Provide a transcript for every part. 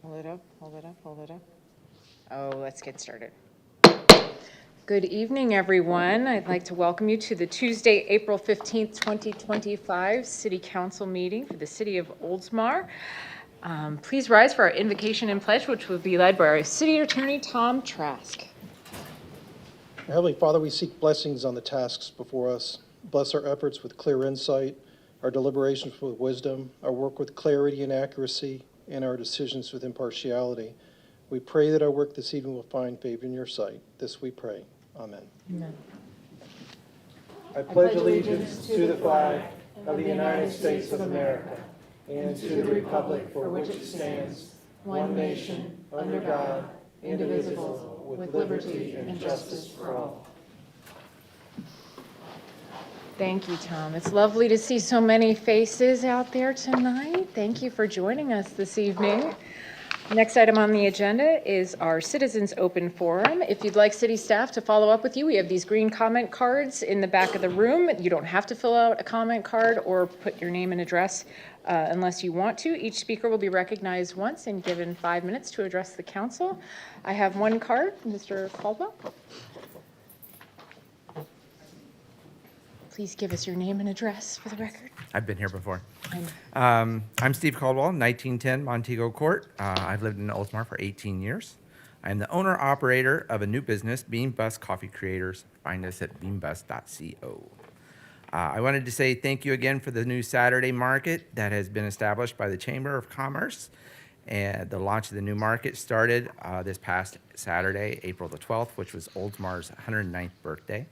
Hold it up, hold it up, hold it up. Oh, let's get started. Good evening, everyone. I'd like to welcome you to the Tuesday, April 15th, 2025 City Council meeting for the City of Oldsmar. Please rise for our invocation and pledge, which will be led by our City Attorney, Tom Trask. Heavenly Father, we seek blessings on the tasks before us. Bless our efforts with clear insight, our deliberations with wisdom, our work with clarity and accuracy, and our decisions with impartiality. We pray that our work this evening will find favor in your sight. This we pray. Amen. Amen. I pledge allegiance to the flag of the United States of America and to the republic for which it stands, one nation, under God, indivisible, with liberty and justice for all. Thank you, Tom. It's lovely to see so many faces out there tonight. Thank you for joining us this evening. Next item on the agenda is our Citizens Open Forum. If you'd like city staff to follow up with you, we have these green comment cards in the back of the room. You don't have to fill out a comment card or put your name and address unless you want to. Each speaker will be recognized once and given 5 minutes to address the council. I have one card, Mr. Caldwell. Please give us your name and address for the record. I've been here before. I'm Steve Caldwell, 1910 Montego Court. I've lived in Oldsmar for 18 years. I'm the owner-operator of a new business, Bean Bus Coffee Creators. Find us at beanbus.co. I wanted to say thank you again for the new Saturday market that has been established by the Chamber of Commerce. And the launch of the new market started this past Saturday, April the 12th, which was Oldsmar's 109th birthday.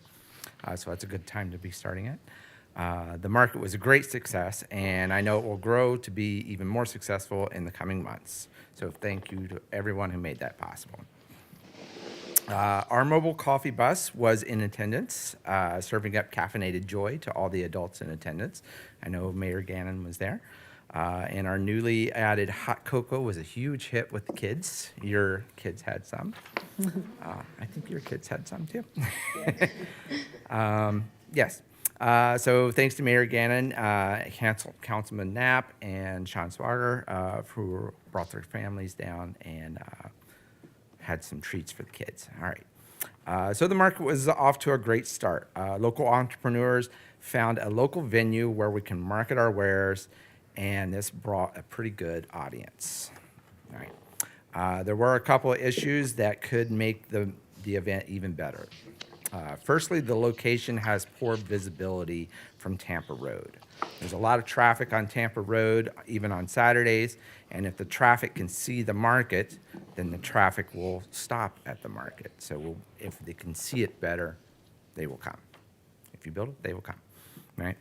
So that's a good time to be starting it. The market was a great success, and I know it will grow to be even more successful in the coming months. So thank you to everyone who made that possible. Our mobile coffee bus was in attendance, serving up caffeinated joy to all the adults in attendance. I know Mayor Gannon was there. And our newly added hot cocoa was a huge hit with the kids. Your kids had some. I think your kids had some too. Yes. So thanks to Mayor Gannon, Councilman Knapp, and Sean Swager who brought their families down and had some treats for the kids. All right. So the market was off to a great start. Local entrepreneurs found a local venue where we can market our wares, and this brought a pretty good audience. All right. There were a couple of issues that could make the event even better. Firstly, the location has poor visibility from Tampa Road. There's a lot of traffic on Tampa Road, even on Saturdays, and if the traffic can see the market, then the traffic will stop at the market. So if they can see it better, they will come. If you build it, they will come, right?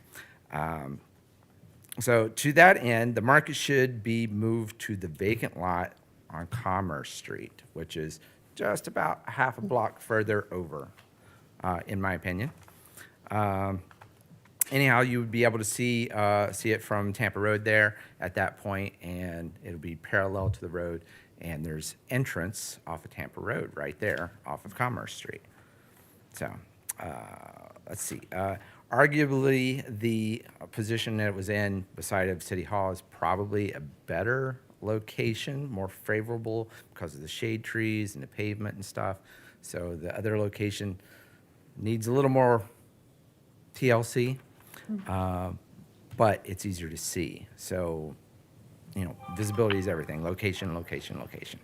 So to that end, the market should be moved to the vacant lot on Commerce Street, which is just about half a block further over, in my opinion. Anyhow, you would be able to see it from Tampa Road there at that point, and it'll be parallel to the road, and there's entrance off of Tampa Road right there off of Commerce Street. So let's see. Arguably, the position that it was in beside of City Hall is probably a better location, more favorable because of the shade trees and the pavement and stuff. So the other location needs a little more TLC, but it's easier to see. So, visibility is everything. Location, location, location.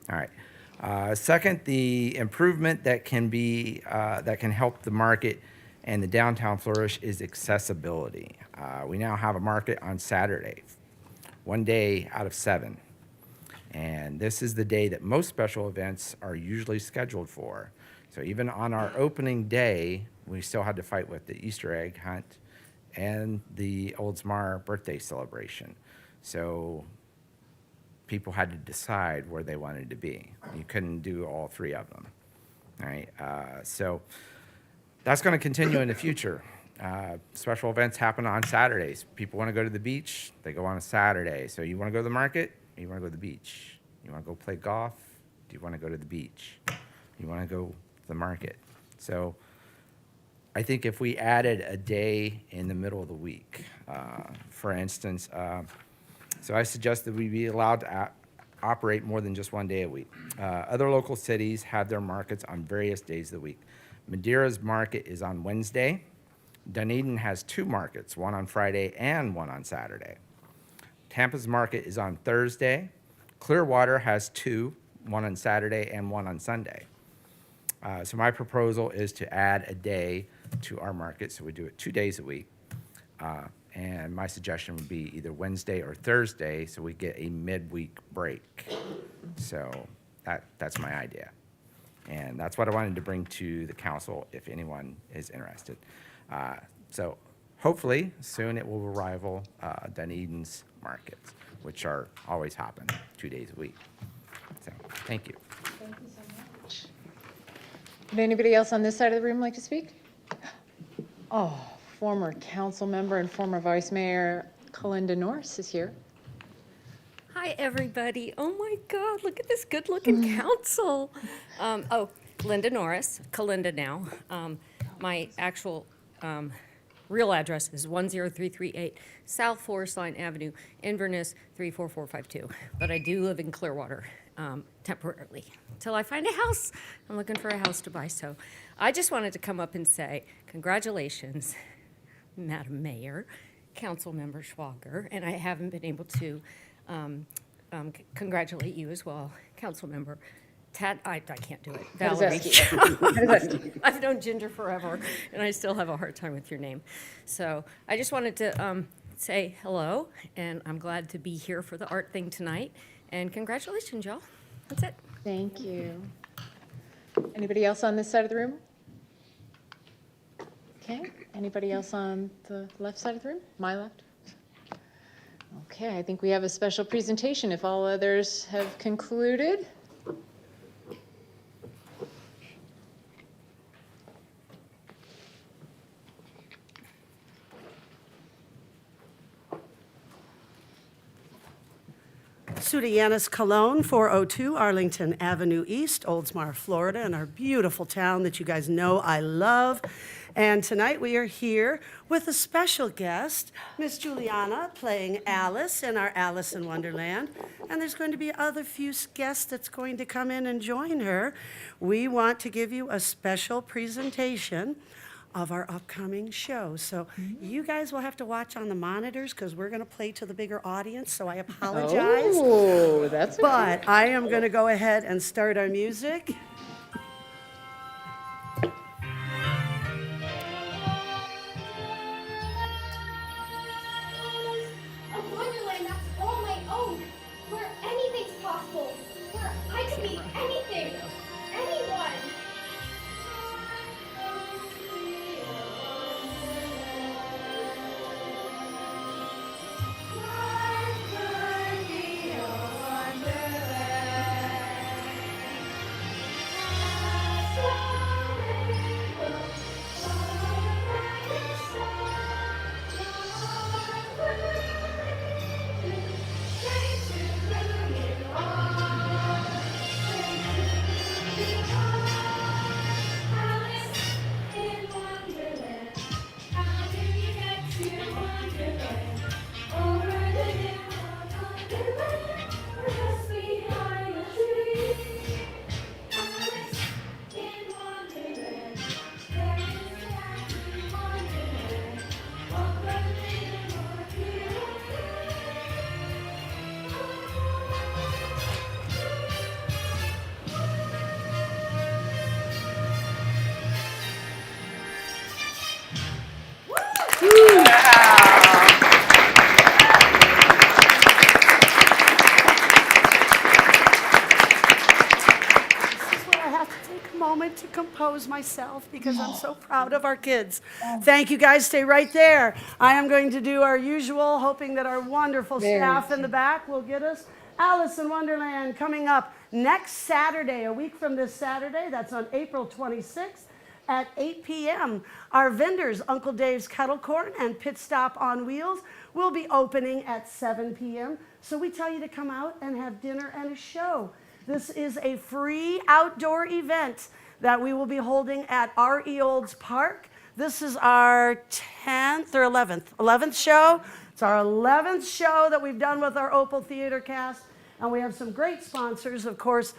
All right. Second, the improvement that can help the market and the downtown flourish is accessibility. We now have a market on Saturday, one day out of 7. And this is the day that most special events are usually scheduled for. So even on our opening day, we still had to fight with the Easter egg hunt and the Oldsmar birthday celebration. So people had to decide where they wanted to be. You couldn't do all 3 of them, right? So that's going to continue in the future. Special events happen on Saturdays. People want to go to the beach, they go on a Saturday. So you want to go to the market, or you want to go to the beach? You want to go play golf? Do you want to go to the beach? You want to go to the market? So I think if we added a day in the middle of the week, for instance, so I suggest that we be allowed to operate more than just one day a week. Other local cities have their markets on various days of the week. Madeira's market is on Wednesday. Dunedin has 2 markets, one on Friday and one on Saturday. Tampa's market is on Thursday. Clearwater has 2, one on Saturday and one on Sunday. So my proposal is to add a day to our market, so we do it 2 days a week. And my suggestion would be either Wednesday or Thursday, so we get a midweek break. So that's my idea. And that's what I wanted to bring to the council if anyone is interested. So hopefully soon it will rival Dunedin's markets, which are always hopping 2 days a week. So thank you. Thank you so much. Would anybody else on this side of the room like to speak? Oh, former council member and former vice mayor Kalinda Norris is here. Hi, everybody. Oh, my God, look at this good-looking council. Linda Norris, Kalinda now. My actual real address is 10338 South Forest Line Avenue, Inverness 34452. But I do live in Clearwater temporarily until I find a house. I'm looking for a house to buy. So I just wanted to come up and say congratulations, Madam Mayor, Councilmember Schwager, and I haven't been able to congratulate you as well, Councilmember I can't do it. Valerie. I've known Ginger forever, and I still have a hard time with your name. So I just wanted to say hello, and I'm glad to be here for the art thing tonight. And congratulations, y'all. That's it. Thank you. Anybody else on this side of the room? Okay, anybody else on the left side of the room? My left? Okay, I think we have a special presentation if all others have concluded. Sudayanis Cologne, 402 Arlington Avenue East, Oldsmar, Florida, and our beautiful town that you guys know I love. And tonight we are here with a special guest, Miss Juliana, playing Alice in our Alice in Wonderland. And there's going to be other few guests that's going to come in and join her. We want to give you a special presentation of our upcoming show. So you guys will have to watch on the monitors because we're going to play to the bigger audience, so I apologize. Oh, that's okay. But I am going to go ahead and start our music. A wonderland that's all my own, where anything's possible, where I can be anything, anyone. To compose myself because I'm so proud of our kids. Thank you guys. Stay right there. I am going to do our usual, hoping that our wonderful staff in the back will get us Alice in Wonderland coming up next Saturday, a week from this Saturday. That's on April 26th at 8 p.m. Our vendors, Uncle Dave's Kettle Corn and Pit Stop on Wheels, will be opening at 7 p.m. So we tell you to come out and have dinner and a show. This is a free outdoor event that we will be holding at R.E. Olds Park. This is our 10th or 11th show. It's our 11th show that we've done with our Opal Theater cast. And we have some great sponsors, of course,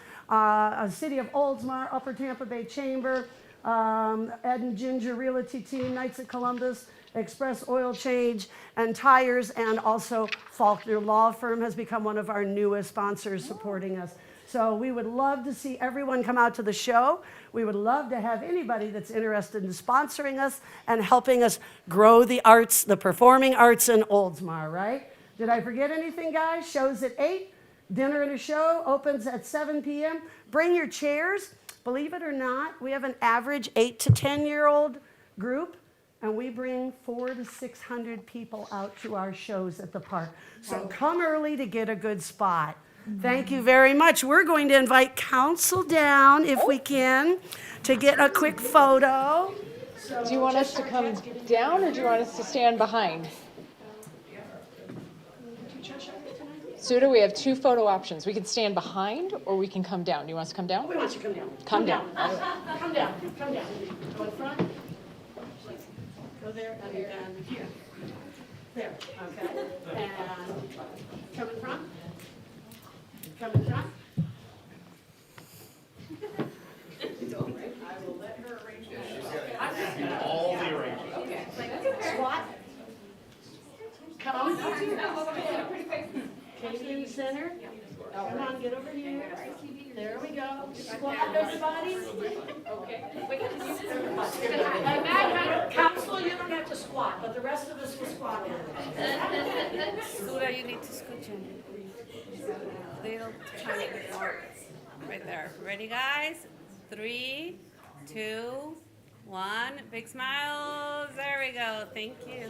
City of Oldsmar, Upper Tampa Bay Chamber, Ed and Ginger Realty Team, Knights of Columbus, Express Oil Change and Tires, and also Faulkner Law Firm has become one of our newest sponsors supporting us. So we would love to see everyone come out to the show. We would love to have anybody that's interested in sponsoring us and helping us grow the arts, the performing arts in Oldsmar, right? Did I forget anything, guys? Shows at 8, dinner and a show opens at 7 p.m. Bring your chairs. Believe it or not, we have an average 8 to 10-year-old group, and we bring 400 to 600 people out to our shows at the park. So come early to get a good spot. Thank you very much. We're going to invite council down, if we can, to get a quick photo. Do you want us to come down, or do you want us to stand behind? Suda, we have 2 photo options. We can stand behind, or we can come down. Do you want us to come down? We want you to come down. Come down. Come down, come down. Go in front. Go there, and then here. There, okay. And come in front. Come in front. I will let her arrange it. All the arrangements. Okay. Squat. Come. Can you in the center? Come on, get over here. There we go. Squat, everybody. Okay. Council, you don't have to squat, but the rest of us will squat in. Suda, you need to scooch in. Little tiny bit more. Right there. Ready, guys? 3, 2, 1. Big smiles. There we go. Thank you.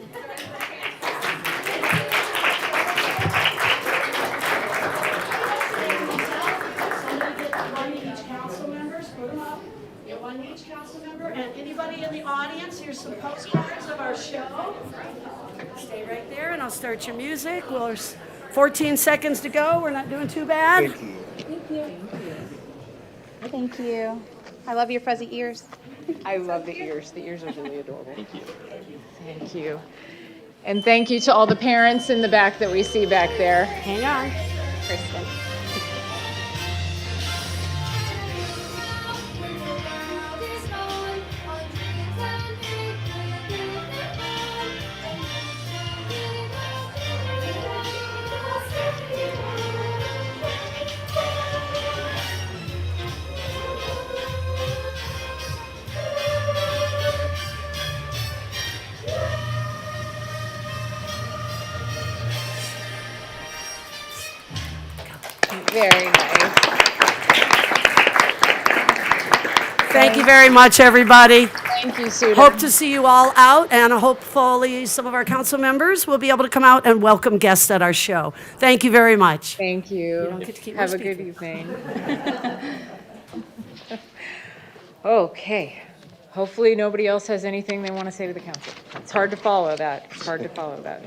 Somebody get one each council members, put them up. Get one each council member, and anybody in the audience, here's some postcards of our show. Stay right there, and I'll start your music. Well, there's 14 seconds to go. We're not doing too bad. Thank you. I love your fuzzy ears. I love the ears. The ears are really adorable. Thank you. Thank you. And thank you to all the parents in the back that we see back there. Hang on. Kristen. Very nice. Thank you very much, everybody. Thank you, Suda. Hope to see you all out, and hopefully some of our council members will be able to come out and welcome guests at our show. Thank you very much. Thank you. don't get to keep Have more a good evening. Okay. Hopefully nobody else has anything they want to say to the council. It's hard to follow that. It's hard to follow that.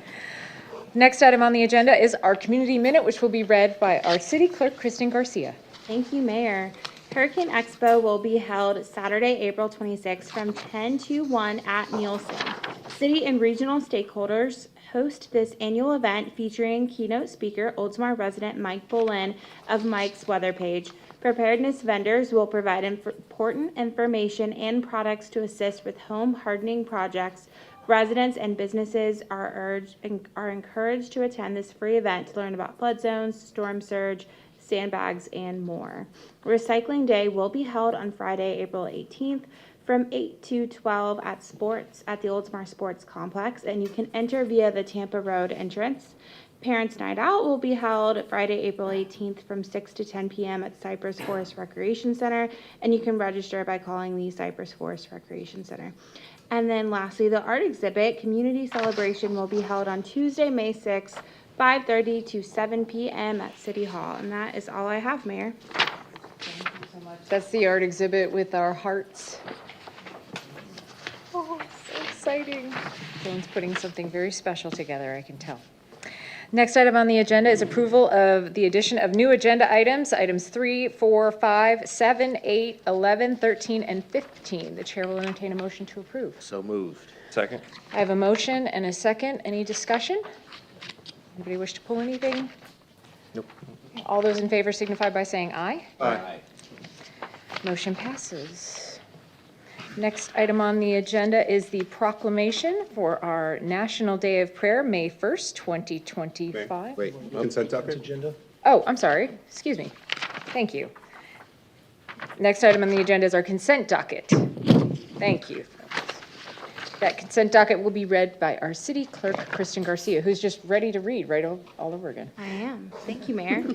Next item on the agenda is our community minute, which will be read by our city clerk, Kristen Garcia. Thank you, Mayor. Hurricane Expo will be held Saturday, April 26th from 10 to 1 at Nielsen. City and regional stakeholders host this annual event featuring keynote speaker, Oldsmar resident Mike Bolin of Mike's Weather Page. Preparedness vendors will provide important information and products to assist with home hardening projects. Residents and businesses are encouraged to attend this free event to learn about flood zones, storm surge, sandbags, and more. Recycling Day will be held on Friday, April 18th from 8 to 12 at the Oldsmar Sports Complex, and you can enter via the Tampa Road entrance. Parents' Night Out will be held Friday, April 18th from 6 to 10 p.m. at Cypress Forest Recreation Center, and you can register by calling the Cypress Forest Recreation Center. And then lastly, the art exhibit, Community Celebration, will be held on Tuesday, May 6th, 5:30 to 7 p.m. at City Hall. And that is all I have, Mayor. Thank you so much. That's the art exhibit with our hearts. Oh, so exciting. Someone's putting something very special together, I can tell. Next item on the agenda is approval of the addition of new agenda items, items 3, 4, 5, 7, 8, 11, 13, and 15. The chair will entertain a motion to approve. So moved. Second. I have a motion and a second. Any discussion? Anybody wish to pull anything? Nope. All those in favor signify by saying aye. Aye. Motion passes. Next item on the agenda is the proclamation for our National Day of Prayer, May 1st, 2025. Wait, consent docket? Agenda? Oh, I'm sorry. Excuse me. Thank you. Next item on the agenda is our consent docket. Thank you. That consent docket will be read by our city clerk, Kristen Garcia, who's just ready to read all over again. I am. Thank you, Mayor.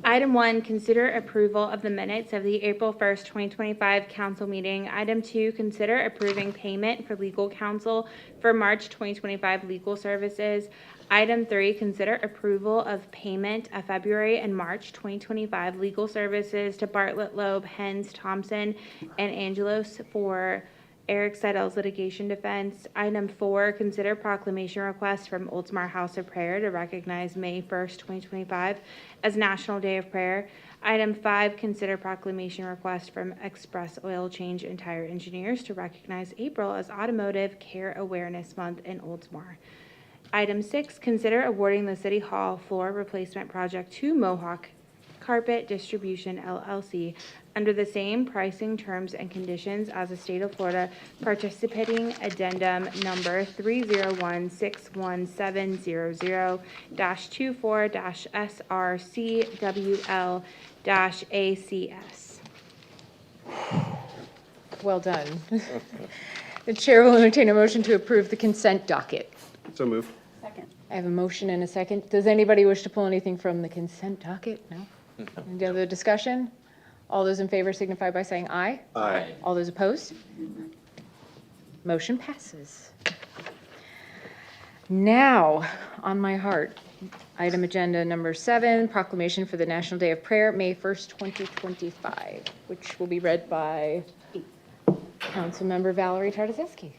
Item 1, consider approval of the minutes of the April 1st, 2025 council meeting. Item 2, consider approving payment for legal counsel for March 2025 legal services. Item 3, consider approval of payment of February and March 2025 legal services to Bartlett, Loeb, Hens, Thompson, and Angelos for Eric Seidel's litigation defense. Item 4, consider proclamation request from Oldsmar House of Prayer to recognize May 1st, 2025 as National Day of Prayer. Item 5, consider proclamation request from Express Oil Change and Tire Engineers to recognize April as Automotive Care Awareness Month in Oldsmar. Item 6, consider awarding the City Hall floor replacement project to Mohawk Carpet Distribution LLC under the same pricing terms and conditions as the State of Florida participating addendum number 3016170-24-SRCWL-ACS. Well done. The chair will entertain a motion to approve the consent docket. So move. I have a motion and a second. Does anybody wish to pull anything from the consent docket? No? Any other discussion? All those in favor signify by saying aye. Aye. All those opposed? Motion passes. Now, on my heart, item agenda number 7, proclamation for the National Day of Prayer, May 1st, 2025, which will be read by Councilmember Valerie Tartazeski.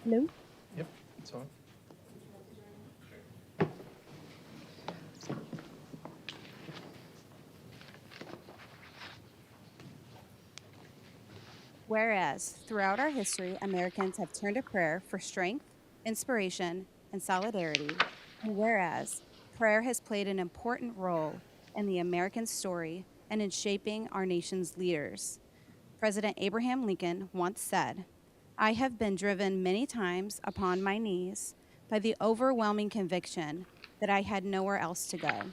Hello? Yep, it's on. Whereas, throughout our history, Americans have turned to prayer for strength, inspiration, and solidarity. And whereas, prayer has played an important role in the American story and in shaping our nation's leaders. President Abraham Lincoln once said, "I have been driven many times upon my knees by the overwhelming conviction that I had nowhere else to go.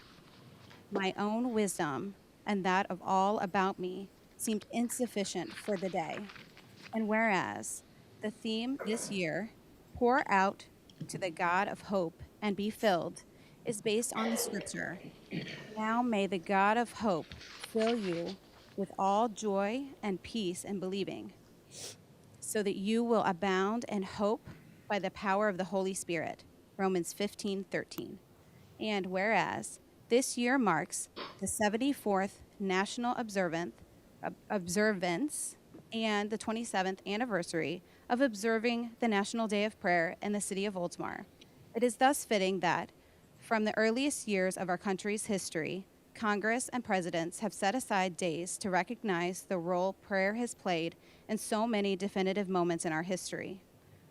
My own wisdom and that of all about me seemed insufficient for the day." And whereas the theme this year, "Pour Out to the God of Hope and Be Filled," is based on the scripture, "Now may the God of hope fill you with all joy and peace in believing, so that you will abound in hope by the power of the Holy Spirit." Romans 15:13. And whereas this year marks the 74th National Observance and the 27th anniversary of observing the National Day of Prayer in the city of Oldsmar, it is thus fitting that from the earliest years of our country's history, Congress and presidents have set aside days to recognize the role prayer has played in so many definitive moments in our history.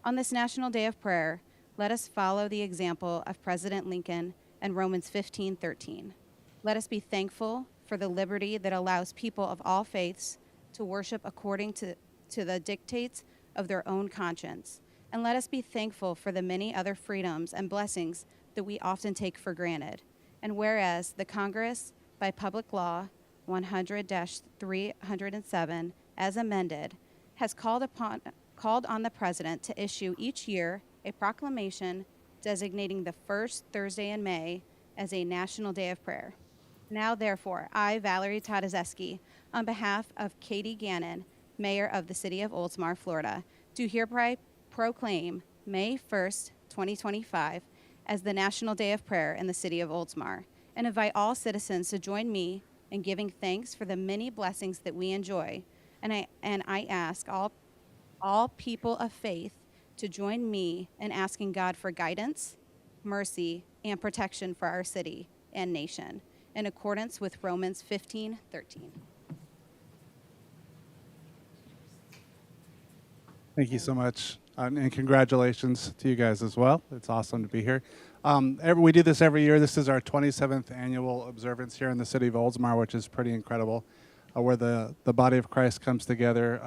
On this National Day of Prayer, let us follow the example of President Lincoln and Romans 15:13. Let us be thankful for the liberty that allows people of all faiths to worship according to the dictates of their own conscience. And let us be thankful for the many other freedoms and blessings that we often take for granted. And whereas the Congress, by Public Law 100-307, as amended, has called on the President to issue each year a proclamation designating the first Thursday in May as a National Day of Prayer. Now, therefore, I, Valerie Tartazeski, on behalf of Katie Gannon, Mayor of the City of Oldsmar, Florida, do hereby proclaim May 1st, 2025, as the National Day of Prayer in the City of Oldsmar, and invite all citizens to join me in giving thanks for the many blessings that we enjoy. And I ask all people of faith to join me in asking God for guidance, mercy, and protection for our city and nation, in accordance with Romans 15:13. Thank you so much, and congratulations to you guys as well. It's awesome to be here. We do this every year. This is our 27th annual observance here in the city of Oldsmar, which is pretty incredible, where the body of Christ comes together.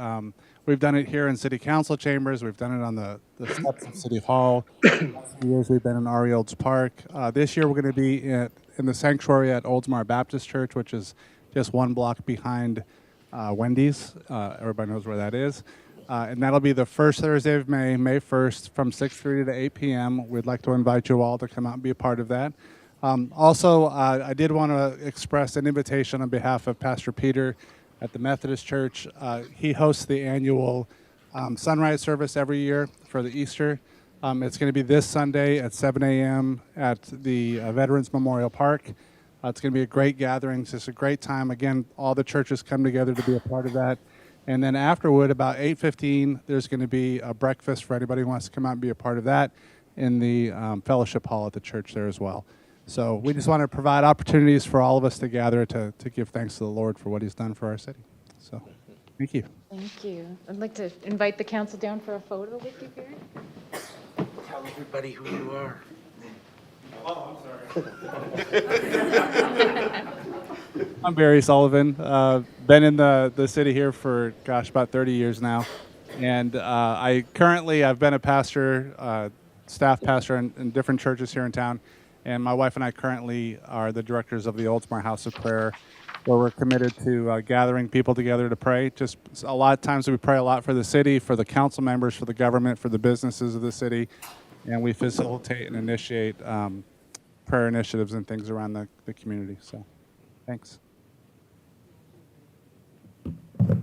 We've done it here in city council chambers. We've done it on the steps of City Hall. Last few years we've been in Ari Olds Park. This year we're going to be in the sanctuary at Oldsmar Baptist Church, which is just one block behind Wendy's. Everybody knows where that is. And that'll be the first Thursday of May, May 1st, from 6:30 to 8 p.m. We'd like to invite you all to come out and be a part of that. Also, I did want to express an invitation on behalf of Pastor Peter at the Methodist Church. He hosts the annual sunrise service every year for the Easter. It's going to be this Sunday at 7 a.m. at the Veterans Memorial Park. It's going to be a great gathering. It's just a great time. Again, all the churches come together to be a part of that. And then afterward, about 8:15, there's going to be a breakfast for anybody who wants to come out and be a part of that in the fellowship hall at the church there as well. So we just want to provide opportunities for all of us to gather to give thanks to the Lord for what he's done for our city. So thank you. Thank you. I'd like to invite the council down for a photo with you here. Tell everybody who you are. I'm Barry Sullivan. Been in the city here for, about 30 years now. And I've been a pastor, staff pastor in different churches here in town. And my wife and I currently are the directors of the Oldsmar House of Prayer, where we're committed to gathering people together to pray. Just a lot of times we pray a lot for the city, for the council members, for the government, for the businesses of the city. And we facilitate and initiate prayer initiatives and things around the community. So thanks.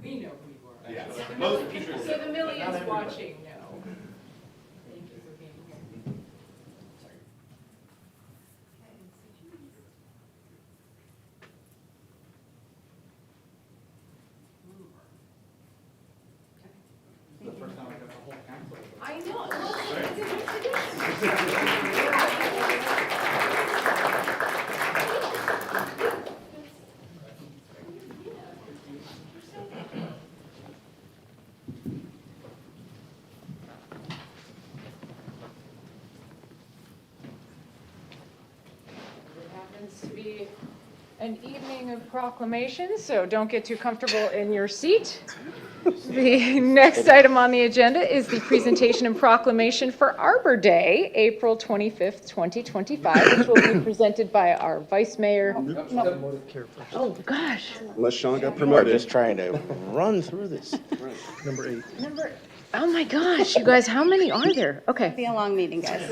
We know who you are. Yeah. So the millions watching know. Thank you for being here. I know. Look, it's a tradition. To be an evening of proclamations, so don't get too comfortable in your seat. The next item on the agenda is the presentation and proclamation for Arbor Day, April 25th, 2025, which will be presented by our Vice Mayor. Oh, gosh. Unless Sean got We're promoted. just trying to run through this. Number 8. Oh my gosh, you guys, how many are there? Okay. Be a long meeting, guys.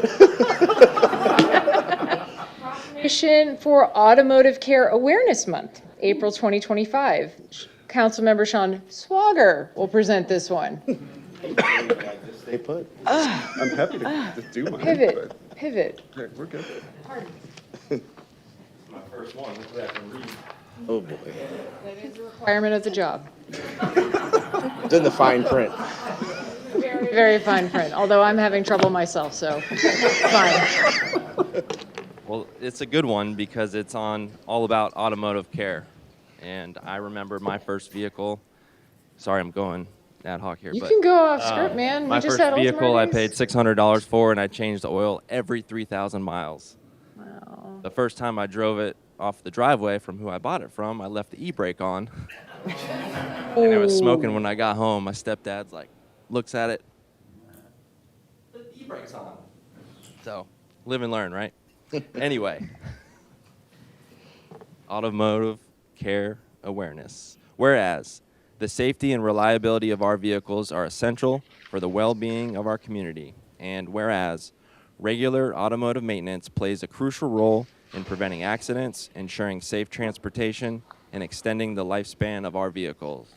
Proclamation for Automotive Care Awareness Month, April 2025. Councilmember Sean Swager will present this one. Stay put. I'm happy to just do mine. Pivot. Yeah, we're good. My first one. Hopefully I can read. Oh boy. That is a requirement of the job. It's in the fine print. Very, very fine print, although I'm having trouble myself, so fine. Well, it's a good one because it's all about automotive care. And I remember my first vehicle. Sorry, I'm going ad hoc here. You but can go off script, man. My We just first had vehicle I Oldsmar paid days. $600 for, and I changed the oil every 3,000 miles. Wow. The first time I drove it off the driveway from who I bought it from, I left the e-brake on. And it was smoking when I got home. My stepdad's like, looks at it. The e-brake's on. So, live and learn, right? Anyway. Automotive care awareness. Whereas, the safety and reliability of our vehicles are essential for the well-being of our community. And whereas, regular automotive maintenance plays a crucial role in preventing accidents, ensuring safe transportation, and extending the lifespan of our vehicles.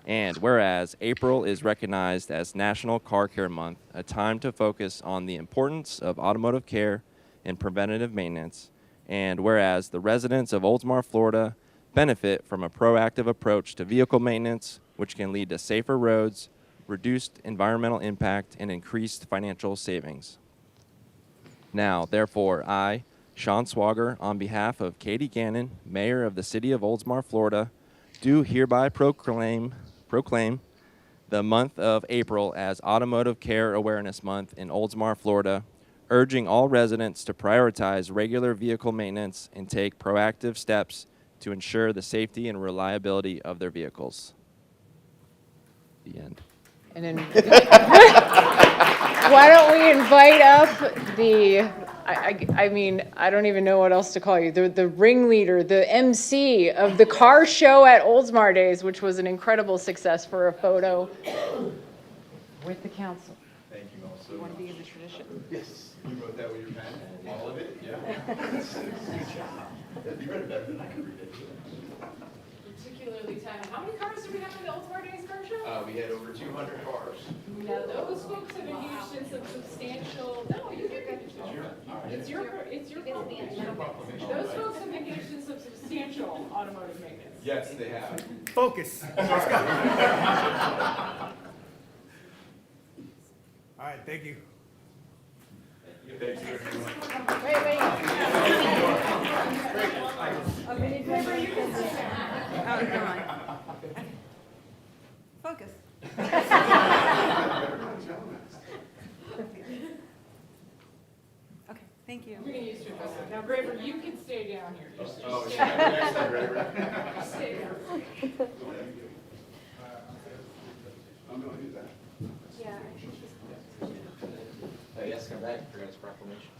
And whereas April is recognized as National Car Care Month, a time to focus on the importance of automotive care and preventative maintenance. And whereas the residents of Oldsmar, Florida benefit from a proactive approach to vehicle maintenance, which can lead to safer roads, reduced environmental impact, and increased financial savings. Now, therefore, I, Sean Swager, on behalf of Katie Gannon, Mayor of the City of Oldsmar, Florida, do hereby proclaim the month of April as Automotive Care Awareness Month in Oldsmar, Florida, urging all residents to prioritize regular vehicle maintenance and take proactive steps to ensure the safety and reliability of their vehicles. The end. And then, why don't we invite up I mean, I don't even know what else to call you, the ringleader, the MC of the car show at Oldsmar Days, which was an incredible success for a photo with the council. Thank you all so You want much. to be in the tradition? Yes. You wrote that with your pen? All of it? Yeah. You read it better than I could read it. Particularly time. How many cars do we have at the Oldsmar Days car show? We had over 200 cars. Now, those folks have engaged in some substantial, no, you can finish it. It's your proclamation. Those folks have engaged in some substantial automotive maintenance. Yes, they have. Focus. All right, thank you. Thank you, everyone. Focus. Okay, thank you. You're gonna use your best. Now, Graver, you can stay down here. Just stay there. I'm going to do that. Yes, come back for his proclamation.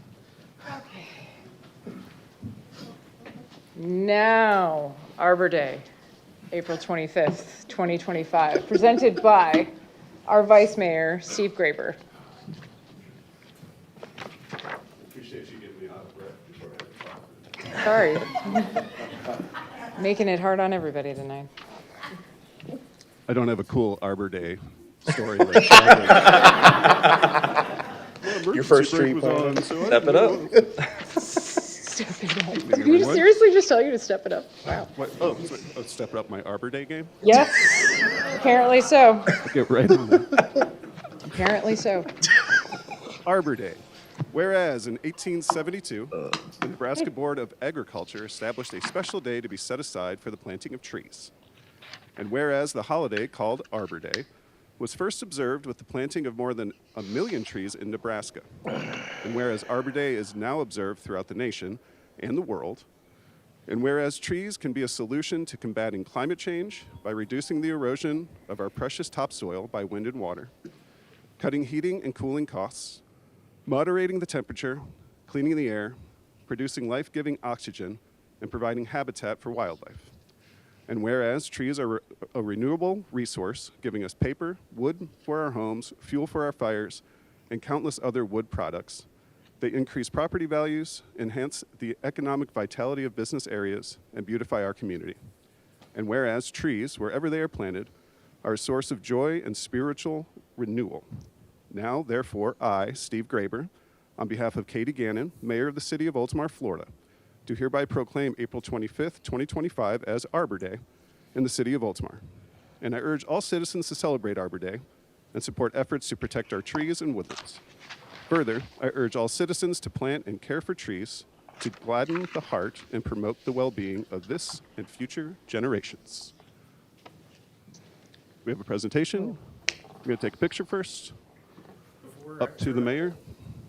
Okay. Now, Arbor Day, April 25th, 2025, presented by our Vice Mayor, Steve Graber. Appreciate you giving me out of breath before I have to talk. Sorry. Making it hard on everybody tonight. I don't have a cool Arbor Day story like Your first tree planting. Step it up. Step it up. Did he seriously just tell you to step it up? Wow. What? Oh, step up my Arbor Day game? Yes, apparently so. Get right on that. Apparently so. Arbor Day. Whereas in 1872, the Nebraska Board of Agriculture established a special day to be set aside for the planting of trees. And whereas the holiday called Arbor Day was first observed with the planting of more than 1 million trees in Nebraska. And whereas Arbor Day is now observed throughout the nation and the world. And whereas trees can be a solution to combating climate change by reducing the erosion of our precious topsoil by wind and water, cutting heating and cooling costs, moderating the temperature, cleaning the air, producing life-giving oxygen, and providing habitat for wildlife. And whereas trees are a renewable resource, giving us paper, wood for our homes, fuel for our fires, and countless other wood products, they increase property values, enhance the economic vitality of business areas, and beautify our community. And whereas trees, wherever they are planted, are a source of joy and spiritual renewal. Now, therefore, I, Steve Graber, on behalf of Katie Gannon, Mayor of the City of Oldsmar, Florida, do hereby proclaim April 25th, 2025 as Arbor Day in the City of Oldsmar. And I urge all citizens to celebrate Arbor Day and support efforts to protect our trees and woodlands. Further, I urge all citizens to plant and care for trees to gladden the heart and promote the well-being of this and future generations. We have a presentation. We're going to take a picture first. Up to the mayor.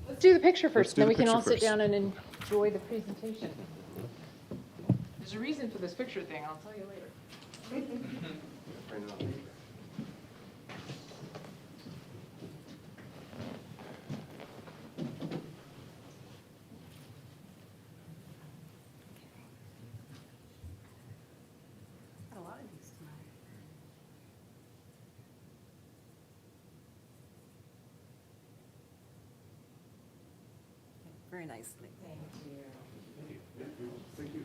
Let's do the picture Let's first, do then the we can all picture sit first. down and enjoy the presentation. There's a reason for this picture thing, I'll tell you later. Got a lot of these tonight. Very nicely. Thank you. Thank you.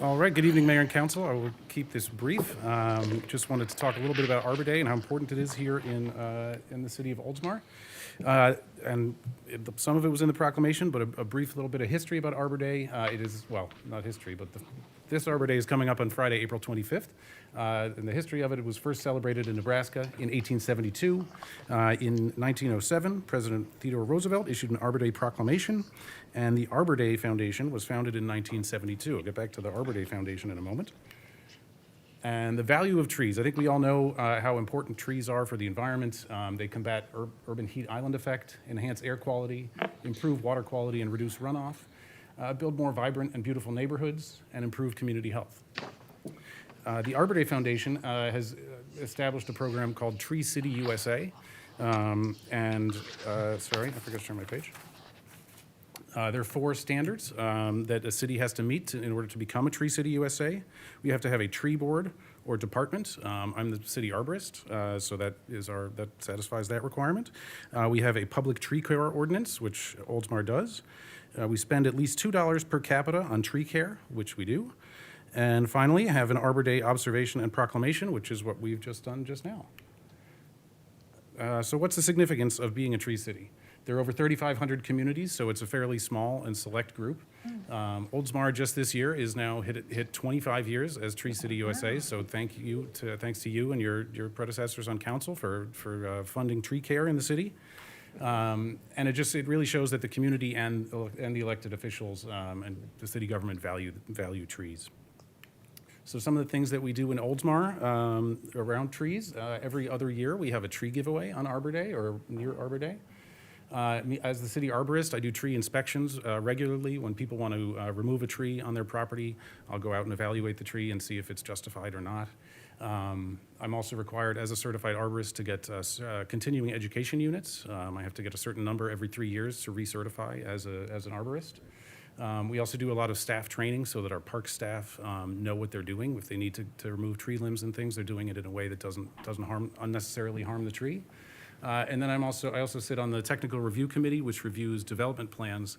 All right, good evening, Mayor and Council. I will keep this brief. Just wanted to talk a little bit about Arbor Day and how important it is here in the city of Oldsmar. And some of it was in the proclamation, but a brief little bit of history about Arbor Day. It is, well, not history, but this Arbor Day is coming up on Friday, April 25th. And the history of it, it was first celebrated in Nebraska in 1872. In 1907, President Theodore Roosevelt issued an Arbor Day proclamation, and the Arbor Day Foundation was founded in 1972. I'll get back to the Arbor Day Foundation in a moment. And the value of trees. I think we all know how important trees are for the environment. They combat urban heat island effect, enhance air quality, improve water quality and reduce runoff, build more vibrant and beautiful neighborhoods, and improve community health. The Arbor Day Foundation has established a program called Tree City USA. Sorry, I forgot to turn my page. There are 4 standards that a city has to meet in order to become a Tree City USA. We have to have a tree board or department. I'm the city arborist, so that satisfies that requirement. We have a public tree care ordinance, which Oldsmar does. We spend at least $2 per capita on tree care, which we do. And finally, have an Arbor Day observation and proclamation, which is what we've just done just now. So what's the significance of being a tree city? There are over 3,500 communities, so it's a fairly small and select group. Oldsmar just this year is now hit 25 years as Tree City USA. So thanks to you and your predecessors on council for funding tree care in the city. And it really shows that the community and the elected officials and the city government value trees. So some of the things that we do in Oldsmar around trees, every other year we have a tree giveaway on Arbor Day or near Arbor Day. As the city arborist, I do tree inspections regularly. When people want to remove a tree on their property, I'll go out and evaluate the tree and see if it's justified or not. I'm also required as a certified arborist to get continuing education units. I have to get a certain number every 3 years to recertify as an arborist. We also do a lot of staff training so that our park staff know what they're doing. If they need to remove tree limbs and things, they're doing it in a way that doesn't unnecessarily harm the tree. And then I also sit on the technical review committee, which reviews development plans.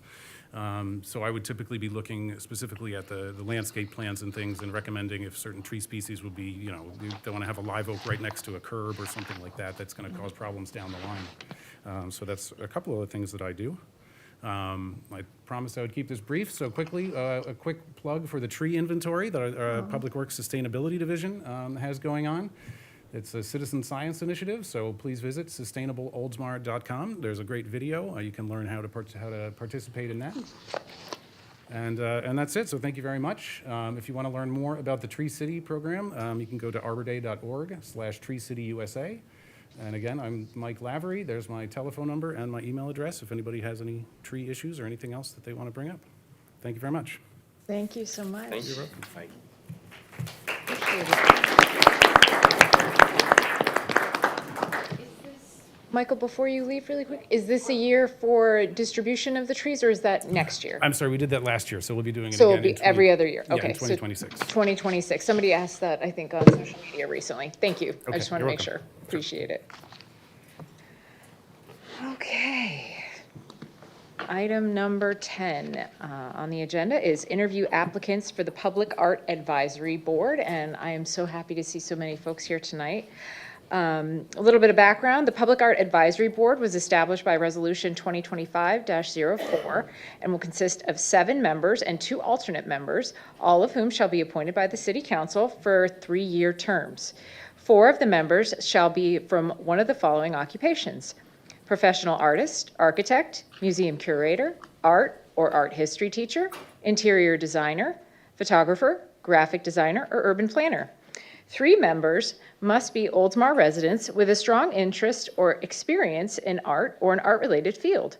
So I would typically be looking specifically at the landscape plans and things and recommending if certain tree species would be, you don't want to have a live oak right next to a curb or something like that. That's going to cause problems down the line. So that's a couple of the things that I do. I promised I would keep this brief, so quickly, a quick plug for the tree inventory that our Public Works Sustainability Division has going on. It's a citizen science initiative, so please visit sustainableoldsmar.com. There's a great video. You can learn how to participate in that. And that's it, so thank you very much. If you want to learn more about the Tree City program, you can go to arborday.org/TreeCityUSA. And again, I'm Mike Lavery. There's my telephone number and my email address if anybody has any tree issues or anything else that they want to bring up. Thank you very much. Thank you so much. Thank you. Appreciate it. Michael, before you leave really quick, is this a year for distribution of the trees or is that next year? I'm sorry, we did that last year, so we'll be doing it So again. it'll be every other year? Yeah, Okay. in 2026. 2026. Somebody asked that, I think, on social media recently. Thank you. I Okay, just want to you're make welcome. sure. Appreciate it. Okay. Item number 10 on the agenda is interview applicants for the Public Art Advisory Board, and I am so happy to see so many folks here tonight. A little bit of background. The Public Art Advisory Board was established by Resolution 2025-04 and will consist of 7 members and 2 alternate members, all of whom shall be appointed by the City Council for 3-year terms. 4 of the members shall be from one of the following occupations: professional artist, architect, museum curator, art or art history teacher, interior designer, photographer, graphic designer, or urban planner. 3 members must be Oldsmar residents with a strong interest or experience in art or an art-related field.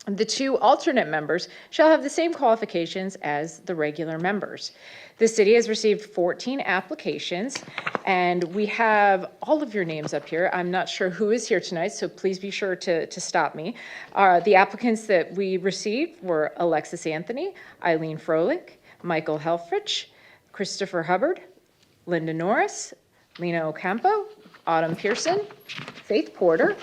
The 2 alternate members shall have the same qualifications as the regular members. The city has received 14 applications, and we have all of your names up here. I'm not sure who is here tonight, so please be sure to stop me. The applicants that we received were Alexis Anthony, Eileen Froelich, Michael Helfrich, Christopher Hubbard, Linda Norris, Lena Ocampo, Autumn Pearson, Faith Porter,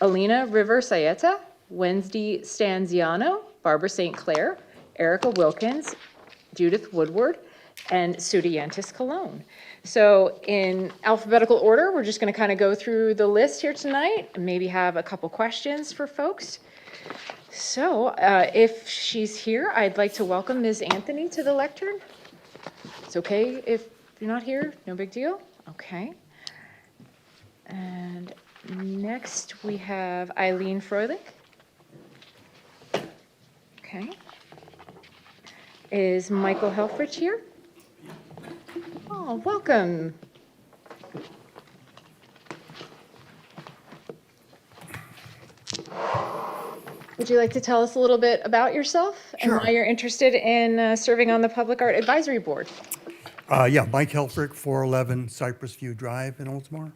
Alina River-Sayeta, Wednesday Stanziano, Barbara St. Clair, Erica Wilkins, Judith Woodward, and Studientis Cologne. So in alphabetical order, we're just going to kind of go through the list here tonight and maybe have a couple questions for folks. So if she's here, I'd like to welcome Ms. Anthony to the lectern. It's okay if you're not here, no big deal. Okay. And next we have Eileen Froelich. Okay. Is Michael Helfrich here? Oh, welcome. Would you like to tell us a little bit about yourself and why you're interested in serving on the Public Art Advisory Board? Yeah, Mike Helfrich, 411 Cypress View Drive in Oldsmar.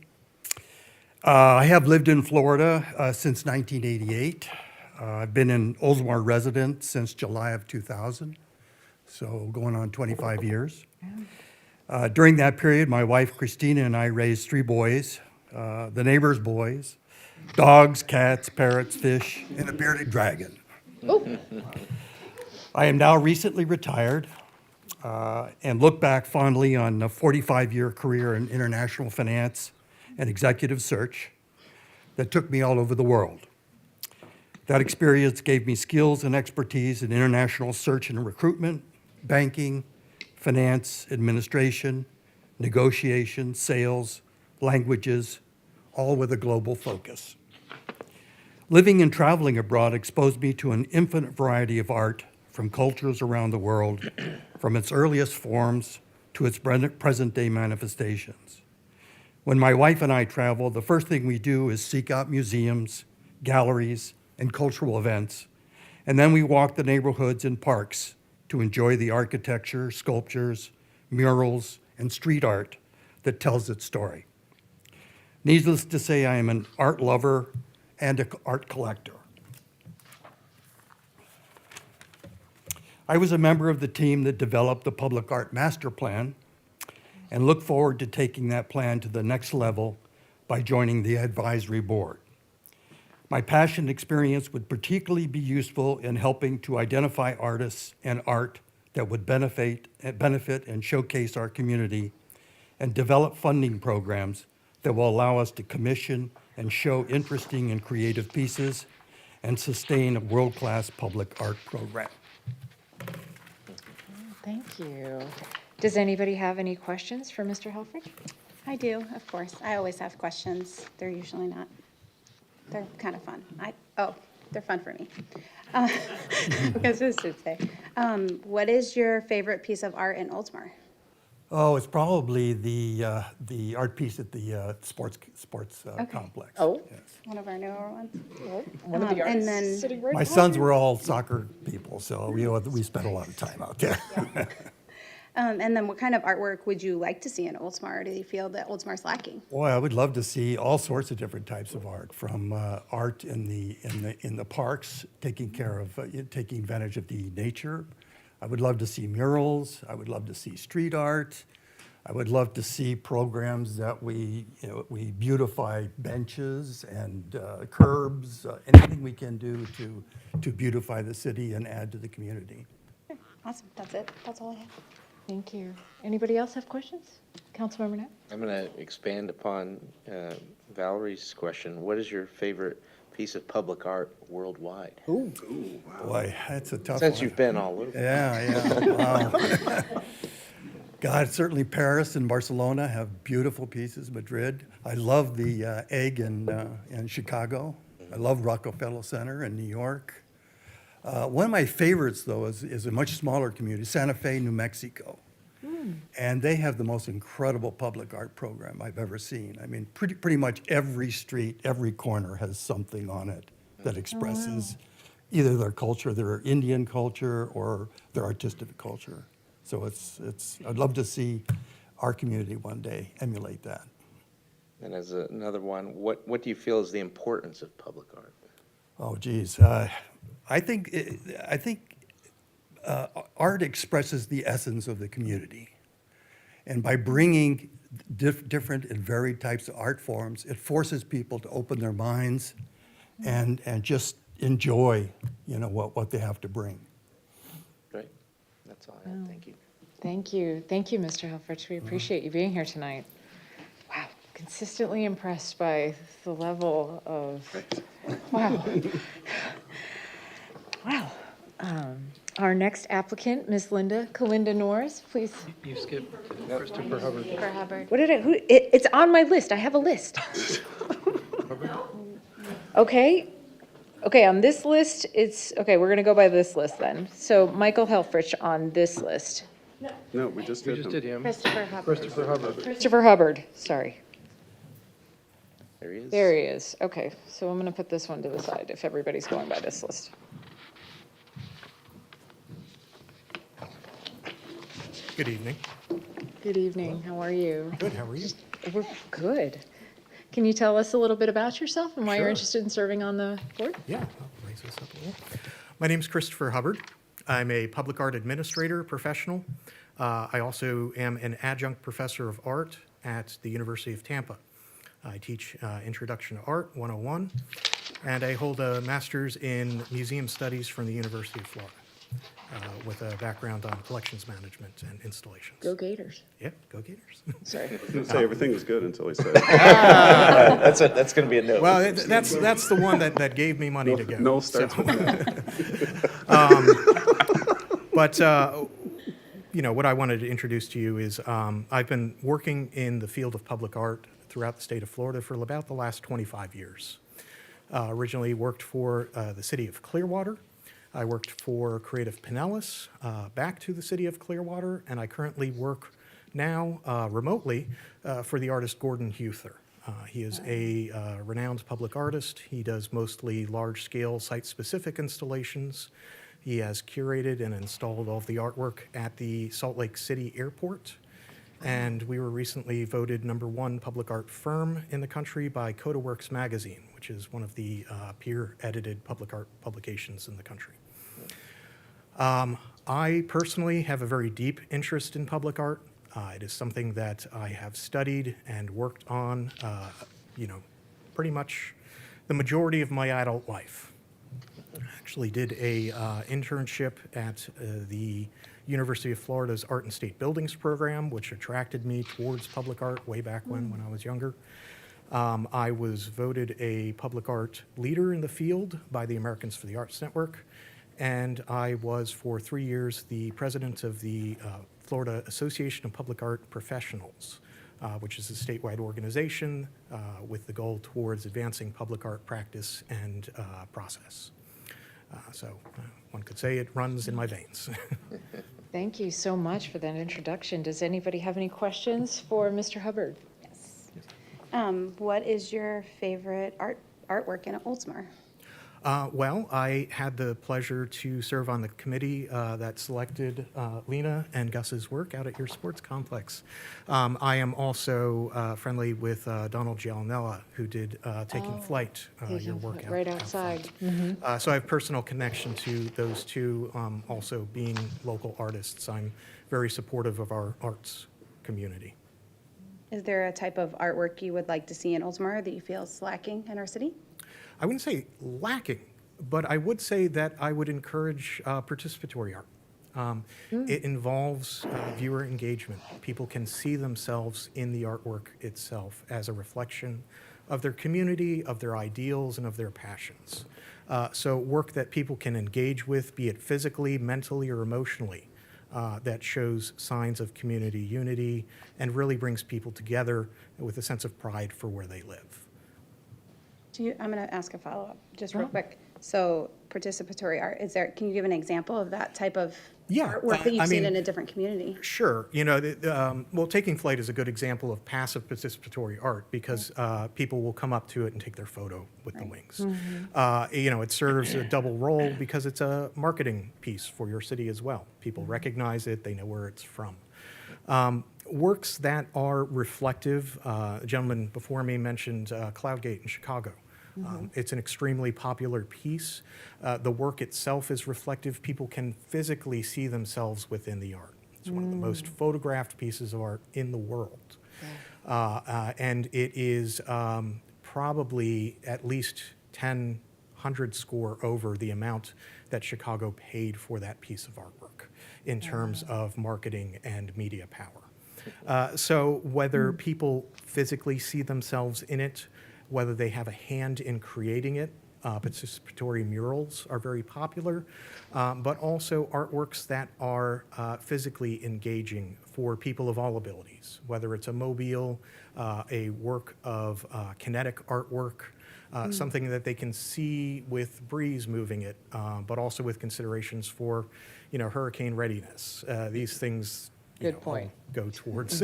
I have lived in Florida since 1988. I've been an Oldsmar resident since July of 2000, so going on 25 years. During that period, my wife Christina and I raised 3 boys, the neighbors' boys, dogs, cats, parrots, fish, and a bearded dragon. Oh. I am now recently retired and look back fondly on a 45-year career in international finance and executive search that took me all over the world. That experience gave me skills and expertise in international search and recruitment, banking, finance, administration, negotiation, sales, languages, all with a global focus. Living and traveling abroad exposed me to an infinite variety of art from cultures around the world, from its earliest forms to its present-day manifestations. When my wife and I travel, the first thing we do is seek out museums, galleries, and cultural events, and then we walk the neighborhoods and parks to enjoy the architecture, sculptures, murals, and street art that tells its story. Needless to say, I am an art lover and an art collector. I was a member of the team that developed the Public Art Master Plan and look forward to taking that plan to the next level by joining the advisory board. My passion and experience would particularly be useful in helping to identify artists and art that would benefit and showcase our community and develop funding programs that will allow us to commission and show interesting and creative pieces and sustain a world-class public art program. Thank you. Does anybody have any questions for Mr. Helfrich? I do, of course. I always have questions. They're usually not. They're kind of fun. They're fun for me. Because it's Tuesday. What is your favorite piece of art in Oldsmar? Oh, it's probably the art piece at the sports complex. Oh. Yes. One of our newer ones. One of the arts and then sitting right My behind sons you. were all soccer people, so we spent a lot of time out there. and then what kind of artwork would you like to see in Oldsmar? Do you feel that Oldsmar's lacking? Boy, I would love to see all sorts of different types of art, from art in the parks, taking advantage of the nature. I would love to see murals. I would love to see street art. I would love to see programs that we beautify benches and curbs, anything we can do to beautify the city and add to the community. Awesome. That's it. That's all I have. Thank you. Anybody else have questions? Councilmember Knapp? I'm going to expand upon Valerie's question. What is your favorite piece of public art worldwide? Ooh. Boy, that's a tough Since one. you've been all over. Yeah. Wow. God, certainly Paris and Barcelona have beautiful pieces. Madrid. I love the Egg in Chicago. I love Rockefeller Center in New York. One of my favorites, though, is a much smaller community, Santa Fe, New Mexico. And they have the most incredible public art program I've ever seen. I mean, pretty much every street, every corner has something on it that expresses either their culture, their Indian culture, or their artistic culture. So I'd love to see our community one day emulate that. And as another one, what do you feel is the importance of public art? Oh, geez. I think art expresses the essence of the community. And by bringing different and varied types of art forms, it forces people to open their minds and just enjoy, what they have to bring. Great. That's all I have. Thank you. Thank you. Thank you, Mr. Helfrich. We appreciate you being here tonight. Wow, consistently impressed by the level of, wow. Wow. Our next applicant, Ms. Kalinda Norris, please. You skipped Christopher Hubbard. For Hubbard. What did it's on my list. I have a list. Okay. Okay, on this list, okay, we're going to go by this list then. So Michael Helfrich on this list. No, we just did him. Christopher Hubbard. Christopher Hubbard. Christopher Hubbard, sorry. There he is. There he is. Okay, so I'm going to put this one to the side if everybody's going by this list. Good evening. Good evening. How are you? Good, how are you? We're good. Can you tell us a little bit about yourself and why you're Sure. interested in serving on the board? Yeah, I'll raise this up a little. My name's Christopher Hubbard. I'm a public art administrator professional. I also am an adjunct professor of art at the University of Tampa. I teach Introduction to Art 101, and I hold a master's in museum studies from the University of Florida with a background on collections management and installations. Go Gators. Yeah, go Gators. Sorry. I was going to say everything was good until he said. That's going to be a no. Well, that's the one that gave me money to go. No starts with But, you know, what I wanted to introduce to you is I've been working in the field of public art throughout the state of Florida for about the last 25 years. Originally worked for the city of Clearwater. I worked for Creative Pinellas, back to the city of Clearwater, and I currently work now remotely for the artist Gordon Huther. He is a renowned public artist. He does mostly large-scale site-specific installations. He has curated and installed all of the artwork at the Salt Lake City Airport. And we were recently voted #1 public art firm in the country by CodaWorks magazine, which is one of the peer-edited public art publications in the country. I personally have a very deep interest in public art. It is something that I have studied and worked on, you know, pretty much the majority of my adult life. I actually did a internship at the University of Florida's Art and State Buildings program, which attracted me towards public art way back when I was younger. I was voted a public art leader in the field by the Americans for the Arts Network, and I was for 3 years the president of the Florida Association of Public Art Professionals, which is a statewide organization with the goal towards advancing public art practice and process. So one could say it runs in my veins. Thank you so much for that introduction. Does anybody have any questions for Mr. Hubbard? Yes. What is your favorite artwork in Oldsmar? Well, I had the pleasure to serve on the committee that selected Lena and Gus's work out at your sports complex. I am also friendly with Donald Gialinella, who did Taking Flight, your work out right outside. front. So I have personal connection to those two, also being local artists. I'm very supportive of our arts community. Is there a type of artwork you would like to see in Oldsmar that you feel is lacking in our city? I wouldn't say lacking, but I would say that I would encourage participatory art. It involves viewer engagement. People can see themselves in the artwork itself as a reflection of their community, of their ideals, and of their passions. So work that people can engage with, be it physically, mentally, or emotionally, that shows signs of community unity and really brings people together with a sense of pride for where they live. I'm going to ask a follow-up, just real quick. So participatory art, can you give an example of that type of artwork that you've seen in a different community? Sure. You know, well, Taking Flight is a good example of passive participatory art because people will come up to it and take their photo with the wings. You know, it serves a double role because it's a marketing piece for your city as well. People recognize it, they know where it's from. Works that are reflective, a gentleman before me mentioned Cloudgate in Chicago. It's an extremely popular piece. The work itself is reflective. People can physically see themselves within the art. It's one of the most photographed pieces of art in the world. And it is probably at least 100 score over the amount that Chicago paid for that piece of artwork. in terms of marketing and media power. So whether people physically see themselves in it, whether they have a hand in creating it, participatory murals are very popular, but also artworks that are physically engaging for people of all abilities, whether it's a mobile, a work of kinetic artwork, something that they can see with breeze moving it, but also with considerations for, hurricane readiness. These things Good point. go towards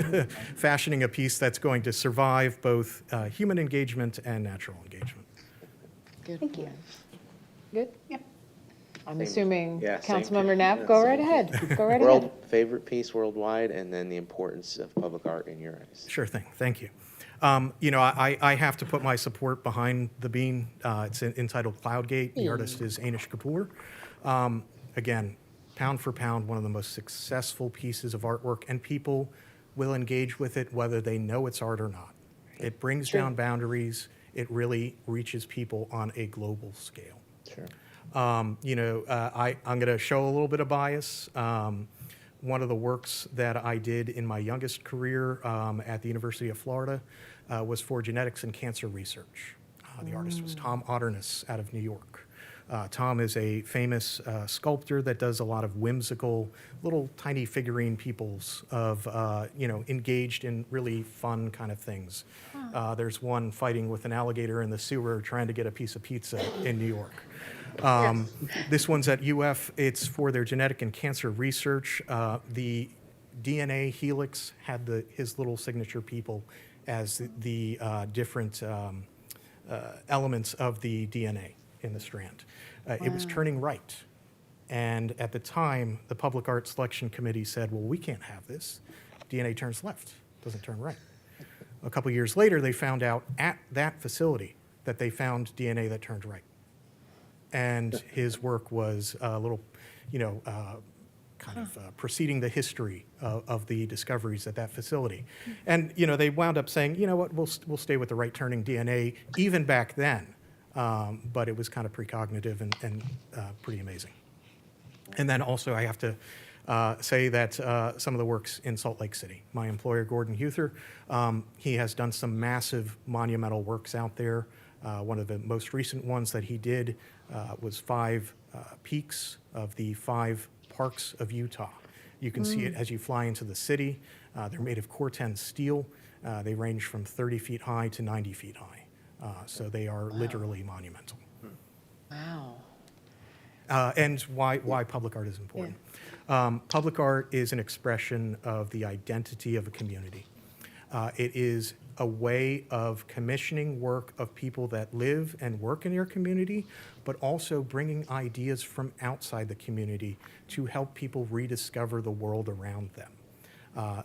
fashioning a piece that's going to survive both human engagement and natural engagement. Good Thank you. point. Good? Yep. I'm Same. assuming Yeah, same Councilmember here. Knapp, Yeah, go same right here. ahead. Go right ahead. Favorite piece worldwide, and then the importance of public art in your eyes. Sure thing. Thank you. I have to put my support behind the bean. It's entitled Cloudgate. The artist is Anish Kapoor. Again, pound for pound, one of the most successful pieces of artwork, and people will engage with it whether they know it's art or not. It brings down boundaries. It really reaches people on a global scale. Sure. I'm going to show a little bit of bias. One of the works that I did in my youngest career at the University of Florida was for genetics and cancer research. The artist was Tom Otterness out of New York. Tom is a famous sculptor that does a lot of whimsical, little tiny figurine peoples of, engaged in really fun kind of things. There's one fighting with an alligator in the sewer trying to get a piece of pizza in New York. This one's at UF. It's for their genetic and cancer research. The DNA helix had his little signature people as the different elements of the DNA in the strand. It was turning right. And at the time, the Public Art Selection Committee said, well, we can't have this. DNA turns left, doesn't turn right. A couple years later, they found out at that facility that they found DNA that turned right. And his work was a little, preceding the history of the discoveries at that facility. And, they wound up saying, you know what, we'll stay with the right turning DNA even back then. But it was kind of precognitive and pretty amazing. And then also I have to say that some of the works in Salt Lake City. My employer, Gordon Huther, he has done some massive monumental works out there. One of the most recent ones that he did was 5 peaks of the 5 parks of Utah. You can see it as you fly into the city. They're made of Corten steel. They range from 30 feet high to 90 feet high. So they are literally monumental. Wow. And why public art is important. Public art is an expression of the identity of a community. It is a way of commissioning work of people that live and work in your community, but also bringing ideas from outside the community to help people rediscover the world around them.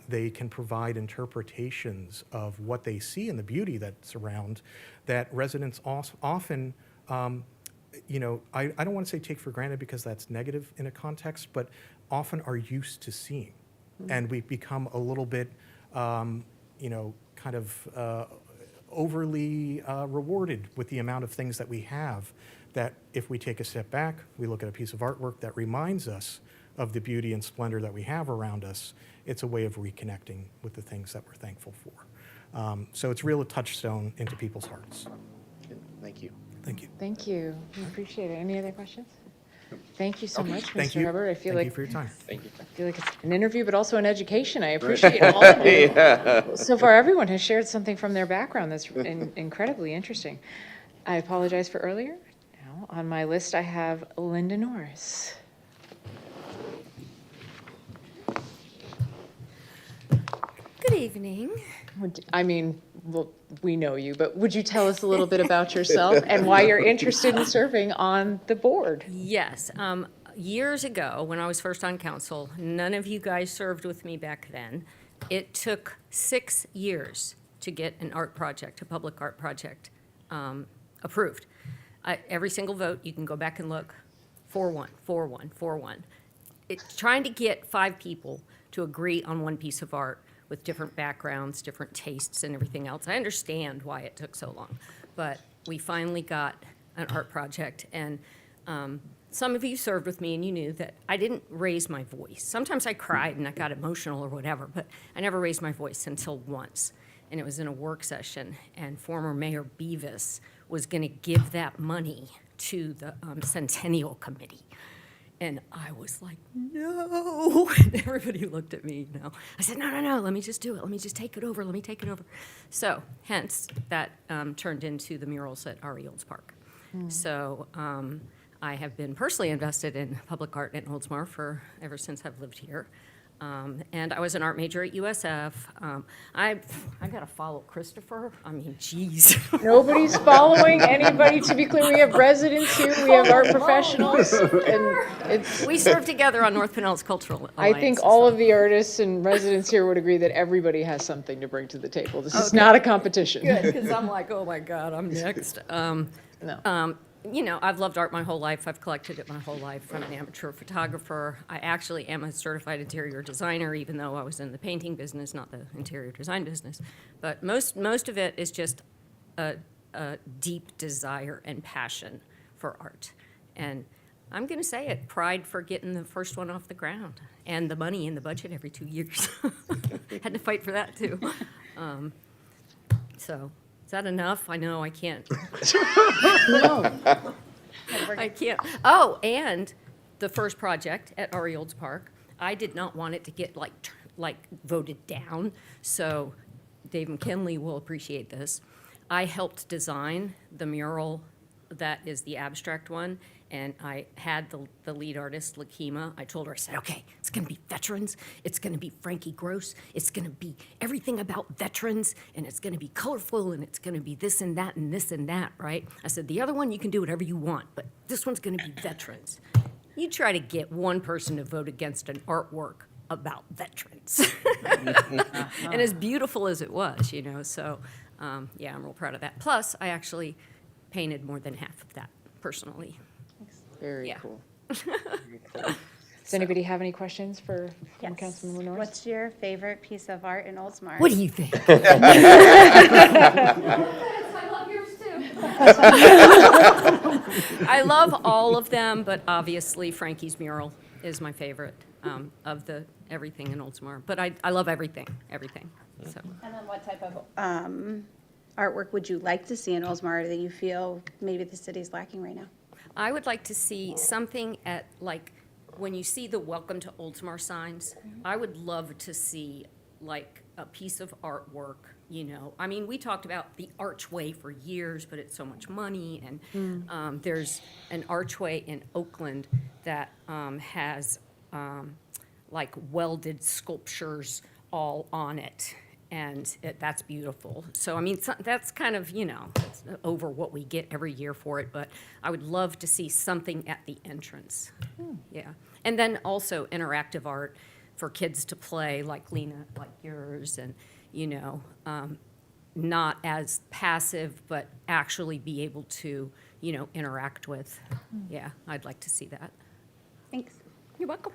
They can provide interpretations of what they see and the beauty that's around that residents often, I don't want to say take for granted because that's negative in a context, but often are used to seeing. And we've become a little bit, overly rewarded with the amount of things that we have, that if we take a step back, we look at a piece of artwork that reminds us of the beauty and splendor that we have around us, it's a way of reconnecting with the things that we're thankful for. So it's really a touchstone into people's hearts. Thank you. Thank you. Thank you. We appreciate it. Any other questions? Thank you so Okay, much, thank Mr. you. Hubbard. I feel Thank like you for your time. Thank you. I feel like it's an interview, but also an education. I appreciate all of you. Yeah. So far, everyone has shared something from their background that's incredibly interesting. I apologize for earlier. Now, on my list, I have Linda Norris. Good evening. I mean, well, we know you, but would you tell us a little bit about yourself and why you're interested in serving on the board? Yes. Years ago, when I was first on council, none of you guys served with me back then. It took 6 years to get an art project, a public art project, approved. Every single vote, you can go back and look, 4-1, 4-1, 4-1. It's trying to get 5 people to agree on one piece of art with different backgrounds, different tastes, and everything else. I understand why it took so long, but we finally got an art project, and some of you served with me and you knew that I didn't raise my voice. Sometimes I cried and I got emotional or whatever, but I never raised my voice until once. And it was in a work session, and former Mayor Beavis was going to give that money to the Centennial Committee. And I was like, no. And everybody looked at me, you know. I said, no, let me just do it. Let me just take it over. Let me take it over. So hence, that turned into the murals at RE Olds Park. So I have been personally invested in public art in Oldsmar ever since I've lived here. And I was an art major at USF. I got to follow Christopher. I mean, geez. Nobody's following anybody. To be clear, we have residents here, we have art professionals, and it's. We serve together on North Pinellas Cultural Alliance. I think all of the artists and residents here would agree that everybody has something to bring to the table. This is not a competition. Good, because I'm like, oh my God, I'm next. No. You know, I've loved art my whole life. I've collected it my whole life. I'm an amateur photographer. I actually am a certified interior designer, even though I was in the painting business, not the interior design business. But most of it is just a deep desire and passion for art. And I'm going to say it, pride for getting the first one off the ground and the money in the budget every 2 years. Had to fight for that, too. So. Is that enough? I know I can't. No. I can't. Oh, and the first project at RE Olds Park, I did not want it to get like voted down. So Dave McKinley will appreciate this. I helped design the mural that is the abstract one, and I had the lead artist, Lakima. I told her, I said, okay, it's going to be veterans, it's going to be Frankie Gross, it's going to be everything about veterans, and it's going to be colorful, and it's going to be this and that and this and that, right? I said, the other one, you can do whatever you want, but this one's going to be veterans. You try to get one person to vote against an artwork about veterans. And as beautiful as it was, you know, so yeah, I'm real proud of that. Plus, I actually painted more than half of that personally. Very Yeah. cool. Very cool. Does anybody have any questions for Councilman Norris? What's your favorite piece of art in Oldsmar? What do you think? I love yours too. I love all of them, but obviously Frankie's mural is my favorite of the everything in Oldsmar. But I love everything. So. And then what type of artwork would you like to see in Oldsmar that you feel maybe the city's lacking right now? I would like to see something at, like, when you see the Welcome to Oldsmar signs, I would love to see, like, a piece of artwork, you know. I mean, we talked about the archway for years, but it's so much money, and there's an archway in Oakland that has, like, welded sculptures all on it. And that's beautiful. So, I mean, that's kind of, you know, that's over what we get every year for it, but I would love to see something at the entrance. Yeah. And then also interactive art for kids to play, like Lena, like yours, and, you know, not as passive, but actually be able to, you know, interact with. Yeah, I'd like to see that. Thanks. You're welcome.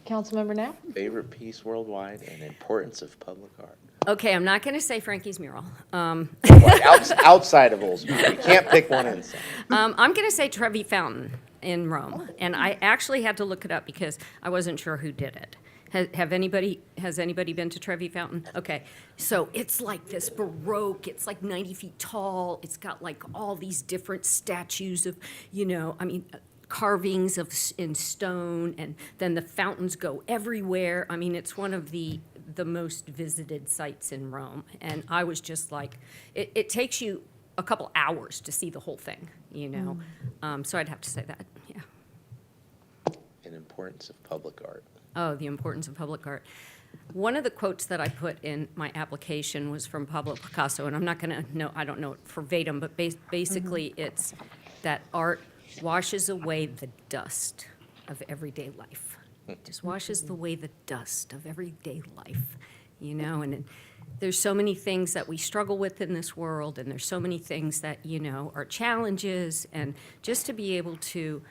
Councilmember Knapp? Favorite piece worldwide and importance of public art. Okay, I'm not going to say Frankie's mural. Outside of Oldsmar, you can't pick one inside. I'm going to say Trevi Fountain in Rome, and I actually had to look it up because I wasn't sure who did it. Has anybody been to Trevi Fountain? Okay, so it's like this Baroque, it's like 90 feet tall, it's got like all these different statues of, you know, I mean, carvings in stone, and then the fountains go everywhere. I mean, it's one of the most visited sites in Rome, and I was just like, it takes you a couple hours to see the whole thing, you know. So I'd have to say that, yeah. And importance of public art. Oh, the importance of public art. One of the quotes that I put in my application was from Pablo Picasso, and I'm not going to know, I don't know it verbatim, but basically it's that art washes away the dust of everyday life. It just washes away the dust of everyday life, you know, and there's so many things that we struggle with in this world, and there's so many things that, you know, are challenges, and just to be able to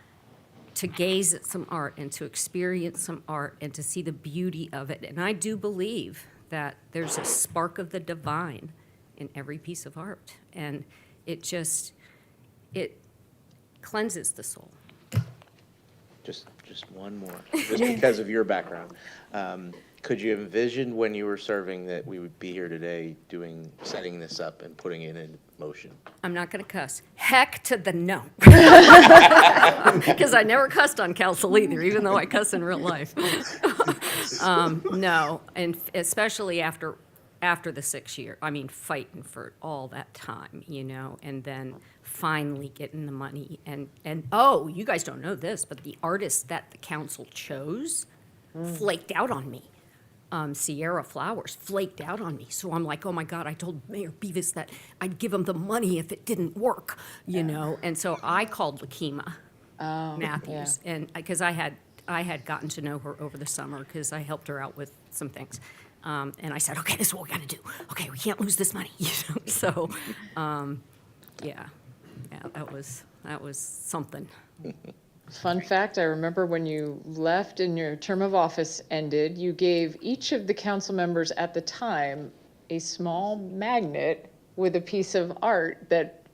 gaze at some art and to experience some art and to see the beauty of it. And I do believe that there's a spark of the divine in every piece of art, and it cleanses the soul. Just one more, just because of your background. Could you envision when you were serving that we would be here today setting this up and putting it in motion? I'm not going to cuss. Heck to the no. Because I never cussed on council either, even though I cuss in real life. No, and especially after the 6 year, I mean, fighting for all that time, and then finally getting the money. And oh, you guys don't know this, but the artist that the council chose flaked out on me. Sierra Flowers flaked out on me. So I'm like, oh my God, I told Mayor Beavis that I'd give him the money if it didn't work, And so I called Lakima Matthews, and because I had gotten to know her over the summer because I helped her out with some things. And I said, okay, this is what we got to do. Okay, we can't lose this money. So, that was something. Fun fact, I remember when you left and your term of office ended, you gave each of the council members at the time a small magnet with a piece of art that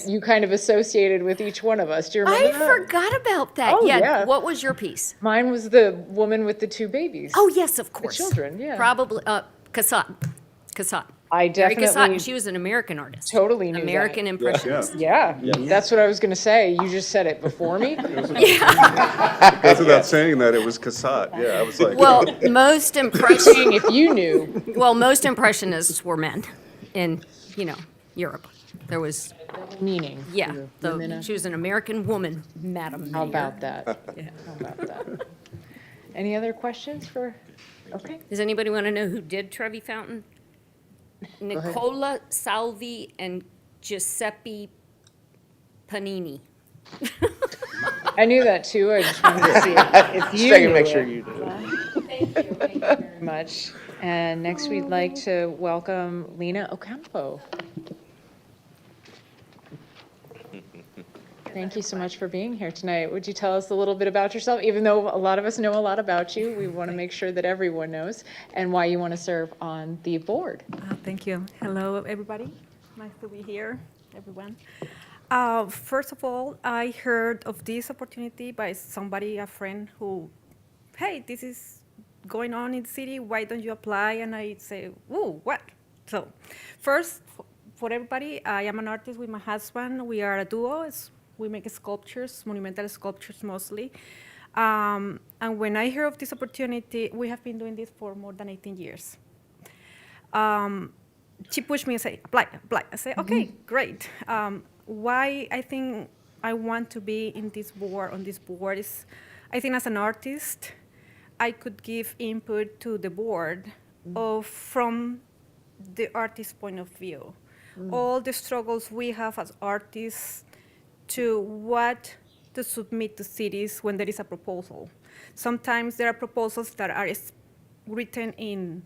you kind of associated with each one of us. Do you remember that? Forgot about that. Oh, yeah. What was your piece? Mine was the woman with the 2 babies. Oh, yes, of course. The children, yeah. Probably, Cassatt. I Mary definitely Cassatt, and she was an American artist. totally knew American that. Impressionist. Yeah, that's what I was going to say. You just said it before me. It goes without saying that it was Cassatt. Yeah, I was like. Well, most Saying if you knew. Well, most impressionists were men in, Europe. There was meaning. Yeah, the women she was an American woman, Madam How Mayor. about that? Yeah. How about that? Any other questions for? Okay. Does anybody want to know who did Trevi Fountain? Nicola Salvi and Giuseppe Panini. I knew that too. I just wanted to see if you Checking to knew make sure it. you do. Thank you very much. And next, we'd like to welcome Lena Ocampo. Thank you so much for being here tonight. Would you tell us a little bit about yourself? Even though a lot of us know a lot about you, we want to make sure that everyone knows, and why you want to serve on the board. Thank you. Hello, everybody. Nice to be here, everyone. First of all, I heard of this opportunity by somebody, a friend who, hey, this is going on in the city. Why don't you apply? And I say, ooh, what? So first, for everybody, I am an artist with my husband. We are a duo. We make sculptures, monumental sculptures mostly. And when I hear of this opportunity, we have been doing this for more than 18 years. She pushed me and said, apply. I say, okay, great. Why I think I want to be on this board is, I think as an artist, I could give input to the board from the artist's point of view. All the struggles we have as artists to what to submit to cities when there is a proposal. Sometimes there are proposals that are written in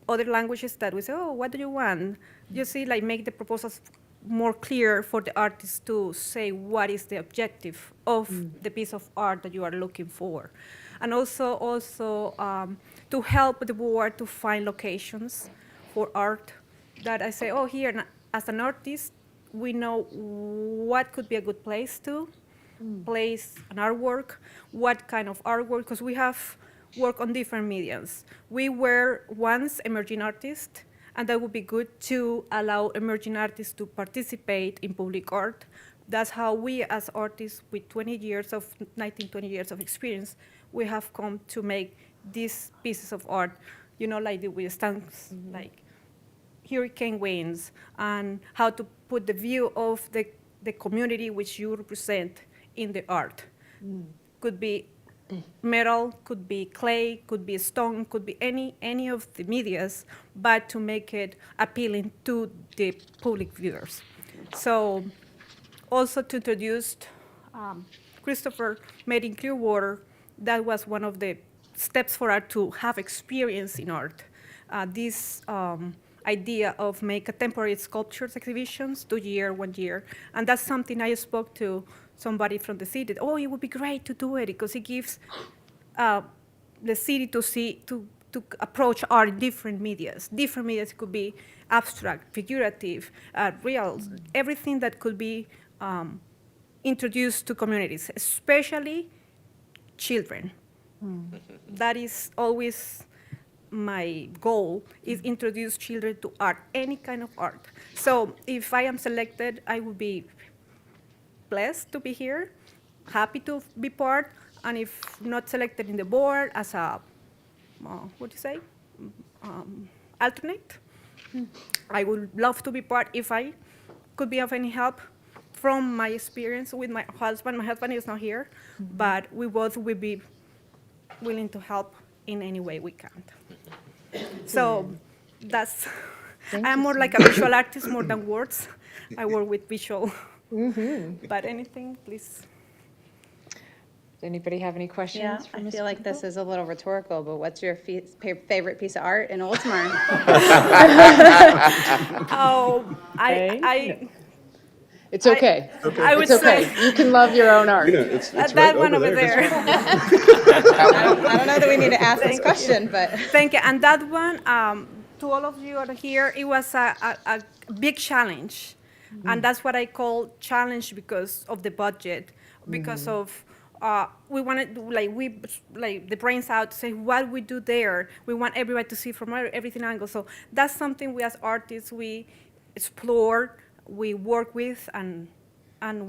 other languages that we say, oh, what do you want? You see, like make the proposals more clear for the artist to say what is the objective of the piece of art that you are looking for. And also to help the board to find locations for art that I say, oh, here, as an artist, we know what could be a good place to place an artwork, what kind of artwork, because we have work on different mediums. We were once emerging artists, and that would be good to allow emerging artists to participate in public art. That's how we as artists with 20 years of experience, we have come to make these pieces of art, like with stunts, like hurricane winds, and how to put the view of the community which you represent in the art. Could be metal, could be clay, could be stone, could be any of the medias, but to make it appealing to the public viewers. So also to introduce Christopher made in Clearwater, that was one of the steps for art to have experience in art. This idea of make a temporary sculptures exhibitions, 2 year, 1 year. And that's something I spoke to somebody from the city. Oh, it would be great to do it because it gives the city to approach art in different medias. Different medias could be abstract, figurative, real, everything that could be introduced to communities, especially children. That is always my goal, is introduce children to art, any kind of art. So if I am selected, I will be blessed to be here, happy to be part, and if not selected in the board as a, what do you say, alternate, I would love to be part if I could be of any help from my experience with my husband. My husband is not here, but we both will be willing to help in any way we can. So that's, I'm more like a visual artist more than words. I work with visual. But anything, please. Does anybody have any questions? Yeah, for I Ms. feel like this Campbell? is a little rhetorical, but what's your favorite piece of art in Oldsmar? Oh, It's okay. I would It's okay. say You can love your own art. that one over there. I don't know that we need to ask this question, but. Thank you. And that one, to all of you out here, it was a big challenge. And that's what I call challenge because of the budget, because of, we wanted to, like the brains out to say what we do there. We want everybody to see from everything angle. So that's something we as artists, we explore, we work with, and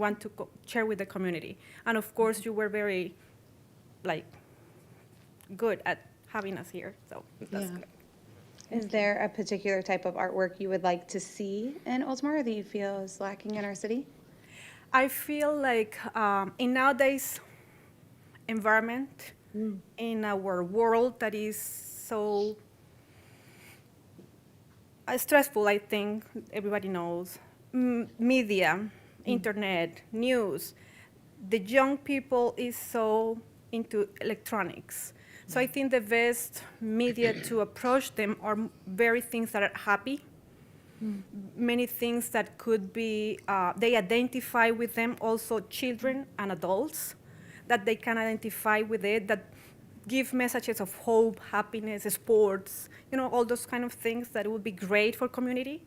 want to share with the community. And of course, you were very, good at having us here, so that's good. Is there a particular type of artwork you would like to see in Oldsmar that you feel is lacking in our city? I feel like in nowadays environment, in our world that is so stressful, I think everybody knows, media, internet, news, the young people is so into electronics. So I think the best media to approach them are very things that are happy, many things that could be, they identify with them, also children and adults, that they can identify with it, that give messages of hope, happiness, sports, all those kind of things that would be great for community.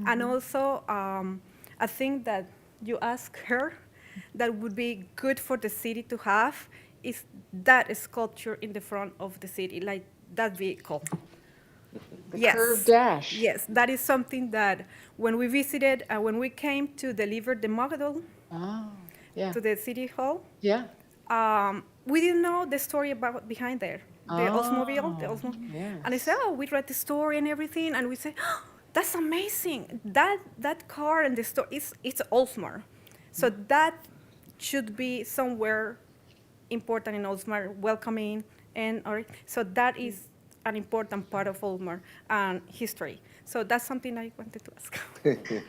And also, I think that you ask her that would be good for the city to have is that sculpture in the front of the city, like that vehicle. The curved dash. Yes, that is something that when we visited, when we came to deliver the model to the city hall, we didn't know the story behind there, the Oldsmobile, the Oldsmobile. Yes. And I said, oh, we read the story and everything, and we said, oh, that's amazing. That car and the story, it's Oldsmar. So that should be somewhere important in Oldsmar, welcoming, so that is an important part of Oldsmar and history. So that's something I wanted to ask. Okay.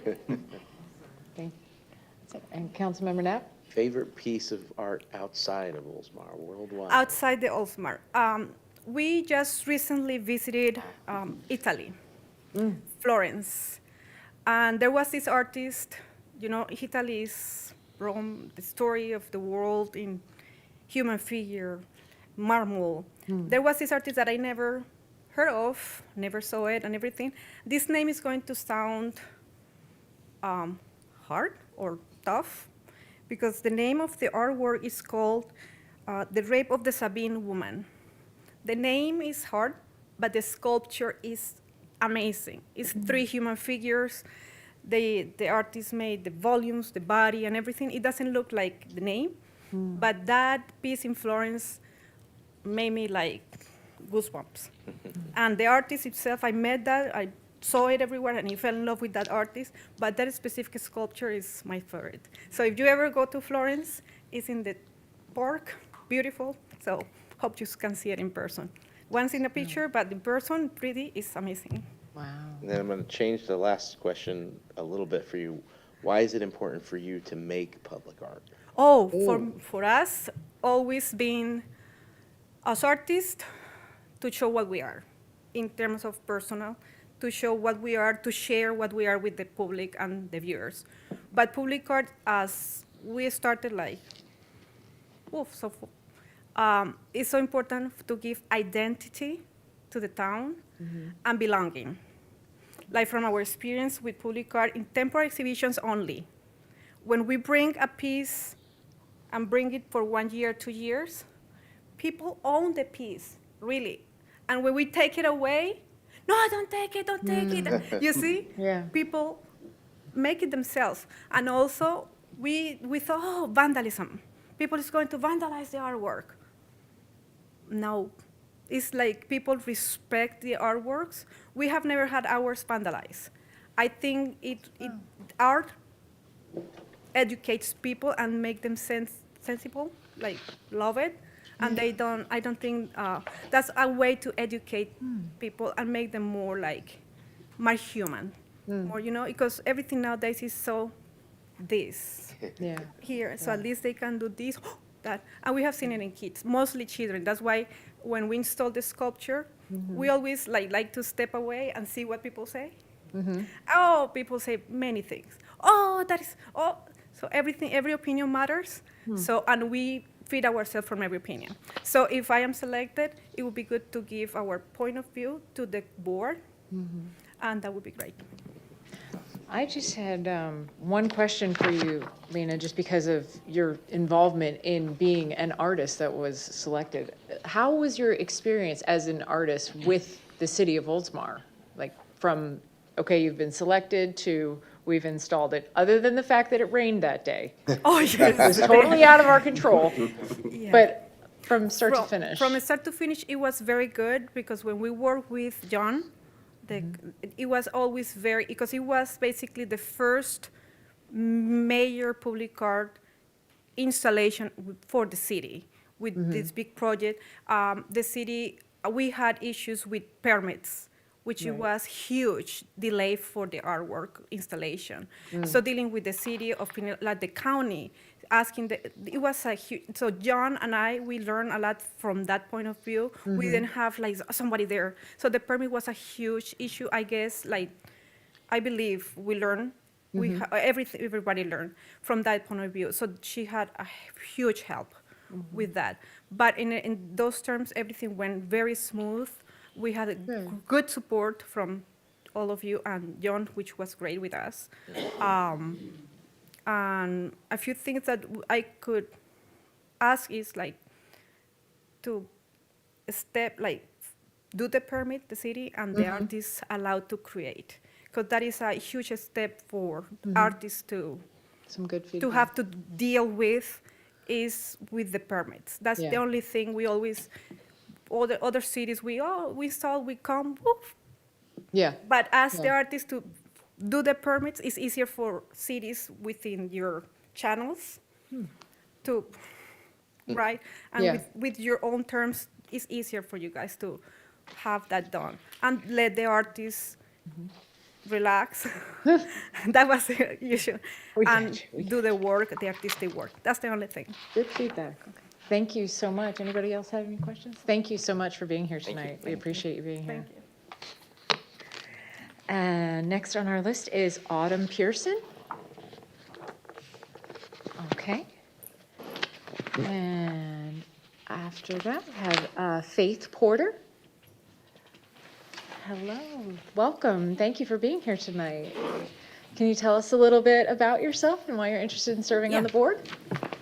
And Councilmember Knapp? Favorite piece of art outside of Oldsmar, worldwide? Outside the Oldsmar. We just recently visited Italy, Florence. And there was this artist, Italy is Rome, the story of the world in human figure, marble. There was this artist that I never heard of, never saw it and everything. This name is going to sound hard or tough, because the name of the artwork is called The Rape of the Sabine Woman. The name is hard, but the sculpture is amazing. It's 3 human figures. The artist made the volumes, the body, and everything. It doesn't look like the name, but that piece in Florence made me like goosebumps. And the artist itself, I met that, I saw it everywhere, and I fell in love with that artist, but that specific sculpture is my favorite. So if you ever go to Florence, it's in the park, beautiful, so hope you can see it in person. Once in a picture, but in person, pretty, is amazing. Wow. And then I'm going to change the last question a little bit for you. Why is it important for you to make public art? Oh, for us, always been, as artists, to show what we are, in terms of personal, to show what we are, to share what we are with the public and the viewers. But public art, as we started it's so important to give identity to the town and belonging. Like from our experience with public art in temporary exhibitions only, when we bring a piece and bring it for 1 year, 2 years, people own the piece, really. And when we take it away, no, don't take it, don't take it. You see? Yeah. People make it themselves. And also, we thought, oh, vandalism. People is going to vandalize the artwork. No, it's like people respect the artworks. We have never had ours vandalized. I think art educates people and make them sensible, like love it. And I don't think that's a way to educate people and make them more human, more, because everything nowadays is so this Yeah. here. So at least they can do this, that. And we have seen it in kids, mostly children. That's why when we install the sculpture, we always like to step away and see what people say. Oh, people say many things. Oh, so every opinion matters. So, and we feed ourselves from every opinion. So if I am selected, it would be good to give our point of view to the board, and that would be great. I just had one question for you, Lena, just because of your involvement in being an artist that was selected. How was your experience as an artist with the city of Oldsmar? Like from, okay, you've been selected to we've installed it, other than the fact that it rained that day. Oh, yes. It was totally out of our control. Yeah. But from start to finish. From start to finish, it was very good because when we worked with John, it was always because it was basically the first major public art installation for the city with this big project. The city, we had issues with permits, which it was huge delay for the artwork installation. So dealing with the city of the county, asking it was a huge, so John and we learned a lot from that point of view. We didn't have somebody there. So the permit was a huge issue, I guess, I believe we learned, everybody learned from that point of view. So she had a huge help with that. But in those terms, everything went very smooth. We had a good support from all of you and John, which was great with us. And a few things that I could ask is to do the permit, the city, and the artists allowed to create. Because that is a huge step for artists to have to deal with is with the permits. That's the only thing we always, all the other cities, we install, we come, woof. Yeah. But as the artist to do the permits, it's easier for cities within your channels to, right? And with your own terms, it's easier for you guys to have that done. And let the artists relax. That was the issue. And do the work, the artistic work. That's the only thing. Good feedback. Okay. Thank you so much. Anybody else have any questions? Thank you so much for being here tonight. We appreciate you being here. Thank you. And next on our list is Autumn Pearson. Okay. And after that, we have Faith Porter. Hello, welcome. Thank you for being here tonight. Can you tell us a little bit about yourself and why you're interested in serving on the board?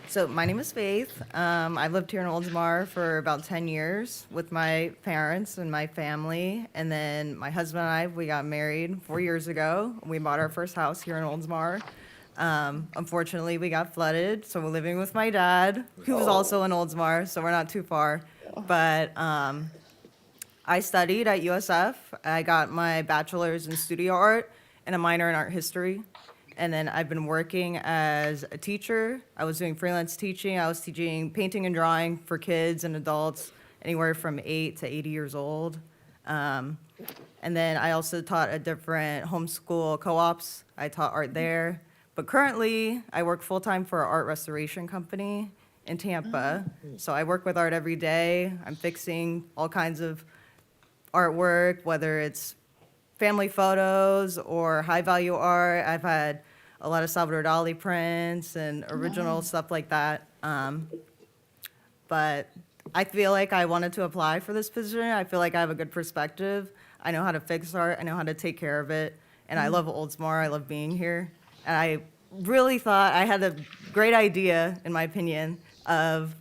So my name is Faith. I've lived here in Oldsmar for about 10 years with my parents and my family. And then my husband and we got married 4 years ago. We bought our first house here in Oldsmar. Unfortunately, we got flooded, so we're living with my dad, who was also in Oldsmar, so we're not too far. But I studied at USF. I got my bachelor's in studio art and a minor in art history. And then I've been working as a teacher. I was doing freelance teaching. I was teaching painting and drawing for kids and adults, anywhere from 8 to 80 years old. And then I also taught at different homeschool co-ops. I taught art there. But currently, I work full-time for an art restoration company in Tampa. So I work with art every day. I'm fixing all kinds of artwork, whether it's family photos or high-value art. I've had a lot of Salvador Dali prints and original stuff like that. But I feel like I wanted to apply for this position. I feel like I have a good perspective. I know how to fix art. I know how to take care of it. And I love Oldsmar. I love being here. And I really thought I had a great idea, in my opinion, of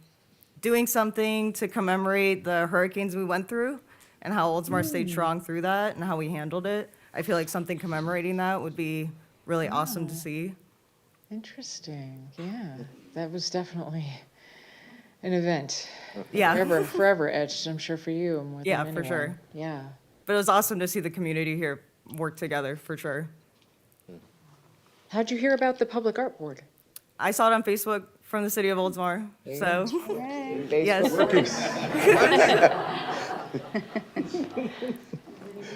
doing something to commemorate the hurricanes we went through and how Oldsmar stayed strong through that and how we handled it. I feel like something commemorating that would be really awesome to see. Interesting, yeah. That was definitely an event. Yeah. Forever etched, I'm sure, for you. More than Yeah, for anyone. sure. Yeah. But it was awesome to see the community here work together, for sure. How'd you hear about the Public Art Board? I saw it on Facebook from the city of Oldsmar, so. Yes.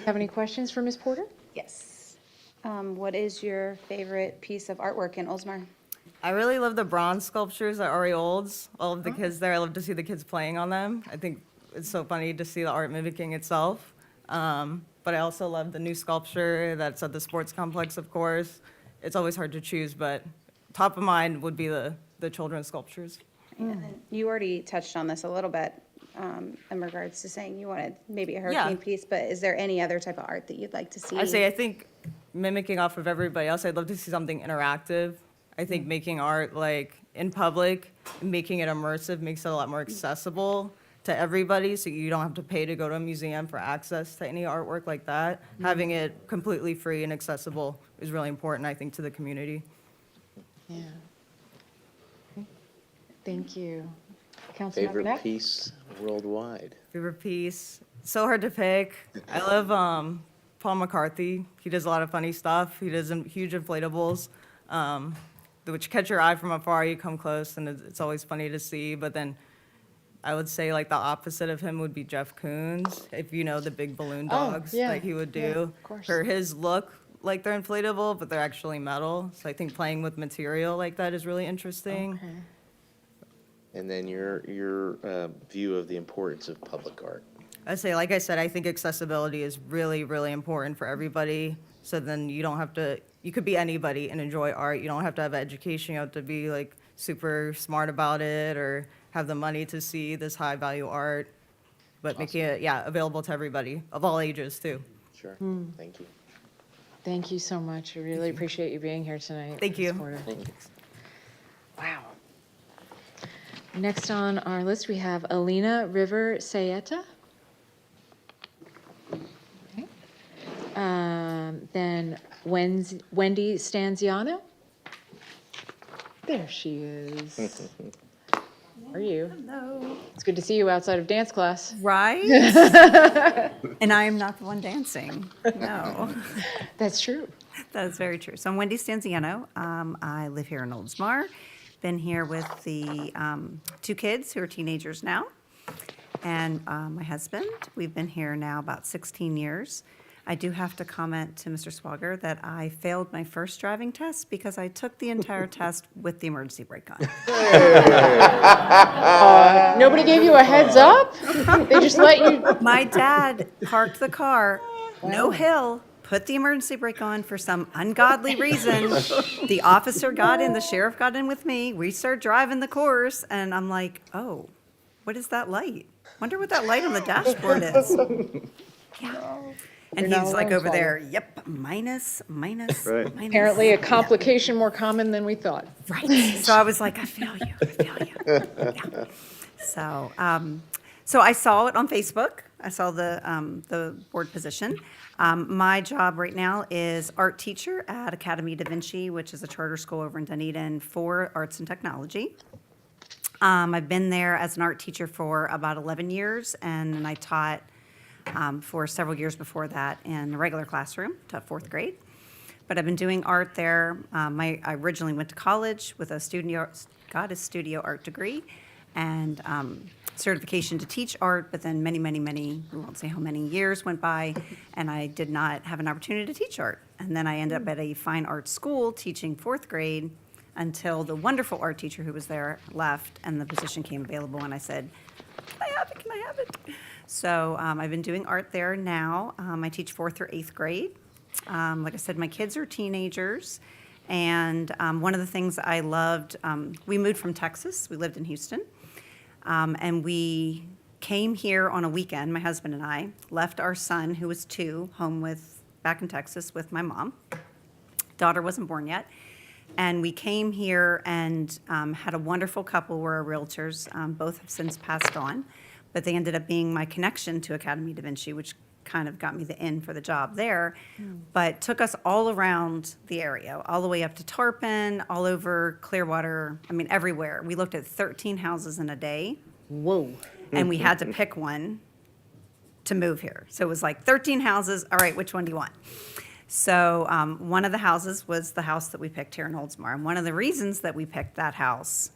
Have any questions for Ms. Porter? Yes. What is your favorite piece of artwork in Oldsmar? I really love the bronze sculptures at RE Olds. All of the kids there, I love to see the kids playing on them. I think it's so funny to see the art mimicking itself. But I also love the new sculpture that's at the sports complex, of course. It's always hard to choose, but top of mind would be the children's sculptures. You already touched on this a little bit in regards to saying you wanted maybe a hurricane piece, but is there any other type of art that you'd like to see? I think mimicking off of everybody else, I'd love to see something interactive. I think making art like in public, making it immersive makes it a lot more accessible to everybody, so you don't have to pay to go to a museum for access to any artwork like that. Having it completely free and accessible is really important, I think, to the community. Yeah. Thank you. Councilmember Favorite Knapp? piece worldwide? Favorite piece? So hard to pick. I love Paul McCarthy. He does a lot of funny stuff. He does huge inflatables, which catch your eye from afar. You come close, and it's always funny to see. But then I would say like the opposite of him would be Jeff Koons, if you know the big balloon dogs yeah, that he would yeah, do. of course. For his look, like they're inflatable, but they're actually metal. So I think playing with material like that is really interesting. Okay. And then your view of the importance of public art. I say, like I said, I think accessibility is really, really important for everybody. So then you don't have to, you could be anybody and enjoy art. You don't have to have education. You have to be like super smart about it or have the money to see this high value art. But making it, available to everybody of all ages too. Sure. Thank you. Thank you so much. I really appreciate you being here tonight. Thank Ms. you. Porter. Thank you. Wow. Next on our list, we have Alina River Sayeta. Okay. Then Wendy Stanziano. There she is. How are you? Hello. It's good to see you outside of dance class. Right? And I am not the one dancing. No. That's true. That is very true. So I'm Wendy Stanziano. I live here in Oldsmar. Been here with the 2 kids who are teenagers now, and my husband. We've been here now about 16 years. I do have to comment to Mr. Swager that I failed my first driving test because I took the entire test with the emergency brake on. Nobody gave you a heads up? They just let you? My dad parked the car, no hill, put the emergency brake on for some ungodly reason. The officer got in, the sheriff got in with me. We started driving the course, and I'm like, oh, what is that light? Wonder what that light on the dashboard is. Yeah. And You're not he's like alone, over there, Father. yep, minus. Minus. Apparently a complication more common than we thought. Right. So I was like, I feel you. Yeah. So, so I saw it on Facebook. I saw the board position. My job right now is art teacher at Academy Da Vinci, which is a charter school over in Dunedin for arts and technology. I've been there as an art teacher for about 11 years, and then I taught for several years before that in a regular classroom, taught 4th grade. But I've been doing art there. I originally went to college with a studio art degree and certification to teach art, but then many, we won't say how many years went by, and I did not have an opportunity to teach art. And then I ended up at a fine arts school teaching 4th grade until the wonderful art teacher who was there left and the position came available, and I said, can I have it? So I've been doing art there now. I teach 4th through 8th grade. Like I said, my kids are teenagers, and one of the things I loved, we moved from Texas. We lived in Houston, and we came here on a weekend, my husband and I, left our son, who was 2, back in Texas with my mom. Daughter wasn't born yet. And we came here and had a wonderful couple who are our realtors. Both have since passed on, but they ended up being my connection to Academy Da Vinci, which kind of got me the in for the job there, but took us all around the area, all the way up to Tarpon, all over Clearwater, I mean, everywhere. We looked at 13 houses in a day. Whoa. And we had to pick one to move here. So it was like 13 houses, all right, which one do you want? So one of the houses was the house that we picked here in Oldsmar. And one of the reasons that we picked that house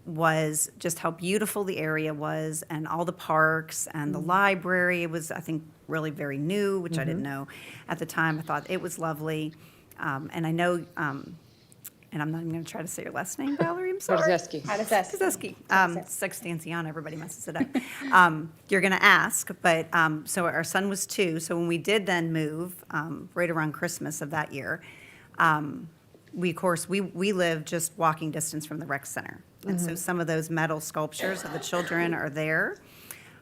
was just how beautiful the area was and all the parks and the library. It was, I think, really very new, which I didn't know at the time. I thought it was lovely. And I know, and I'm not even going to try to say your last name, Valerie, I'm sorry. Radezeski. Radezeski. It's like Stanciano, everybody messes it up. You're going to ask, but, so our son was 2, so when we did then move, right around Christmas of that year, we, of course, we live just walking distance from the rec center. And so some of those metal sculptures of the children are there.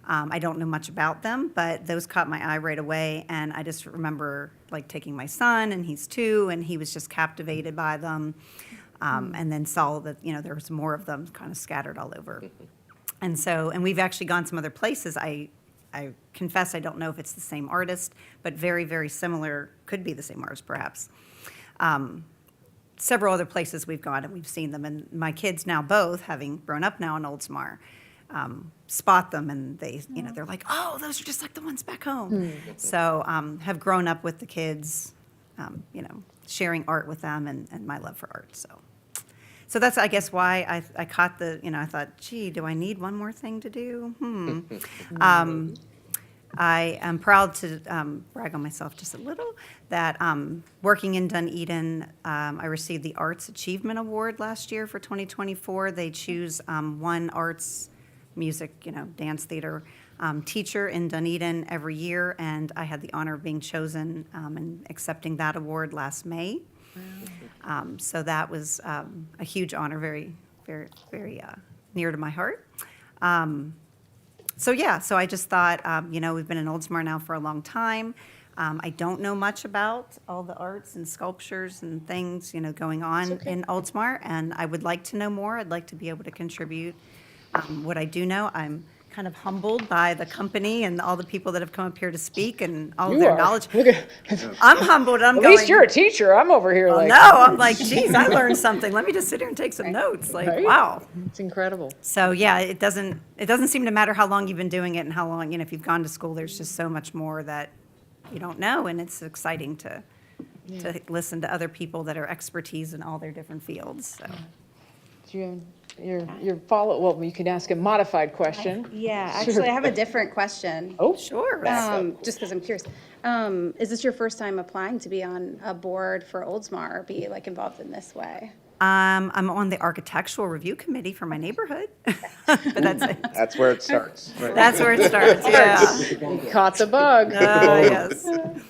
I don't know much about them, but those caught my eye right away. And I just remember like taking my son, and he's 2, and he was just captivated by them. And then saw that, you know, there was more of them kind of scattered all over. And so, and we've actually gone some other places. I confess I don't know if it's the same artist, but very, very similar, could be the same artist perhaps. Several other places we've gone and we've seen them, and my kids now both, having grown up now in Oldsmar, spot them, and they, you know, they're like, oh, those are just like the ones back home. So have grown up with the kids, you know, sharing art with them and my love for art. So that's, I guess, why I caught the, you know, I thought, gee, do I need one more thing to do? I am proud to brag on myself just a little, that working in Dunedin, I received the Arts Achievement Award last year for 2024. They choose one arts, music, you know, dance, theater teacher in Dunedin every year, and I had the honor of being chosen and accepting that award last May. So that was a huge honor, very, very, very near to my heart. So yeah, so I just thought, you know, we've been in Oldsmar now for a long time. I don't know much about all the arts and sculptures and things, you know, going on in Oldsmar, and I would like to know more. I'd like to be able to contribute what I do know. I'm kind of humbled by the company and all the people that have come up here to speak and all of their knowledge. I'm humbled. I'm At going, least you're a teacher. I'm over here like. no, I'm like, geez, I learned something. Let me just sit here and take some notes. Like, Right? wow. It's incredible. So yeah, it doesn't seem to matter how long you've been doing it and how long, you know, if you've gone to school, there's just so much more that you don't know, and it's exciting to listen to other people that are expertise in all their different fields. So. Do you your follow, well, you could ask a modified question. Yeah, Sure. actually, I have a different question. Oh, sure. Just because I'm curious. Is this your first time applying to be on a board for Oldsmar or be like involved in this way? I'm on the architectural review committee for my neighborhood, but that's it. That's where it starts. That's where it starts, yeah. You caught the bug. Yes.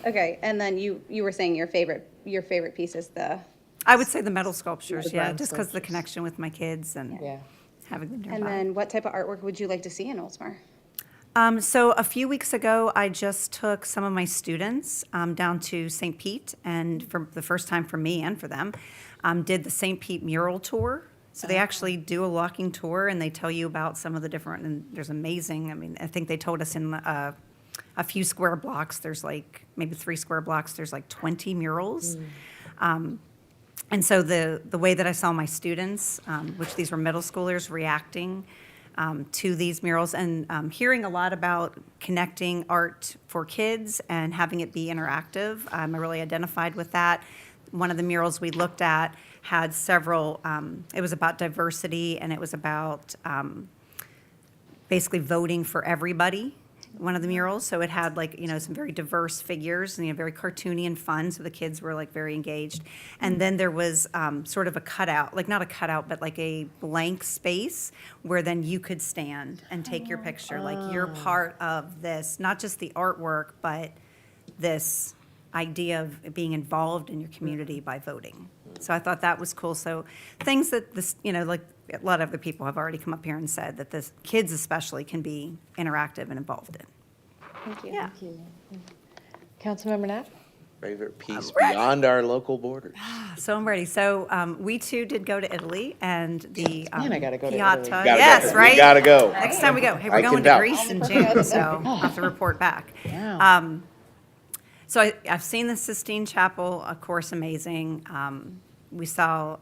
Okay, and then you were saying your favorite piece is the. I would say the metal sculptures, The yeah, bronze just because of the connection with my kids and having them nearby. And then what type of artwork would you like to see in Oldsmar? So a few weeks ago, I just took some of my students down to St. Pete, and for the first time for me and for them, did the St. Pete mural tour. So they actually do a walking tour, and they tell you about some of the different, and there's amazing, I mean, I think they told us in a few square blocks, there's like, maybe 3 square blocks, there's like 20 murals. And so the way that I saw my students, which these were middle schoolers, reacting to these murals and hearing a lot about connecting art for kids and having it be interactive, I really identified with that. One of the murals we looked at had several, it was about diversity, and it was about basically voting for everybody, one of the murals. So it had like, you know, some very diverse figures and, you know, very cartoony and fun. So the kids were like very engaged. And then there was sort of a cutout, like not a cutout, but like a blank space where then you could stand and take your picture. Like you're part of this, not just the artwork, but this idea of being involved in your community by voting. So I thought that was cool. So things that this, you know, like a lot of other people have already come up here and said that the kids especially can be interactive and involved in. Thank you. Yeah. Thank you. Councilmember Knapp? Favorite piece beyond our local borders. So I'm ready. So we too did go to Italy, and the Man, I gotta go to Piazza. Italy. Gotta Yes, go. right. We gotta go. Next time we go. Hey, I we're can going to vouch. Greece in June, so I'll have to report back. Wow. So I've seen the Sistine Chapel, of course, amazing. We saw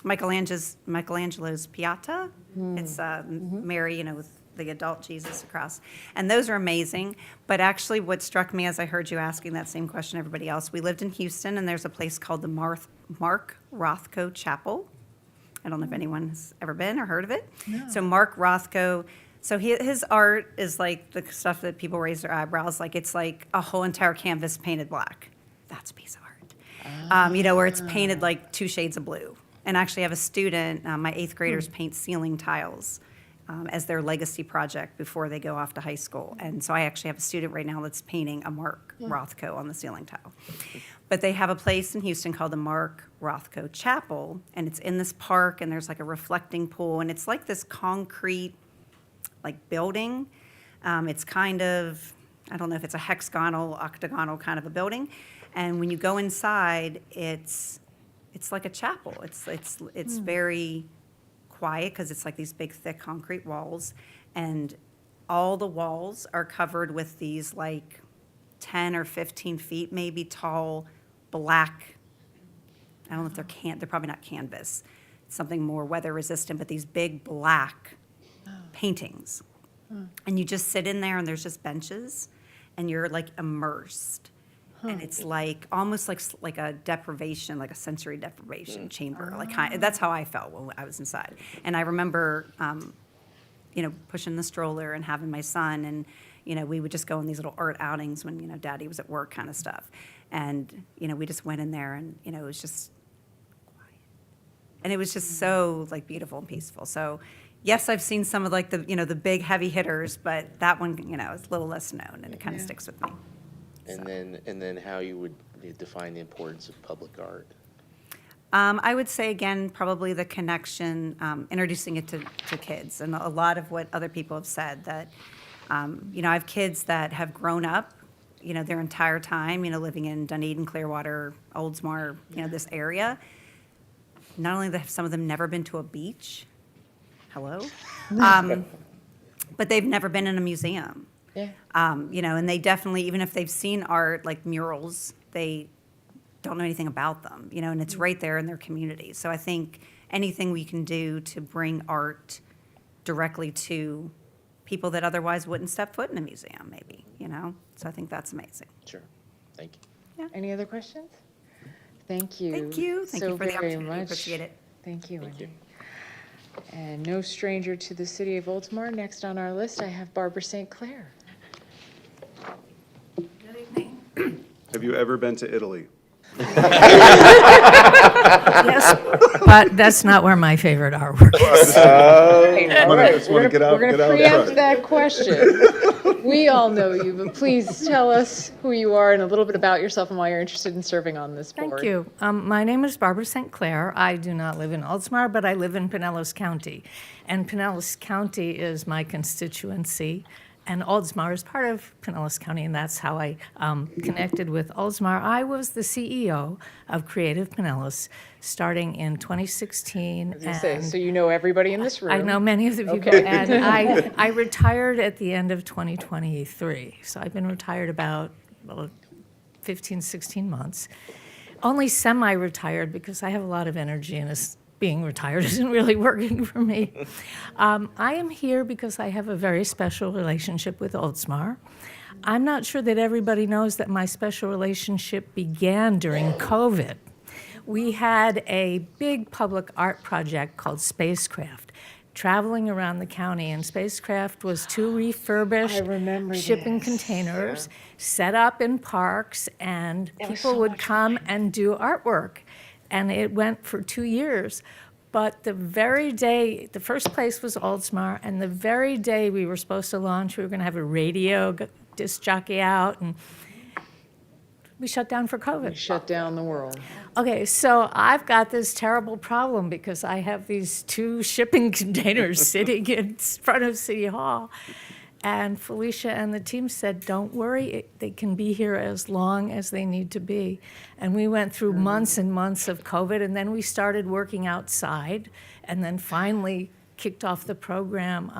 Michelangelo's Pieta. It's Mary, with the adult Jesus across. And those are amazing. But actually what struck me as I heard you asking that same question, everybody else, we lived in Houston, and there's a place called the Mark Rothko Chapel. I don't know if anyone has ever been or heard of it. No. So Mark Rothko, so his art is like the stuff that people raise their eyebrows, like it's like a whole entire canvas painted black. That's a piece of art. Where it's painted like 2 shades of blue. And actually I have a student, my 8th graders paint ceiling tiles as their legacy project before they go off to high school. And so I actually have a student right now that's painting a Mark Rothko on the ceiling tile. But they have a place in Houston called the Mark Rothko Chapel, and it's in this park, and there's like a reflecting pool, and it's like this concrete like building. It's kind of, I don't know if it's a hexagonal, octagonal kind of a building. And when you go inside, it's like a chapel. It's very quiet because it's like these big, thick concrete walls, and all the walls are covered with these like 10 or 15 feet maybe tall black, I don't know if they're probably not canvas, something more weather resistant, but these big black paintings. And you just sit in there, and there's just benches, and you're like immersed. And it's like almost like a deprivation, like a sensory deprivation chamber. That's how I felt when I was inside. And I remember, pushing the stroller and having my son, and we would just go on these little art outings when Daddy was at work, kind of stuff. And we just went in there, and it was just quiet, and it was just so like beautiful and peaceful. So yes, I've seen some of like the the big heavy hitters, but that one is a little less known, and it kind of sticks with me. And then how you would define the importance of public art? I would say, again, probably the connection, introducing it to kids. And a lot of what other people have said that, I have kids that have grown up, their entire time, living in Dunedin, Clearwater, Oldsmar, this area. Not only have some of them never been to a beach, hello, but they've never been in a museum. Yeah. And they definitely, even if they've seen art like murals, they don't know anything about them, and it's right there in their community. So I think anything we can do to bring art directly to people that otherwise wouldn't step foot in a museum, maybe, So I think that's amazing. Sure. Thank you. Any other questions? Thank you. Thank you. Thank so you for the very opportunity. much. Appreciate it. Thank you, Wendy. And no stranger to the city of Oldsmar. Next on our list, I have Barbara St. Clair. Have you ever been to Italy? Yes, but that's not where my favorite artwork is. We're going to preempt that question. We all know you, but please tell us who you are and a little bit about yourself and why you're interested in serving on this board. Thank you. My name is Barbara St. Clair. I do not live in Oldsmar, but I live in Pinellas County. And Pinellas County is my constituency. And Oldsmar is part of Pinellas County, and that's how I connected with Oldsmar. I was the CEO of Creative Pinellas starting in 2016. So you know everybody in this room. I know many of the people. Okay. And I retired at the end of 2023. So I've been retired about 15, 16 months. Only semi-retired because I have a lot of energy and being retired isn't really working for me. I am here because I have a very special relationship with Oldsmar. I'm not sure that everybody knows that my special relationship began during COVID. We had a big public art project called Spacecraft, traveling around the county, and Spacecraft was 2 refurbished shipping containers set up in parks, and people would come and do artwork. And it went for 2 years. But the very day, the first place was Oldsmar, and the very day we were supposed to launch, we were going to have a radio disc jockey out, and we shut down for COVID. We shut down the world. Okay, so I've got this terrible problem because I have these 2 shipping containers sitting in front of City Hall. And Felicia and the team said, don't worry, they can be here as long as they need to be. And we went through months and months of COVID, and then we started working outside, and then finally kicked off the program.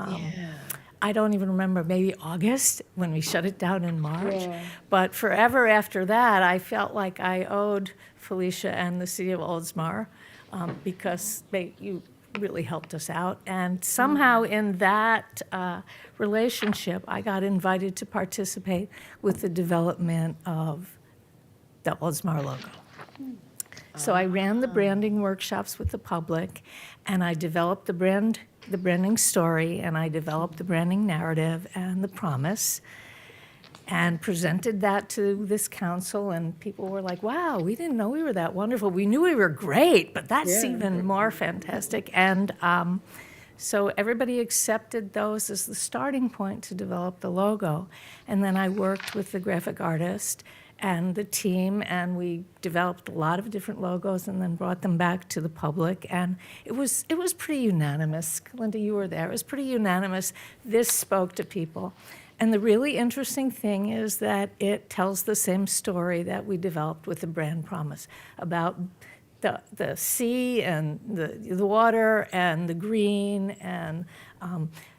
I don't even remember, maybe August, when we shut it down in March. Yeah. But forever after that, I felt like I owed Felicia and the city of Oldsmar because you really helped us out. And somehow in that relationship, I got invited to participate with the development of the Oldsmar logo. So I ran the branding workshops with the public, and I developed the branding story, and I developed the branding narrative and the promise, and presented that to this council, and people were like, wow, we didn't know we were that wonderful. We knew we were great, but that's even more fantastic. And so everybody accepted those as the starting point to develop the logo. And then I worked with the graphic artist and the team, and we developed a lot of different logos and then brought them back to the public. And it was pretty unanimous. Linda, you were there. It was pretty unanimous. This spoke to people. And the really interesting thing is that it tells the same story that we developed with the brand promise about the sea and the water and the green and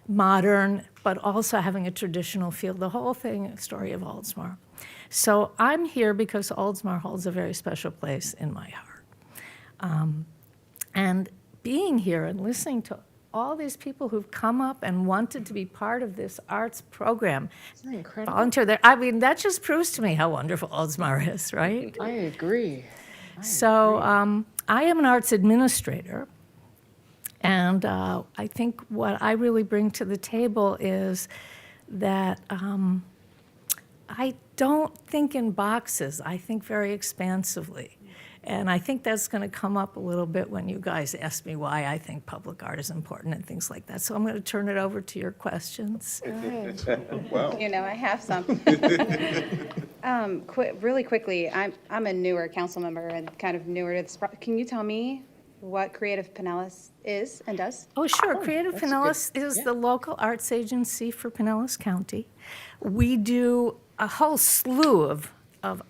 modern, but also having a traditional feel. The whole thing, a story of Oldsmar. So I'm here because Oldsmar holds a very special place in my heart. And being here and listening to all these people who've come up and wanted to be part of this arts program, Isn't that incredible? volunteer there. I mean, that just proves to me how wonderful Oldsmar is, right? I agree. So I am an arts administrator, and I think what I really bring to the table is that I don't think in boxes. I think very expansively. And I think that's going to come up a little bit when you guys ask me why I think public art is important and things like that. So I'm going to turn it over to your questions. Wow. You know, I have some. Really quickly, I'm a newer council member and kind of newer to this. Can you tell me what Creative Pinellas is and does? Oh, sure. Creative that's Pinellas good. is the local arts agency for Pinellas County. We do a whole slew of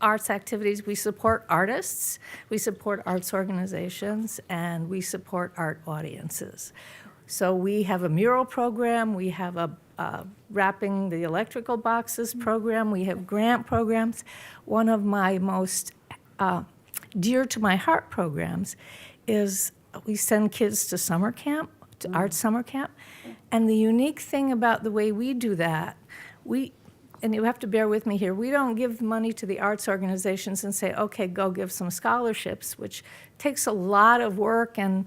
arts activities. We support artists, we support arts organizations, and we support art audiences. So we have a mural program, we have a wrapping the electrical boxes program, we have grant programs. One of my most dear to my heart programs is we send kids to summer camp, to art summer camp. And the unique thing about the way we do that, and you have to bear with me here, we don't give money to the arts organizations and say, okay, go give some scholarships, which takes a lot of work and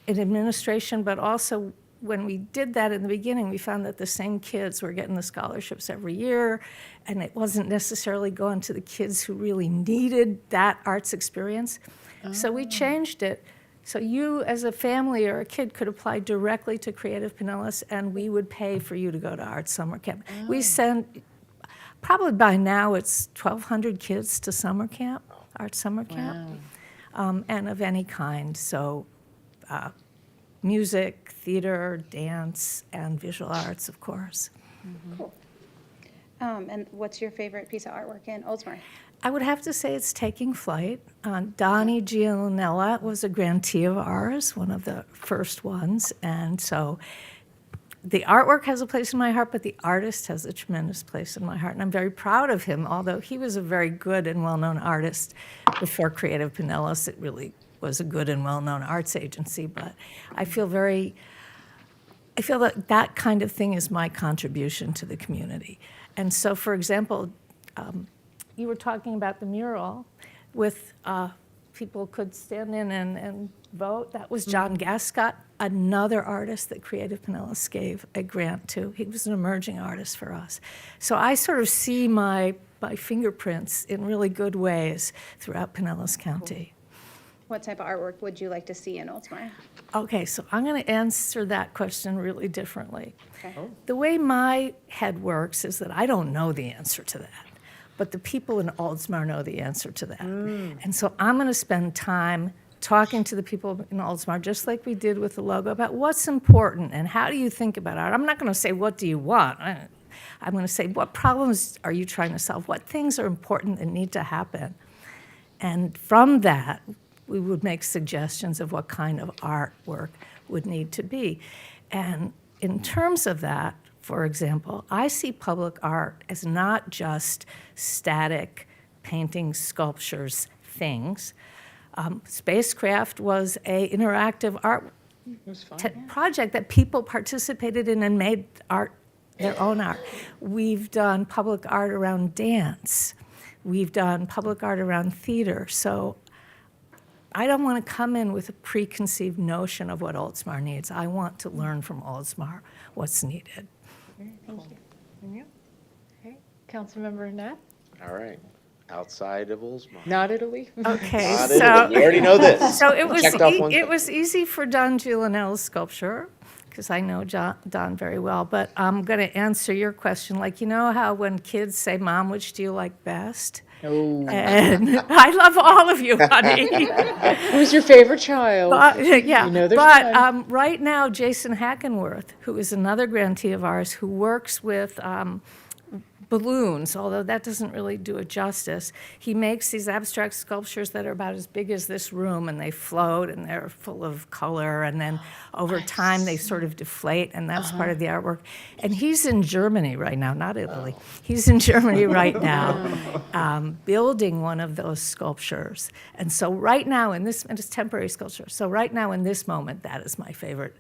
administration, but also when we did that in the beginning, we found that the same kids were getting the scholarships every year, and it wasn't necessarily going to the kids who really needed that arts experience. So we changed it. So you, as a family or a kid, could apply directly to Creative Pinellas, and we would pay for you to go to Art Summer Camp. We send, probably by now, it's 1,200 kids to summer camp, Art Summer Camp, and of any kind. So music, theater, dance, and visual arts, of course. Cool. And what's your favorite piece of artwork in Oldsmar? I would have to say it's taking flight. Donnie Gianella was a grantee of ours, one of the first ones. And so the artwork has a place in my heart, but the artist has a tremendous place in my heart. And I'm very proud of him, although he was a very good and well-known artist before Creative Pinellas. It really was a good and well-known arts agency. But I feel that that kind of thing is my contribution to the community. And so, for example, you were talking about the mural with people could stand in and vote. That was John Gascott, another artist that Creative Pinellas gave a grant to. He was an emerging artist for us. So I sort of see my fingerprints in really good ways throughout Pinellas County. What type of artwork would you like to see in Oldsmar? Okay, so I'm going to answer that question really differently. Okay. The way my head works is that I don't know the answer to that, but the people in Oldsmar know the answer to that. And so I'm going to spend time talking to the people in Oldsmar, just like we did with the logo, about what's important and how do you think about art. I'm not going to say, what do you want? I'm going to say, what problems are you trying to solve? What things are important and need to happen? And from that, we would make suggestions of what kind of artwork would need to be. And in terms of that, for example, I see public art as not just static paintings, sculptures, things. Spacecraft was an interactive art project that people participated in and made art, their own art. We've done public art around dance. We've done public art around theater. So I don't want to come in with a preconceived notion of what Oldsmar needs. I want to learn from Oldsmar what's needed. Thank you. And you? Okay, Councilmember Knapp? All right. Outside of Oldsmar. Not Italy? Okay, Not so. Italy. You already know this. So it was, Checked off one it thing. was easy for Don Giulianello's sculpture, because I know Don very well, but I'm going to answer your question. Like, you know how when kids say, Mom, which do you like best? Oh. And I love all of you, honey. Who's your favorite child? Yeah, You know there's but time. right now, Jason Hackenworth, who is another grantee of ours, who works with balloons, although that doesn't really do it justice. He makes these abstract sculptures that are about as big as this room, and they float, and they're full of color, and then over time they sort of deflate, and that's part of the artwork. And he's in Germany right now, not Italy. He's in Germany right now, building one of those sculptures. And so right now, and it's temporary sculpture, so right now in this moment, that is my favorite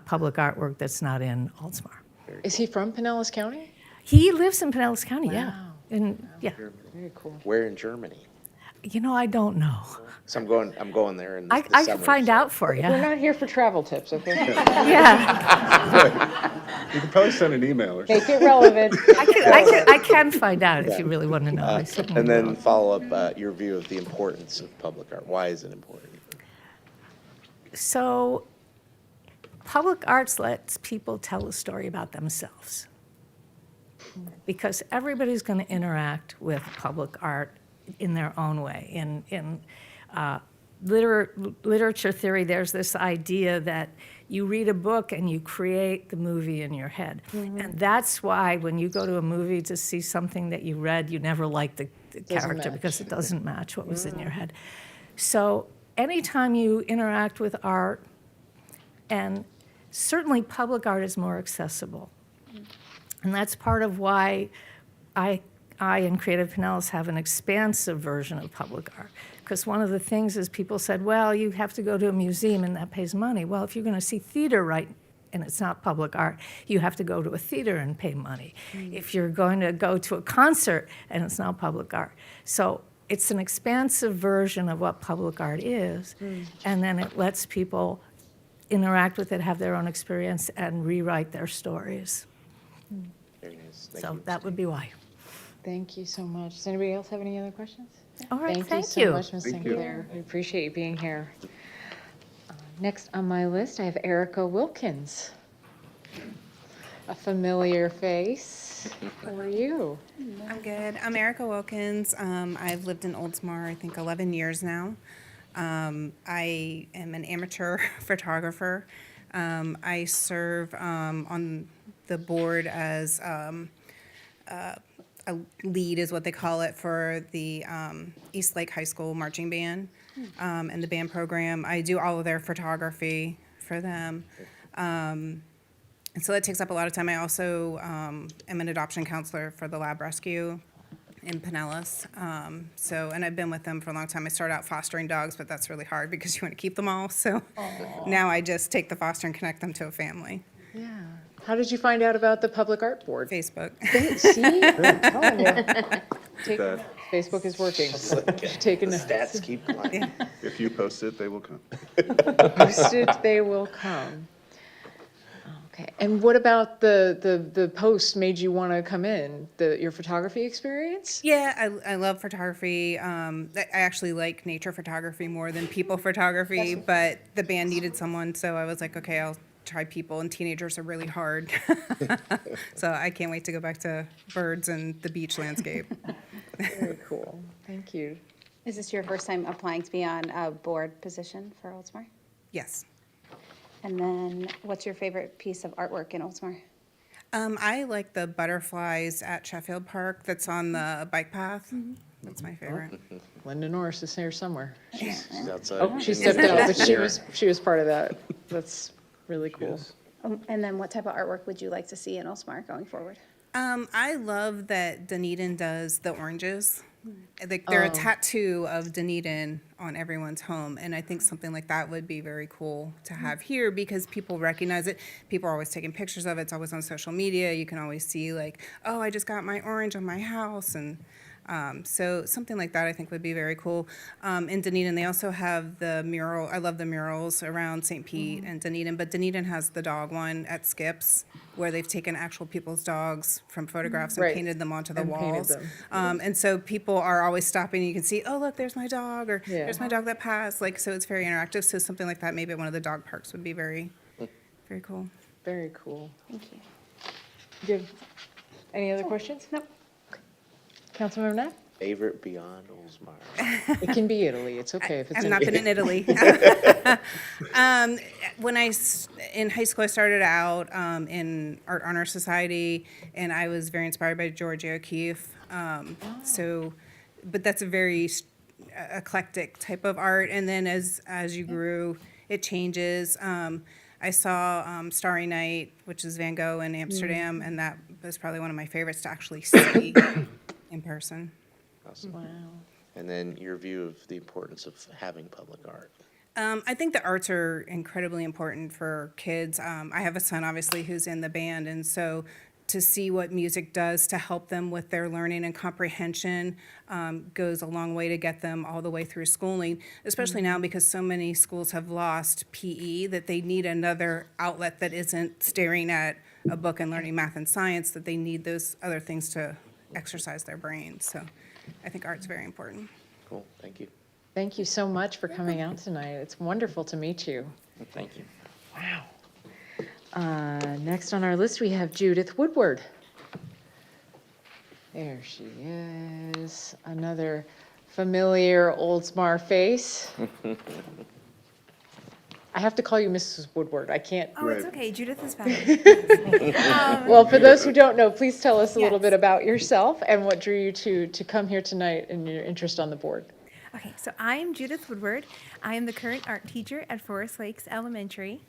public artwork that's not in Oldsmar. Is he from Pinellas County? He lives in Pinellas County, yeah. Yeah. Very cool. Where in Germany? You know, I don't know. So I'm going there in the I summer. can find out for you. We're not here for travel tips, okay? Yeah. You can probably send an email or something. Make it relevant. I can find out if you really want to know. I certainly And then will. follow up your view of the importance of public art. Why is it important? So, public arts lets people tell a story about themselves. Because everybody's going to interact with public art in their own way. In literature theory, there's this idea that you read a book and you create the movie in your head. And that's why when you go to a movie to see something that you read, you never like the character because it doesn't match what was in your head. So anytime you interact with art, and certainly public art is more accessible. And that's part of why I and Creative Pinellas have an expansive version of public art. Because one of the things is people said, well, you have to go to a museum and that pays money. Well, if you're going to see theater, right, and it's not public art, you have to go to a theater and pay money. If you're going to go to a concert and it's not public art. So it's an expansive version of what public art is, and then it lets people interact with it, have their own experience, and rewrite their stories. Very nice. So that would be why. Thank you so much. Does anybody else have any other questions? All right, Thank thank you you. so much, Ms. Sinclair. We appreciate you being here. Next on my list, I have Erica Wilkins. A familiar face. How are you? I'm good. I'm Erica Wilkins. I've lived in Oldsmar, I think, 11 years now. I am an amateur photographer. I serve on the board as a lead, is what they call it, for the East Lake High School marching band and the band program. I do all of their photography for them. And so that takes up a lot of time. I also am an adoption counselor for the Lab Rescue in Pinellas. And I've been with them for a long time. I started out fostering dogs, but that's really hard because you want to keep them all. So now I just take the foster and connect them to a family. Yeah. How did you find out about the Public Art Board? Facebook. See? I'm telling you. Facebook is working. Taking The notes. Stats keep climbing. If you post it, they will come. Posted, they will come. Okay, and what about the post made you want to come in? Your photography experience? Yeah, I love photography. I actually like nature photography more than people photography, but the band needed someone, so I was like, okay, I'll try people, and teenagers are really hard. So I can't wait to go back to birds and the beach landscape. Very cool. Thank you. Is this your first time applying to be on a board position for Oldsmar? Yes. And then what's your favorite piece of artwork in Oldsmar? I like the butterflies at Sheffield Park that's on the bike path. That's my favorite. Linda Norris is here somewhere. She's outside. Oh, she stepped out, but she was part of that. That's really cool. And then what type of artwork would you like to see in Oldsmar going forward? I love that Dunedin does the oranges. They're a tattoo of Dunedin on everyone's home, and I think something like that would be very cool to have here because people recognize it. People are always taking pictures of it. It's always on social media. You can always see like, oh, I just got my orange on my house, and so something like that I think would be very cool. In Dunedin, they also have the mural. I love the murals around St. Pete and Dunedin, but Dunedin has the dog one at Skips where they've taken actual people's dogs from photographs and Right. painted them onto the And painted walls. them. And so people are always stopping. And you can see, oh, look, there's my dog, or Yeah. there's my dog that passed. Like, so it's very interactive. So something like that, maybe at one of the dog parks would be very, very cool. Very cool. Thank you. Do you have any other questions? Nope. Councilmember Knapp? Favorite beyond Oldsmar? It can be Italy. It's okay if it's I've not been in Italy. When in high school, I started out in Art Honor Society, and I was very inspired by Georgia O'Keeffe. But that's a very eclectic type of art. And then as you grew, it changes. I saw Starry Night, which is Van Gogh in Amsterdam, and that was probably one of my favorites to actually see in person. Awesome. Wow. And then your view of the importance of having public art. I think the arts are incredibly important for kids. I have a son, obviously, who's in the band, and so to see what music does to help them with their learning and comprehension goes a long way to get them all the way through schooling, especially now because so many schools have lost PE, that they need another outlet that isn't staring at a book and learning math and science, that they need those other things to exercise their brains. So I think art's very important. Cool, thank you. Thank you so much for coming out tonight. It's wonderful to meet you. Thank you. Wow. Next on our list, we have Judith Woodward. There she is. Another familiar Oldsmar face. I have to call you Mrs. Woodward. I can't. Oh, it's okay. Judith is fine. Well, for those who don't know, please tell us a little bit about yourself and what drew you to come here tonight and your interest on the board. Okay, so I am Judith Woodward. I am the current art teacher at Forest Lakes Elementary,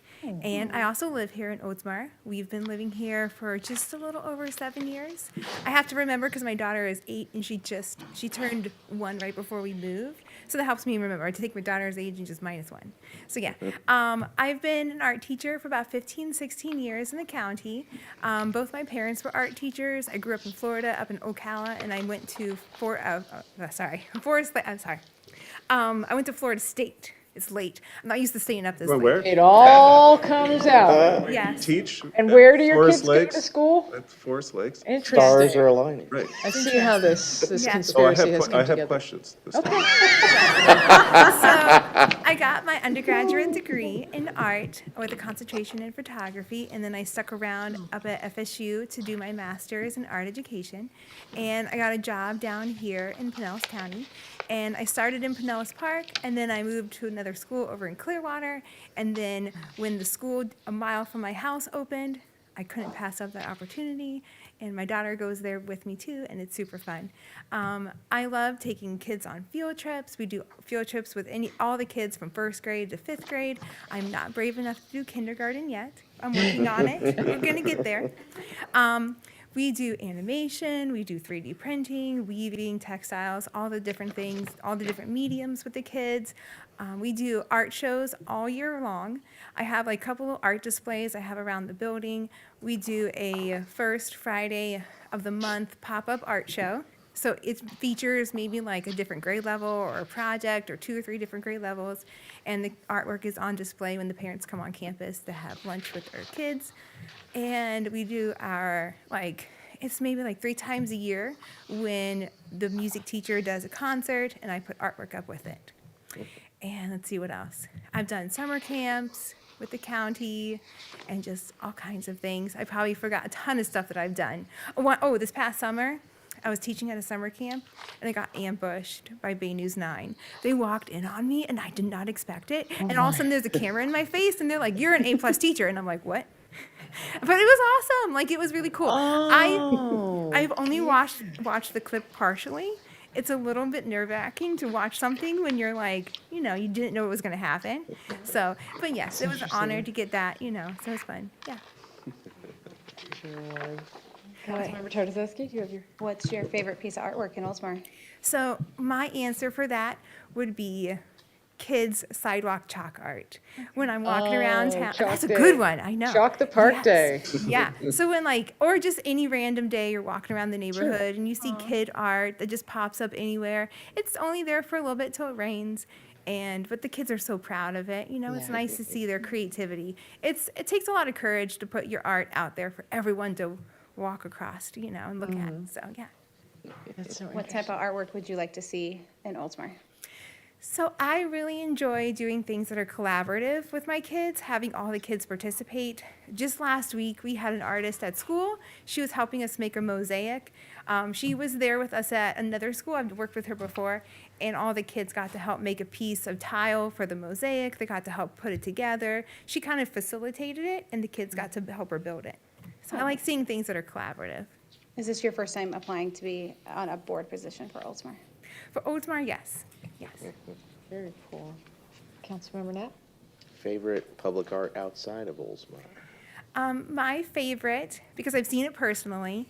and I also live here in Oldsmar. We've been living here for just a little over 7 years. I have to remember because my daughter is 8 and she turned 1 right before we moved, so that helps me remember to take my daughter's age and just minus 1. So yeah, I've been an art teacher for about 15, 16 years in the county. Both my parents were art teachers. I grew up in Florida, up in Ocala, and I went to I went to Florida State. It's late. I'm not used to staying up this late. Where? It all comes out. Yes. Teach. And where do your Forest kids go Lakes. to school? At Forest Lakes. Interesting. Stars are aligning. Right. I see how this Yeah. conspiracy has come I together. have questions. This Okay. time. So I got my undergraduate degree in art with a concentration in photography, and then I stuck around up at FSU to do my master's in art education. And I got a job down here in Pinellas County. And I started in Pinellas Park, and then I moved to another school over in Clearwater. And then when the school a mile from my house opened, I couldn't pass up that opportunity. And my daughter goes there with me too, and it's super fun. I love taking kids on field trips. We do field trips with all the kids from 1st grade to 5th grade. I'm not brave enough to do kindergarten yet. I'm working on it. We're gonna get there. We do animation, we do 3D printing, weaving, textiles, all the different things, all the different mediums with the kids. We do art shows all year long. I have a couple of art displays I have around the building. We do a first Friday of the month pop-up art show. So it features maybe like a different grade level or a project or 2 or 3 different grade levels. And the artwork is on display when the parents come on campus to have lunch with their kids. And we do our, it's maybe 3 times a year when the music teacher does a concert and I put artwork up with it. And let's see what else. I've done summer camps with the county and just all kinds of things. I probably forgot a ton of stuff that I've done. This past summer, I was teaching at a summer camp, and I got ambushed by Bay News 9. They walked in on me, and I did not expect it. And all of a sudden, there's a camera in my face, and they're like, "You're an A+ teacher." And I'm like, "What?" But it was awesome. Like, it was really cool. I've only watched the clip partially. It's a little bit nerve-wracking to watch something when you're like, you know, you didn't know it was going to happen. So, but yes, it was an honor to get that, you know, so it was fun. Yeah. Councilmember Tartazeski, do you have your? What's your favorite piece of artwork in Oldsmar? So my answer for that would be kids' sidewalk chalk art. When I'm walking around town, Chalk that's a day. good one, I know. Chalk the park Yes. day. Yeah, so when like, or just any random day you're walking around the neighborhood and you see kid art that just pops up anywhere. It's only there for a little bit till it rains. But the kids are so proud of it. You know, it's nice to see their creativity. It takes a lot of courage to put your art out there for everyone to walk across, you know, and look at. So, yeah. That's so What type of artwork would you like to see in Oldsmar? So I really enjoy doing things that are collaborative with my kids, having all the kids participate. Just last week, we had an artist at school. She was helping us make a mosaic. She was there with us at another school. I've worked with her before, and all the kids got to help make a piece of tile for the mosaic. They got to help put it together. She kind of facilitated it, and the kids got to help her build it. So I like seeing things that are collaborative. Is this your first time applying to be on a board position for Oldsmar? For Oldsmar, yes. Yes. Very cool. Councilmember Knapp? Favorite public art outside of Oldsmar? My favorite, because I've seen it personally,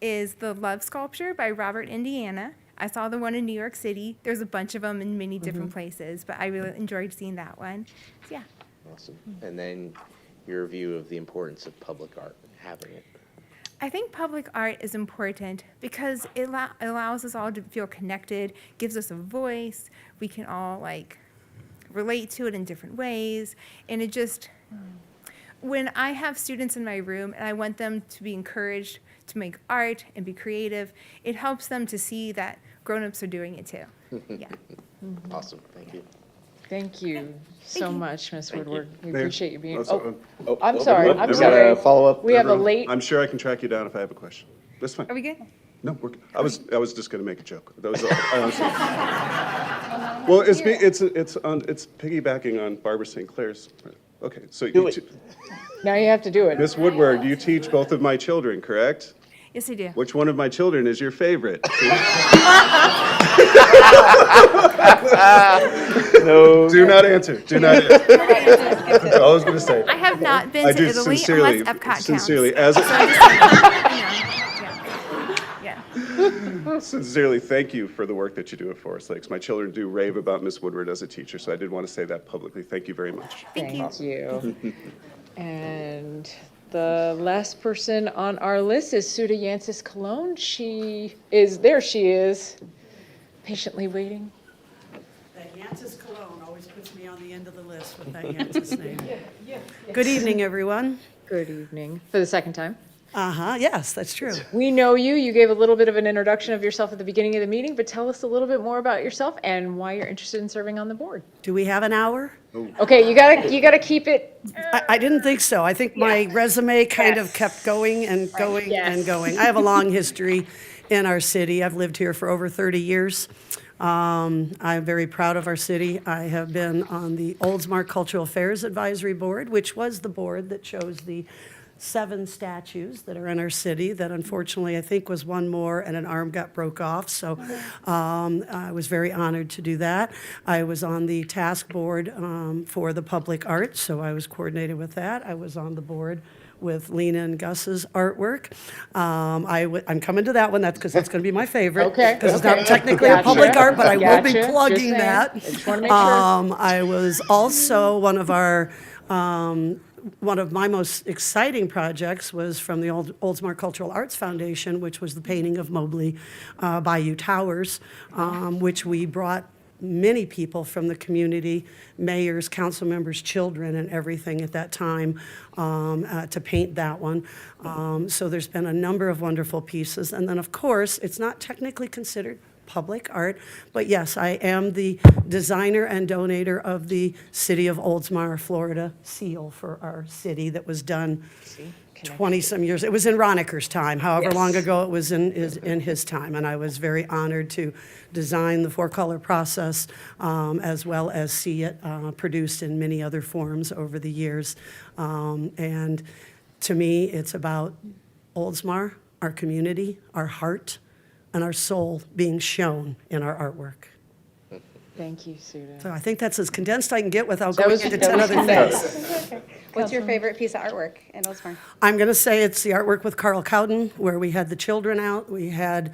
is the Love Sculpture by Robert Indiana. I saw the one in New York City. There's a bunch of them in many different places, but I really enjoyed seeing that one. So, yeah. Awesome. And then your view of the importance of public art, having it. I think public art is important because it allows us all to feel connected, gives us a voice. We can all like relate to it in different ways. And it just, when I have students in my room and I want them to be encouraged to make art and be creative, it helps them to see that grown-ups are doing it too. Yeah. Awesome. Thank you. Thank you so much, Ms. Woodward. We Mayor, appreciate you being. also- I'm sorry. I'm Everyone- sorry. follow-up? We have a late. I'm sure I can track you down if I have a question. That's fine. Are we good? No, I was just going to make a joke. That was all. I honestly. Well, it's piggybacking on Barbara St. Clair's. Okay, so Now you have to do it. Miss Woodward, you teach both of my children, correct? Yes, I do. Which one of my children is your favorite? No. Do not answer. Do not answer. That's all I was going to say. I have not been I to do Italy sincerely, unless Epcot sincerely, counts. as So I just, yeah. sincerely, thank you for the work that you do at Forest Lakes. My children do rave about Miss Woodward as a teacher, so I did want to say that publicly. Thank you very much. Thank you. And the last person on our list is Suda Yancis Cologne. She is patiently waiting. That Yancis Cologne always puts me on the end of the list with that Yancis name. Good evening, everyone. Good evening. For the second time. Yes, that's true. We know you. You gave a little bit of an introduction of yourself at the beginning of the meeting, but tell us a little bit more about yourself and why you're interested in serving on the board. Do we have an hour? Okay, you gotta keep it. I didn't think so. I think my resume kind of kept going and going and going. I have a long history in our city. I've lived here for over 30 years. I'm very proud of our city. I have been on the Oldsmar Cultural Affairs Advisory Board, which was the board that chose the 7 statues that are in our city that unfortunately I think was one more and an arm broke off. So I was very honored to do that. I was on the task board for the public art, so I was coordinated with that. I was on the board with Lena and Gus's artwork. I'm coming to that one. That's because that's going to be my favorite. Okay. Because it's not technically a public art, but I will be plugging that. Just wanna make sure. I was also one of my most exciting projects was from the Oldsmar Cultural Arts Foundation, which was the painting of Mobley Bayou Towers, which we brought many people from the community, mayors, council members, children, and everything at that time to paint that one. So there's been a number of wonderful pieces. And then, of course, it's not technically considered public art, but yes, I am the designer and donator of the City of Oldsmar, Florida seal for our city that was done 20-some years. It was in Roniker's time, however long ago it was in his time. And I was very honored to design the four-color process, as well as see it produced in many other forms over the years. And to me, it's about Oldsmar, our community, our heart, and our soul being shown in our artwork. Thank you, Suda. So I think that's as condensed I can get without going into 10 other things. What's your favorite piece of artwork in Oldsmar? I'm going to say it's the artwork with Carl Cowden, where we had the children out. We had,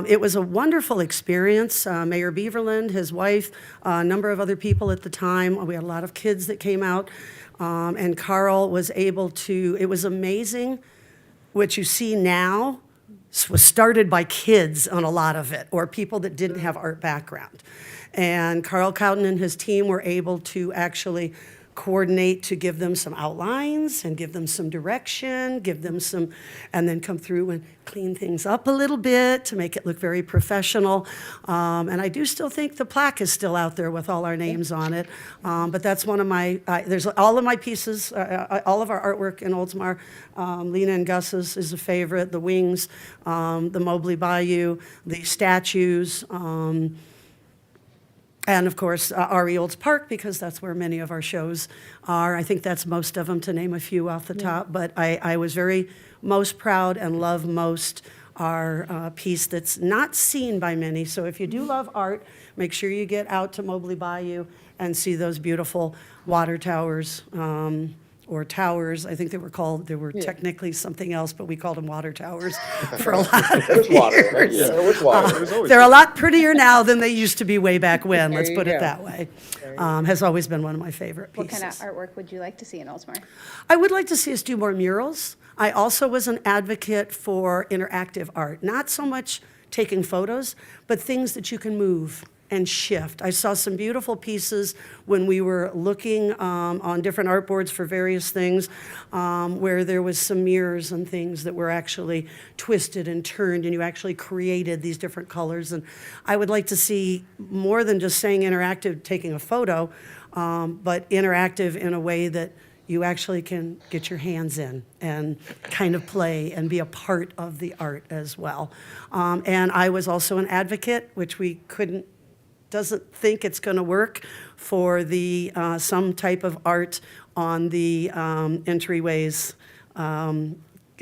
it was a wonderful experience. Mayor Beaverland, his wife, a number of other people at the time. We had a lot of kids that came out, and Carl was able to, it was amazing. What you see now was started by kids on a lot of it, or people that didn't have art background. And Carl Cowden and his team were able to actually coordinate to give them some outlines and give them some direction, give them some, and then come through and clean things up a little bit to make it look very professional. And I do still think the plaque is still out there with all our names on it. But that's one of my, there's all of my pieces, all of our artwork in Oldsmar. Lena and Gus's is a favorite, the wings, the Mobley Bayou, the statues, and of course, R.E. Olds Park, because that's where many of our shows are. I think that's most of them, to name a few off the top. But I was most proud and love most our piece that's not seen by many. So if you do love art, make sure you get out to Mobley Bayou and see those beautiful water towers. Or towers, I think they were technically something else, but we called them water towers for a lot of There's water. years. Yeah, there was water. There's always They're a lot prettier now than they used to be way back when, let's you put it go. that way. Has always been one of my favorite What pieces. kind of artwork would you like to see in Oldsmar? I would like to see us do more murals. I also was an advocate for interactive art, not so much taking photos, but things that you can move and shift. I saw some beautiful pieces when we were looking on different artboards for various things, where there was some mirrors and things that were actually twisted and turned, and you actually created these different colors. And I would like to see more than just saying interactive, taking a photo, but interactive in a way that you actually can get your hands in and kind of play and be a part of the art as well. And I was also an advocate, which we doesn't think it's going to work, for the some type of art on the entryways.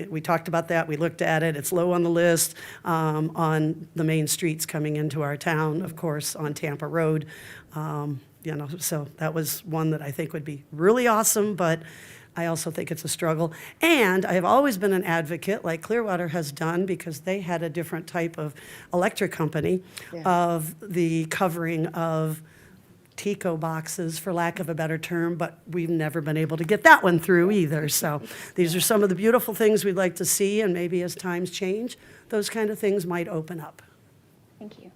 We talked about that. We looked at it. It's low on the list on the main streets coming into our town, of course, on Tampa Road. So that was one that I think would be really awesome, but I also think it's a struggle. And I have always been an advocate, like Clearwater has done, because they had a different type of electric company, of the covering of Tico boxes, for lack of a better term, but we've never been able to get that one through either. So these are some of the beautiful things we'd like to see, and maybe as times change, those kind of things might open up. Thank you.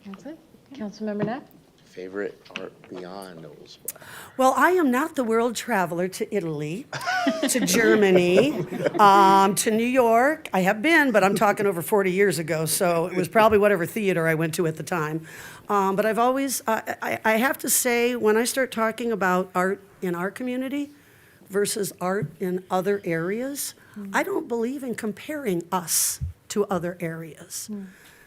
That's it. Councilmember Knapp? Favorite art beyond Oldsmar? Well, I am not the world traveler to Italy, to Germany, to New York. I have been, but I'm talking over 40 years ago, so it was probably whatever theater I went to at the time. But I've always, I have to say, when I start talking about art in our community versus art in other areas, I don't believe in comparing us to other areas.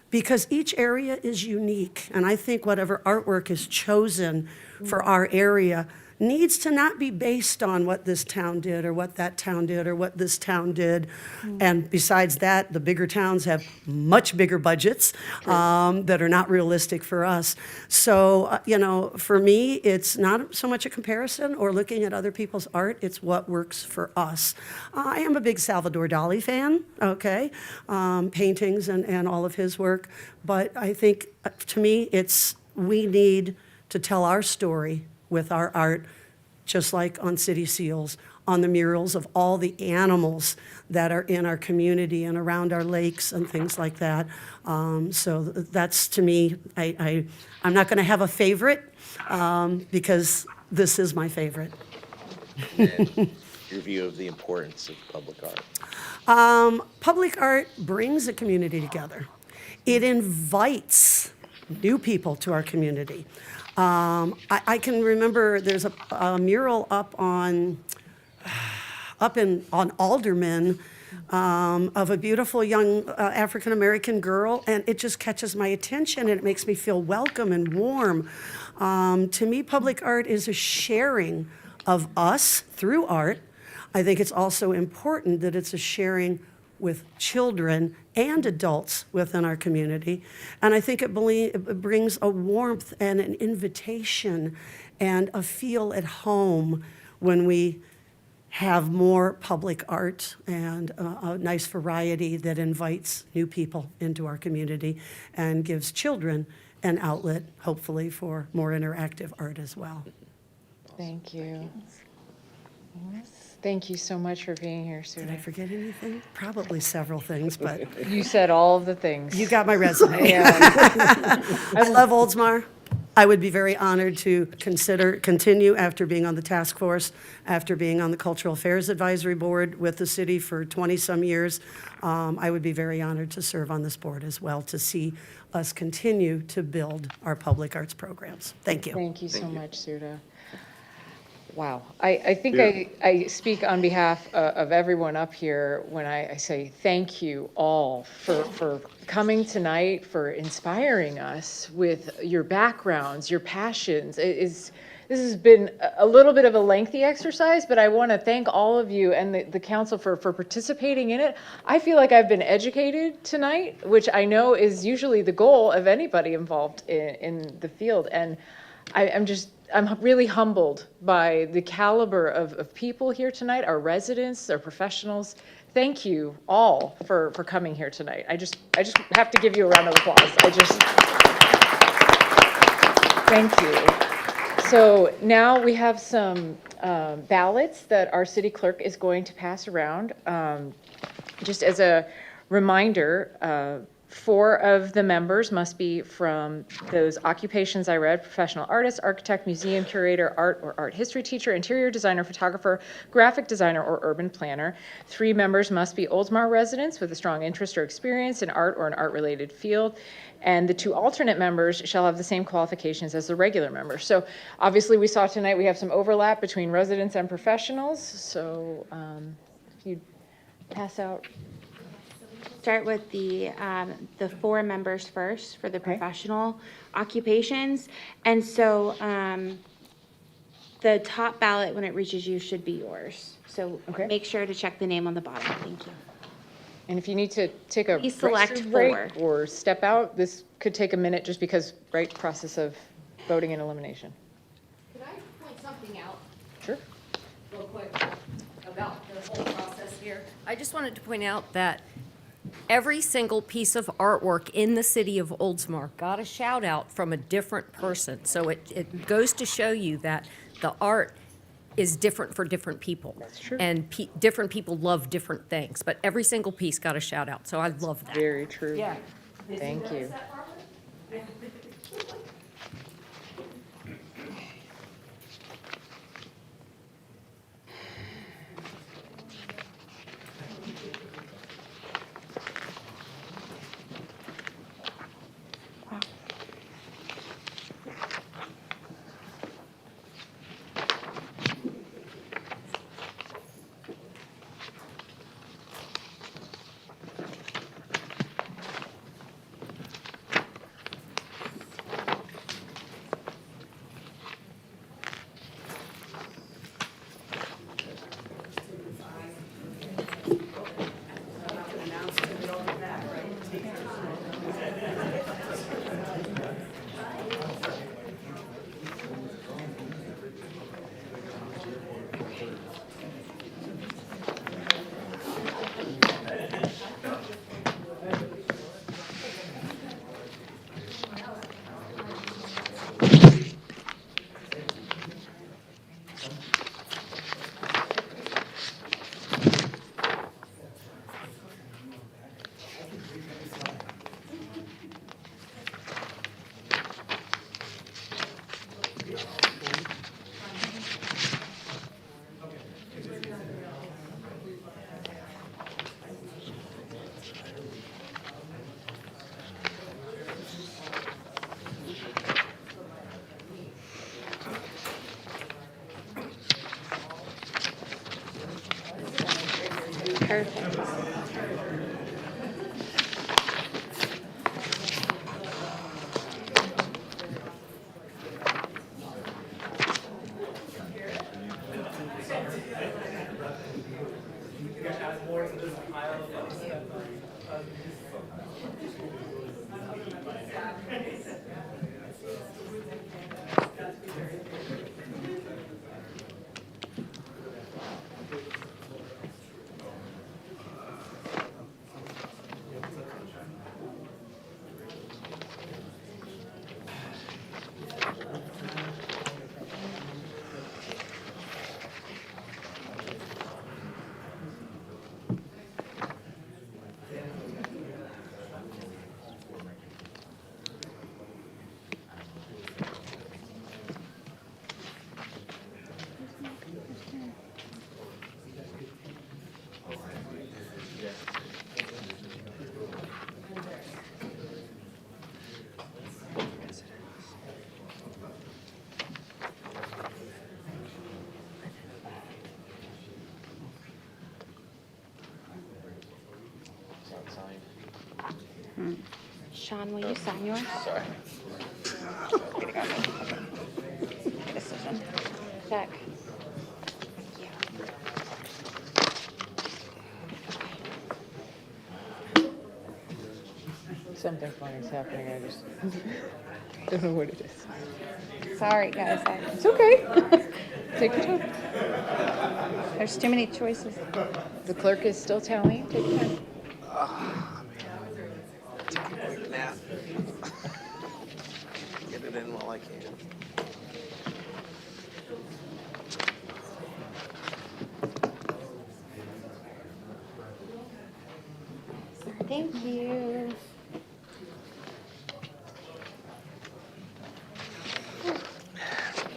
Because each area is unique, and I think whatever artwork is chosen for our area needs to not be based on what this town did or what that town did or what this town did. And besides that, the bigger towns have much bigger budgets that are not realistic for us. So, for me, it's not so much a comparison or looking at other people's art, it's what works for us. I am a big Salvador Dali fan, okay, paintings and all of his work. But I think, to me, we need to tell our story with our art, just like on city seals, on the murals of all the animals that are in our community and around our lakes and things like that. So that's, to me, I'm not going to have a favorite because this is my favorite. And your view of the importance of public art? Public art brings a community together. It invites new people to our community. I can remember there's a mural up on on Alderman of a beautiful young African-American girl, and it just catches my attention, and it makes me feel welcome and warm. To me, public art is a sharing of us through art. I think it's also important that it's a sharing with children and adults within our community. And I think it brings a warmth and an invitation and a feel at home when we have more public art and a nice variety that invites new people into our community and gives children an outlet, hopefully, for more interactive art as well. Thank you. Yes. Thank you so much for being here, Sue. Did I forget anything? Probably several things, but You said all of the things. you got my resume. Yeah. I love Oldsmar. I would be very honored to continue after being on the task force, after being on the Cultural Affairs Advisory Board with the city for 20-some years. I would be very honored to serve on this board as well, to see us continue to build our public arts programs. Thank you. Thank you so much, Suda. Wow. I think I speak on behalf of everyone up here when I say thank you all for coming tonight, for inspiring us with your backgrounds, your passions. This has been a little bit of a lengthy exercise, but I want to thank all of you and the council for participating in it. I feel like I've been educated tonight, which I know is usually the goal of anybody involved in the field. And I'm really humbled by the caliber of people here tonight, our residents, our professionals. Thank you all for coming here tonight. I just have to give you a round of applause. Thank you. So now we have some ballots that our city clerk is going to pass around. Just as a reminder, 4 of the members must be from those occupations I read: professional artist, architect, museum curator, art or art history teacher, interior designer, photographer, graphic designer, or urban planner. 3 members must be Oldsmar residents with a strong interest or experience in art or an art-related field. And the 2 alternate members shall have the same qualifications as the regular members. So obviously we saw tonight we have some overlap between residents and professionals. So if you pass out. Start with the 4 members first for the professional occupations. And so the top ballot, when it reaches you, should be yours. So make sure to check the name on the bottom. Thank you. And if you need to take a Please select restroom break 4. or step out, this could take a minute just because, right, process of voting and elimination. Could I point something out Sure. real quick about the whole process here? I just wanted to point out that every single piece of artwork in the city of Oldsmar got a shout out from a different person. So it goes to show you that the art is different for different people. That's true. And different people love different things, but every single piece got a shout out. So I love that. Very true. Yeah. Thank you. Perfect. Sean, will you sign yours? Sorry. Decision. Check. Something funny is happening, I just don't know what it is. Sorry, guys. It's okay. Take your time. There's too many choices. The clerk is still tallying, take your time. Take a quick nap. Get it in while I can. Thank you.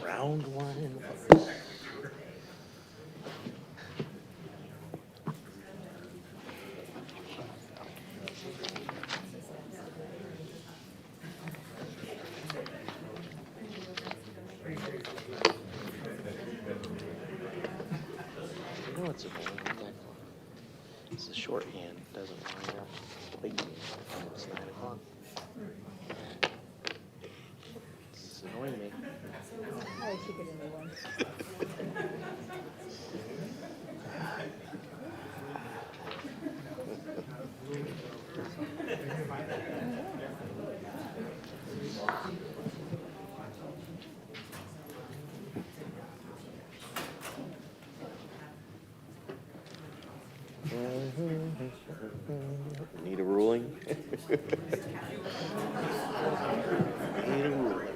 Round one. You know what's a boring thing? It's the shorthand doesn't line up completely when it's 9 o'clock. It's annoying me. I should get a new one. Need a ruling? Need a ruling.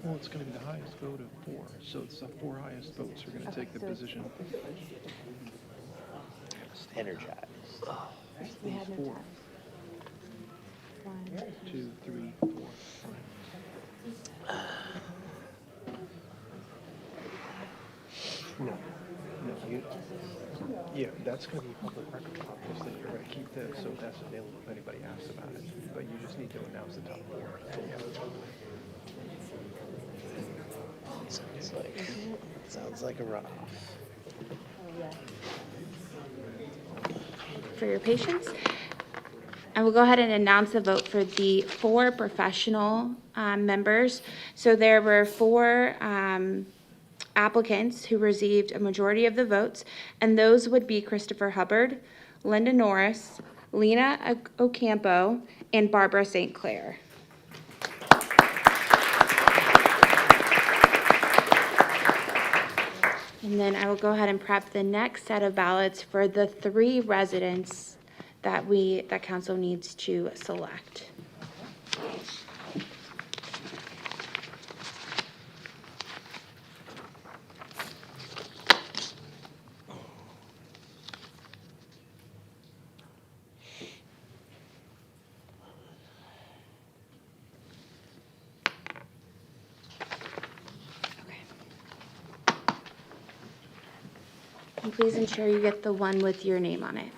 Well, it's going to be the highest vote of 4, so it's the 4 highest votes are going to take the position. Energized. We had no 4, time. 1, 2, 3, 4, 5. No, you, yeah, that's going to be public record. Obviously, you're going to keep this, so that's available if anybody asks about it. But you just need to announce the top 4. Sounds like a runoff. For your patience. I will go ahead and announce the vote for the 4 professional members. So there were 4 applicants who received a majority of the votes, and those would be Christopher Hubbard, Linda Norris, Lena Ocampo, and Barbara St. Clair. And then I will go ahead and prep the next set of ballots for the 3 residents that council needs to select. And please ensure you get the one with your name on it.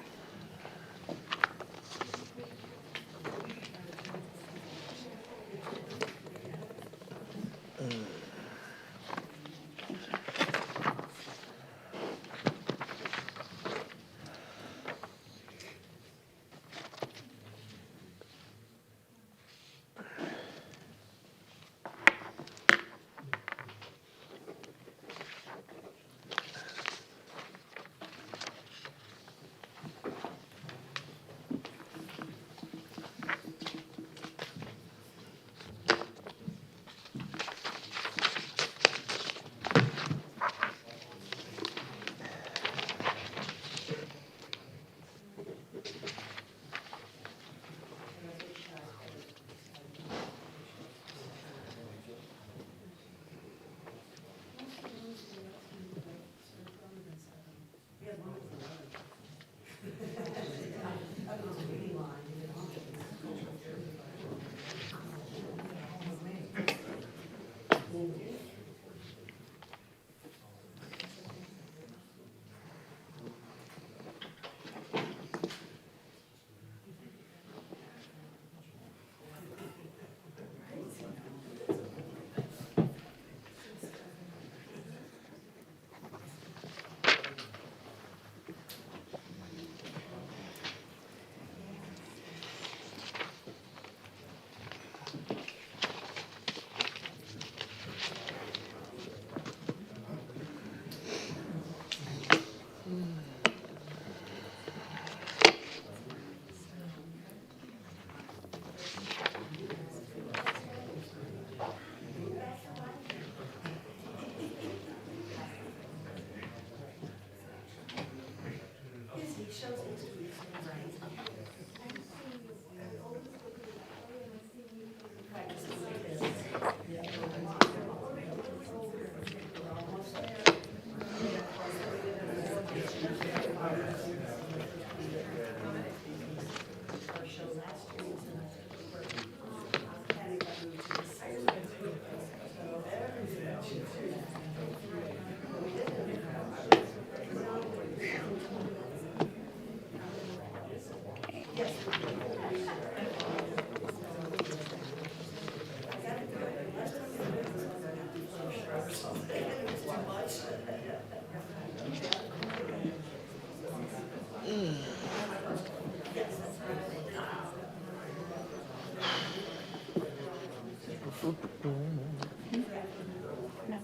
No,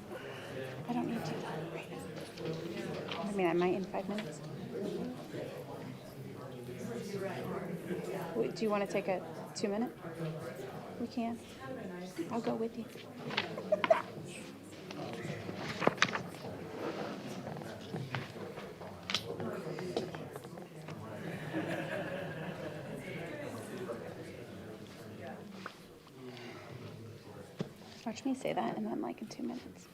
I don't need to right now. I mean, I might in 5 minutes. Wait, do you want to take a 2-minute? We can. I'll go with you. Watch me say that, and then like in 2 minutes.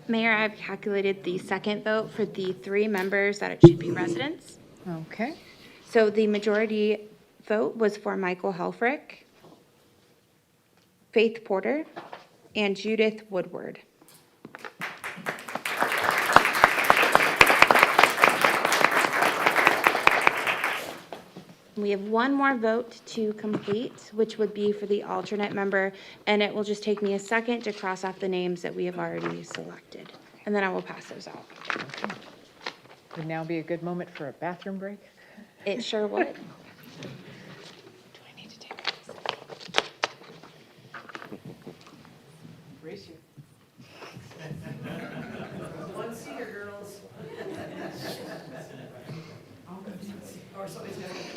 Mayor, I've calculated the second vote for the 3 members that it should be residents. Okay. So the majority vote was for Michael Helfrich, Faith Porter, and Judith Woodward. We have one more vote to complete, which would be for the alternate member, and it will just take me a second to cross off the names that we have already selected, and then I will pass those out. Would now be a good moment for a bathroom break? It sure would. Brace you. One seater, girls. Or somebody's gonna get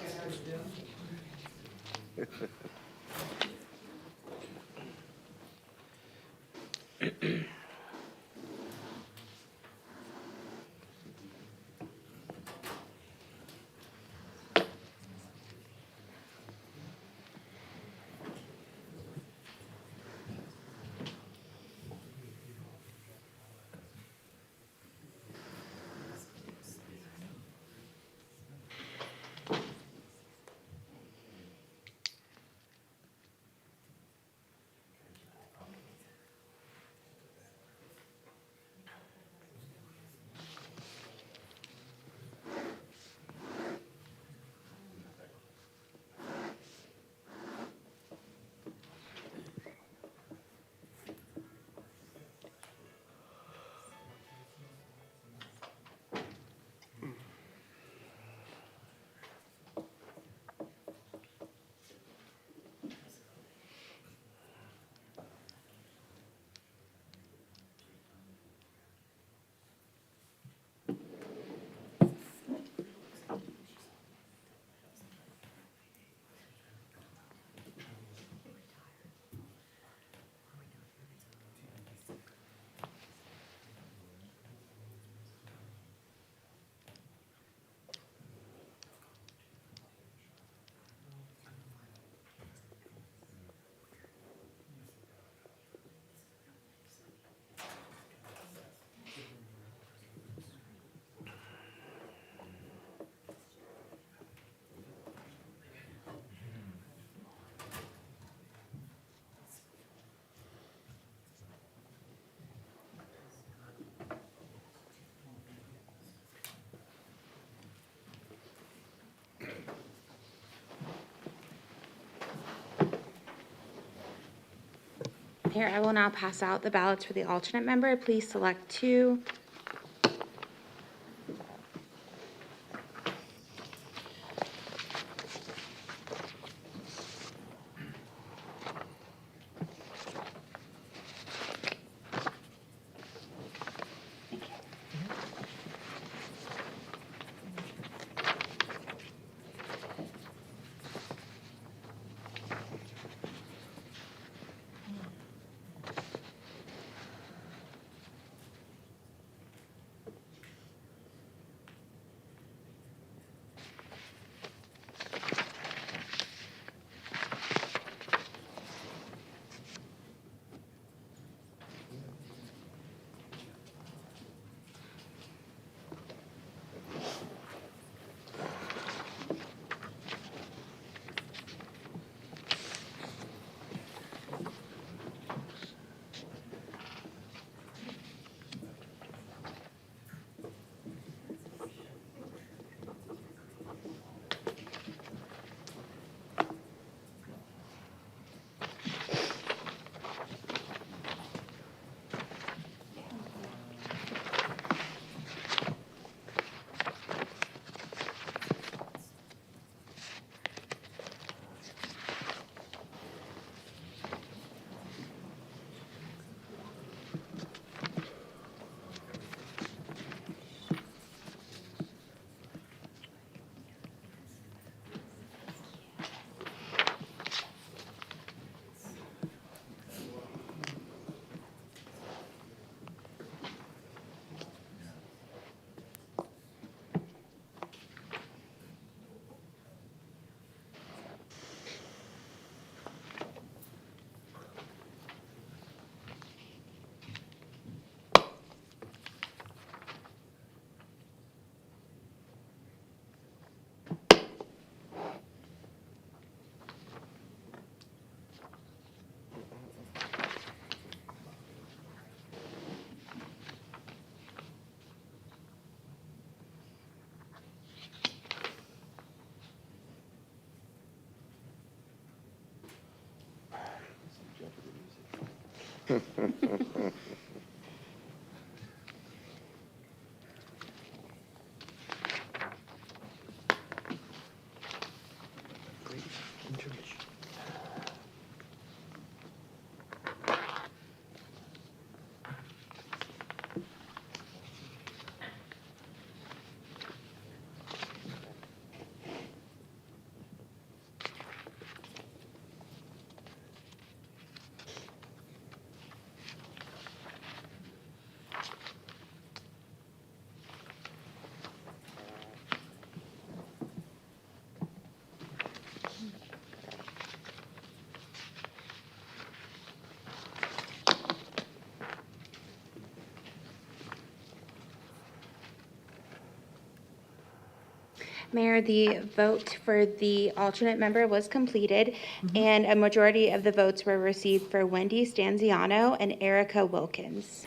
Mayor, I will now pass out the ballots for the alternate member. Please select 2. Mayor, the vote for the alternate member was completed, and a majority of the votes were received for Wendy Stanziano and Erica Wilkins.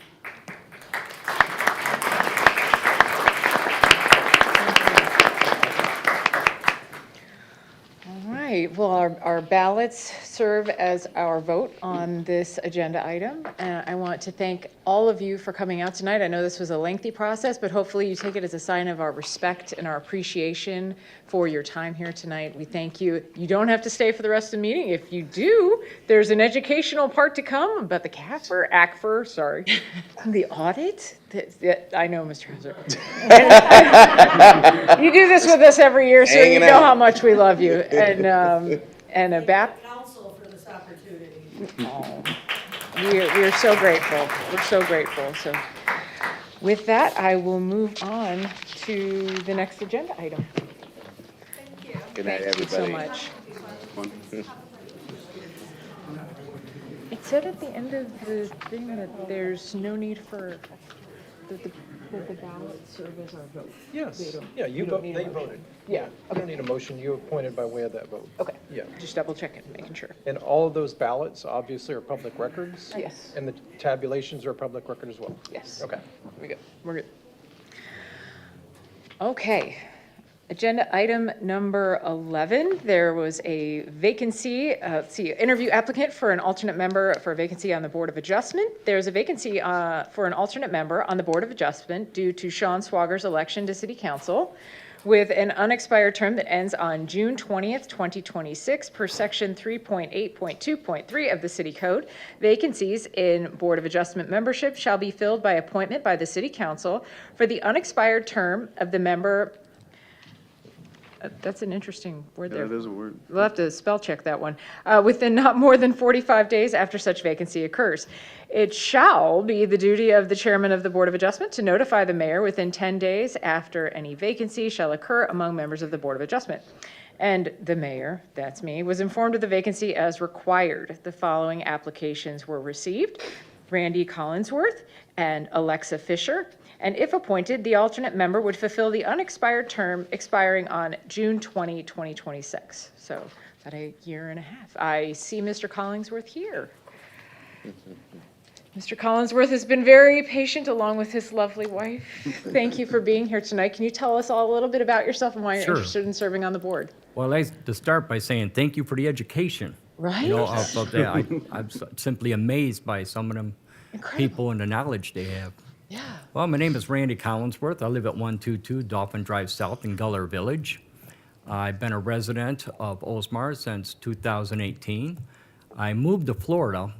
All right, well, our ballots serve as our vote on this agenda item. I want to thank all of you for coming out tonight. I know this was a lengthy process, but hopefully you take it as a sign of our respect and our appreciation for your time here tonight. We thank you. You don't have to stay for the rest of the meeting. If you do, there's an educational part to come about the ACFR, sorry, the audit. I know, Mr. Hauser. You do this with us every year, so you know how much we love you. And a Council for this opportunity. we are so grateful. We're so grateful. So with that, I will move on to the next agenda item. Good night, Thank you so everybody. much. It said at the end of the thing that there's no need for that the ballot serve as our vote. Yes, They you don't need a motion. voted. Yeah, You don't need a motion, you appointed by way of that vote. okay. Yeah. Just double checking, making sure. And all of those ballots obviously are public records? Yes. And the tabulations are a public record as well? Yes. Okay. We're good. Okay. Agenda item number 11, there was a vacancy, interview applicant for an alternate member for a vacancy on the Board of Adjustment. There's a vacancy for an alternate member on the Board of Adjustment due to Sean Swager's election to City Council with an unexpired term that ends on June 20th, 2026 per section 3.8.2.3 of the City Code. Vacancies in Board of Adjustment membership shall be filled by appointment by the City Council for the unexpired term of the member. That's an interesting word there. That is a word. We'll have to spell check that one. Within not more than 45 days after such vacancy occurs. It shall be the duty of the chairman of the Board of Adjustment to notify the mayor within 10 days after any vacancy shall occur among members of the Board of Adjustment. And the mayor, that's me, was informed of the vacancy as required. The following applications were received: Randy Collinsworth and Alexa Fisher. And if appointed, the alternate member would fulfill the unexpired term expiring on June 20, 2026. So about a year and a half. I see Mr. Collinsworth here. Mr. Collinsworth has been very patient along with his lovely wife. Thank you for being here tonight. Can you tell us all a little bit about yourself and why you're Sure. interested in serving on the board? Well, I'd like to start by saying thank you for the education. Right? You know, of that. I'm simply amazed by some of them people and the knowledge they have. Yeah. Well, my name is Randy Collinsworth. I live at 122 Dolphin Drive South in Guller Village. I've been a resident of Oldsmar since 2018. I moved to Florida,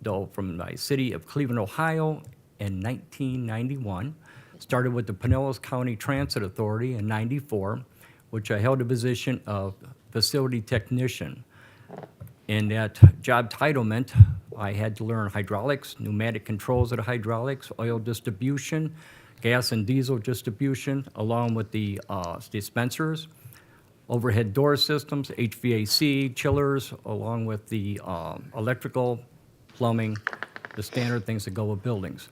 though, from my city of Cleveland, Ohio in 1991. Started with the Pinellas County Transit Authority in 94, which I held the position of facility technician. In that job titlement, I had to learn hydraulics, pneumatic controls of the hydraulics, oil distribution, gas and diesel distribution, along with the dispensers, overhead door systems, HVAC, chillers, along with the electrical, plumbing, the standard things that go with buildings.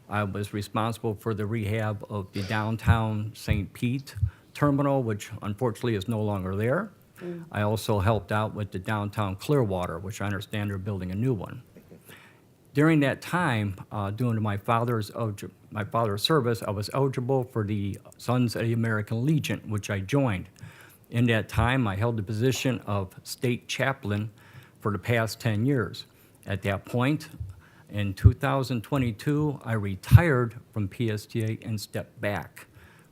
I was responsible for the rehab of the downtown St. Pete terminal, which unfortunately is no longer there. I also helped out with the downtown Clearwater, which I understand they're building a new one. During that time, during my father's service, I was eligible for the Sons of the American Legion, which I joined. In that time, I held the position of state chaplain for the past 10 years. At that point, in 2022, I retired from PSTA and stepped back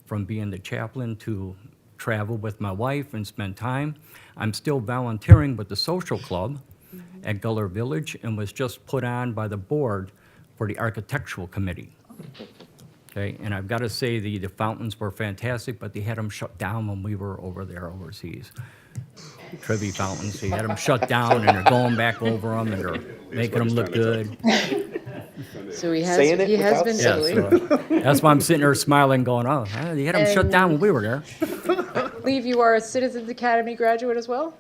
from being the chaplain to travel with my wife and spend time. I'm still volunteering with the social club at Guller Village and was just put on by the board for the architectural committee. Okay, and I've got to say the fountains were fantastic, but they had them shut down when we were over there overseas. Trevi fountains, they had them shut down and they're going back over them and they're making them look good. So he has been silly. So that's why I'm sitting there smiling going, oh, they had them shut down when we were there. I believe you are a Citizens Academy graduate as well?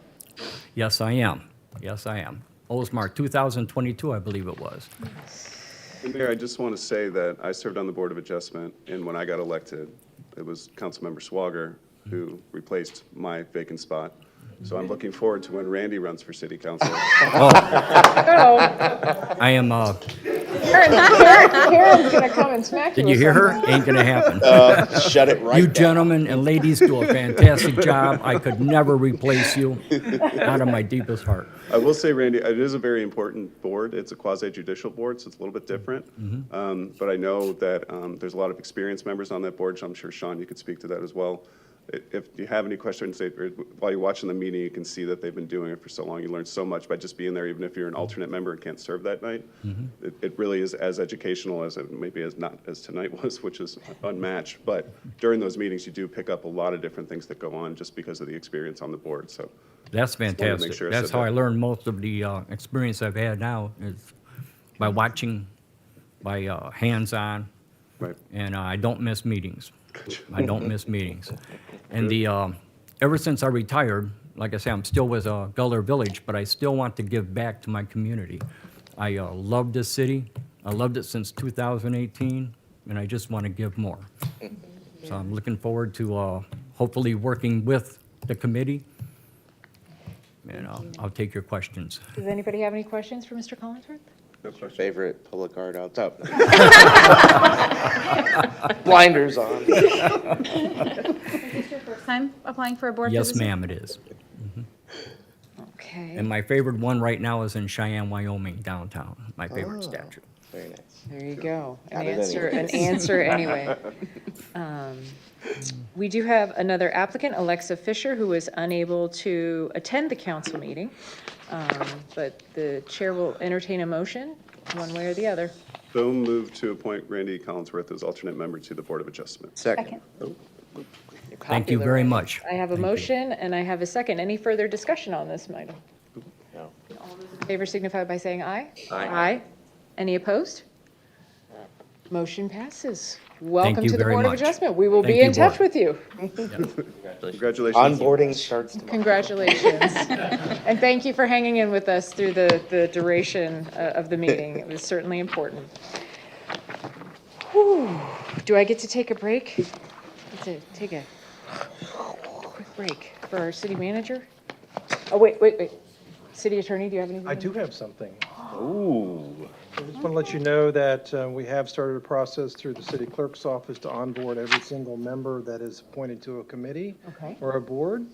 Yes, I am. Yes, I am. Oldsmar 2022, I believe it was. And Mayor, I just want to say that I served on the Board of Adjustment, and when I got elected, it was Councilmember Swager who replaced my vacant spot. So I'm looking forward to when Randy runs for city council. I am, Karen's gonna come and smack you. did you with hear her? something. Ain't gonna happen. Shut it right You down. gentlemen and ladies do a fantastic job. I could never replace you out of my deepest heart. I will say, Randy, it is a very important board. It's a quasi-judicial board, so it's a little bit different. But I know that there's a lot of experienced members on that board, so I'm sure, Sean, you could speak to that as well. If you have any questions, while you're watching the meeting, you can see that they've been doing it for so long. You learn so much by just being there, even if you're an alternate member and can't serve that night. It really is as educational as it maybe as not as tonight was, which is unmatched. But during those meetings, you do pick up a lot of different things that go on just because of the experience on the board. So That's just wanted to make fantastic. sure I That's said how that. I learned most of the experience I've had now is by watching, by hands-on. Right. And I don't miss meetings. I don't miss meetings. And ever since I retired, like I say, I'm still with Guller Village, but I still want to give back to my community. I love this city. I loved it since 2018, and I just want to give more. So I'm looking forward to hopefully working with the committee, and I'll take your questions. Does anybody have any questions for Mr. Collinsworth? Favorite public art out top. Blinders on. Mr. First time applying for a board Yes, position? ma'am, it is. Okay. And my favorite one right now is in Cheyenne, Wyoming, downtown, my favorite Oh. statue. Very nice. There you go. Got it anyways. An answer anyway. We do have another applicant, Alexa Fisher, who was unable to attend the council meeting. But the chair will entertain a motion, one way or the other. Boom, move to appoint Randy Collinsworth as alternate member to the Board of Adjustment. Second. Thank you very much. I have a motion and I have a second. Any further discussion on this item? No. In favor signify by saying aye. Aye. Any opposed? Motion passes. Welcome you to the very Board of much. Adjustment. We will Thank be you, in touch Board. with you. Congratulations. Onboarding starts tomorrow. Congratulations. And thank you for hanging in with us through the duration of the meeting. It was certainly important. Whew. Do I get to take a break? Take a quick break for our city manager? Oh, wait. City attorney, do you have anything? I do have something. Ooh. I just want to let you know that we have started a process through the city clerk's office to onboard every single member that is appointed to a committee Okay. or a board.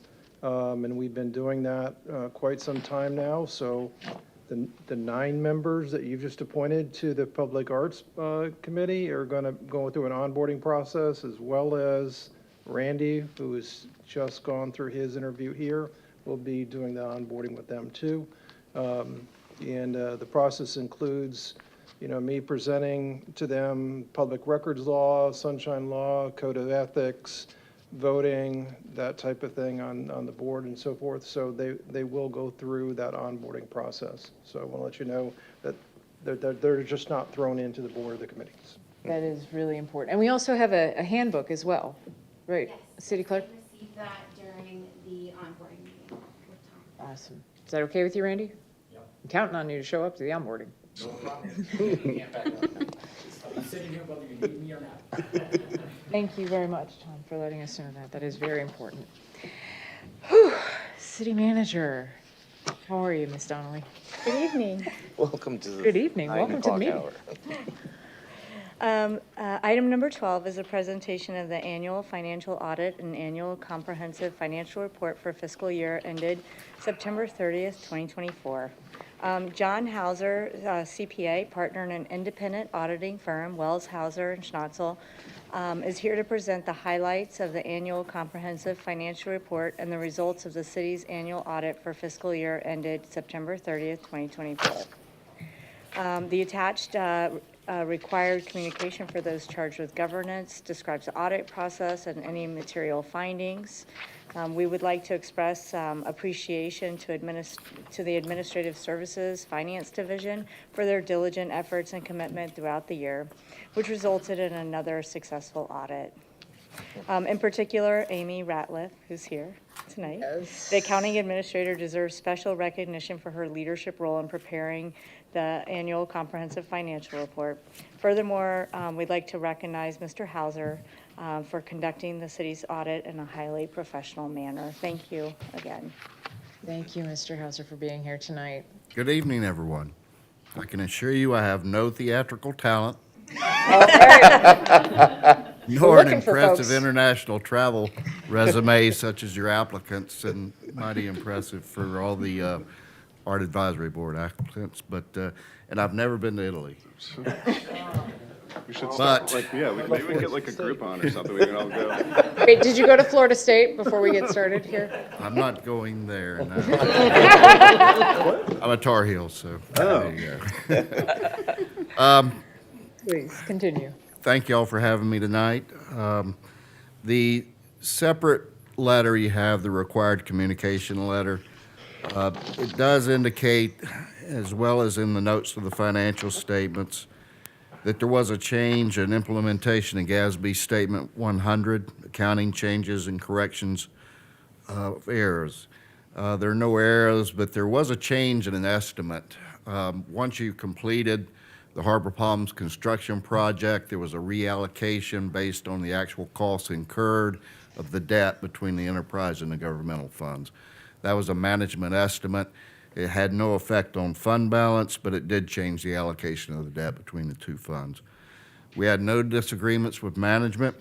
And we've been doing that quite some time now. So the 9 members that you've just appointed to the Public Arts Committee are going to go through an onboarding process, as well as Randy, who has just gone through his interview here, will be doing the onboarding with them too. And the process includes, me presenting to them public records law, sunshine law, code of ethics, voting, that type of thing on the board and so forth. So they will go through that onboarding process. So I want to let you know that they're just not thrown into the board of the committees. That is really important. And we also have a handbook as well, right? City clerk? I received that during the onboarding meeting with Tom. Awesome. Is that okay with you, Randy? I'm counting on you to show up to the onboarding. Thank you very much, Tom, for letting us know that. That is very important. Whew. City manager, how are you, Ms. Donnelly? Good evening. Welcome to the Good evening. 9 Welcome to the o'clock meeting. hour. Item number 12 is a presentation of the annual financial audit and annual comprehensive financial report for fiscal year ended September 30th, 2024. John Hauser, CPA, partner in an independent auditing firm, Wells, Hauser and Schnatzel, is here to present the highlights of the annual comprehensive financial report and the results of the city's annual audit for fiscal year ended September 30th, 2024. The attached required communication for those charged with governance describes the audit process and any material findings. We would like to express appreciation to the Administrative Services Finance Division for their diligent efforts and commitment throughout the year, which resulted in another successful audit. In particular, Amy Ratliff, who's here tonight. Yes. The accounting administrator deserves special recognition for her leadership role in preparing the annual comprehensive financial report. Furthermore, we'd like to recognize Mr. Hauser for conducting the city's audit in a highly professional manner. Thank you again. Thank you, Mr. Hauser, for being here tonight. Good evening, everyone. I can assure you I have no theatrical talent, nor an looking for impressive folks. international travel resume such as your applicants, and mighty impressive for all the Art Advisory Board applicants, but, and I've never been to Italy. We should But- start, maybe we get like a Groupon or something, we can all go. Wait, did you go to Florida State before we get started here? I'm not going there, no. I'm a Tar Heel, so there you go. Please, continue. Thank you all for having me tonight. The separate letter you have, the required communication letter, it does indicate, as well as in the notes to the financial statements, that there was a change in implementation of GASB Statement 100, accounting changes and corrections of errors. There are no errors, but there was a change in an estimate. Once you completed the Harbor Palms construction project, there was a reallocation based on the actual costs incurred of the debt between the enterprise and the governmental funds. That was a management estimate. It had no effect on fund balance, but it did change the allocation of the debt between the two funds. We had no disagreements with management.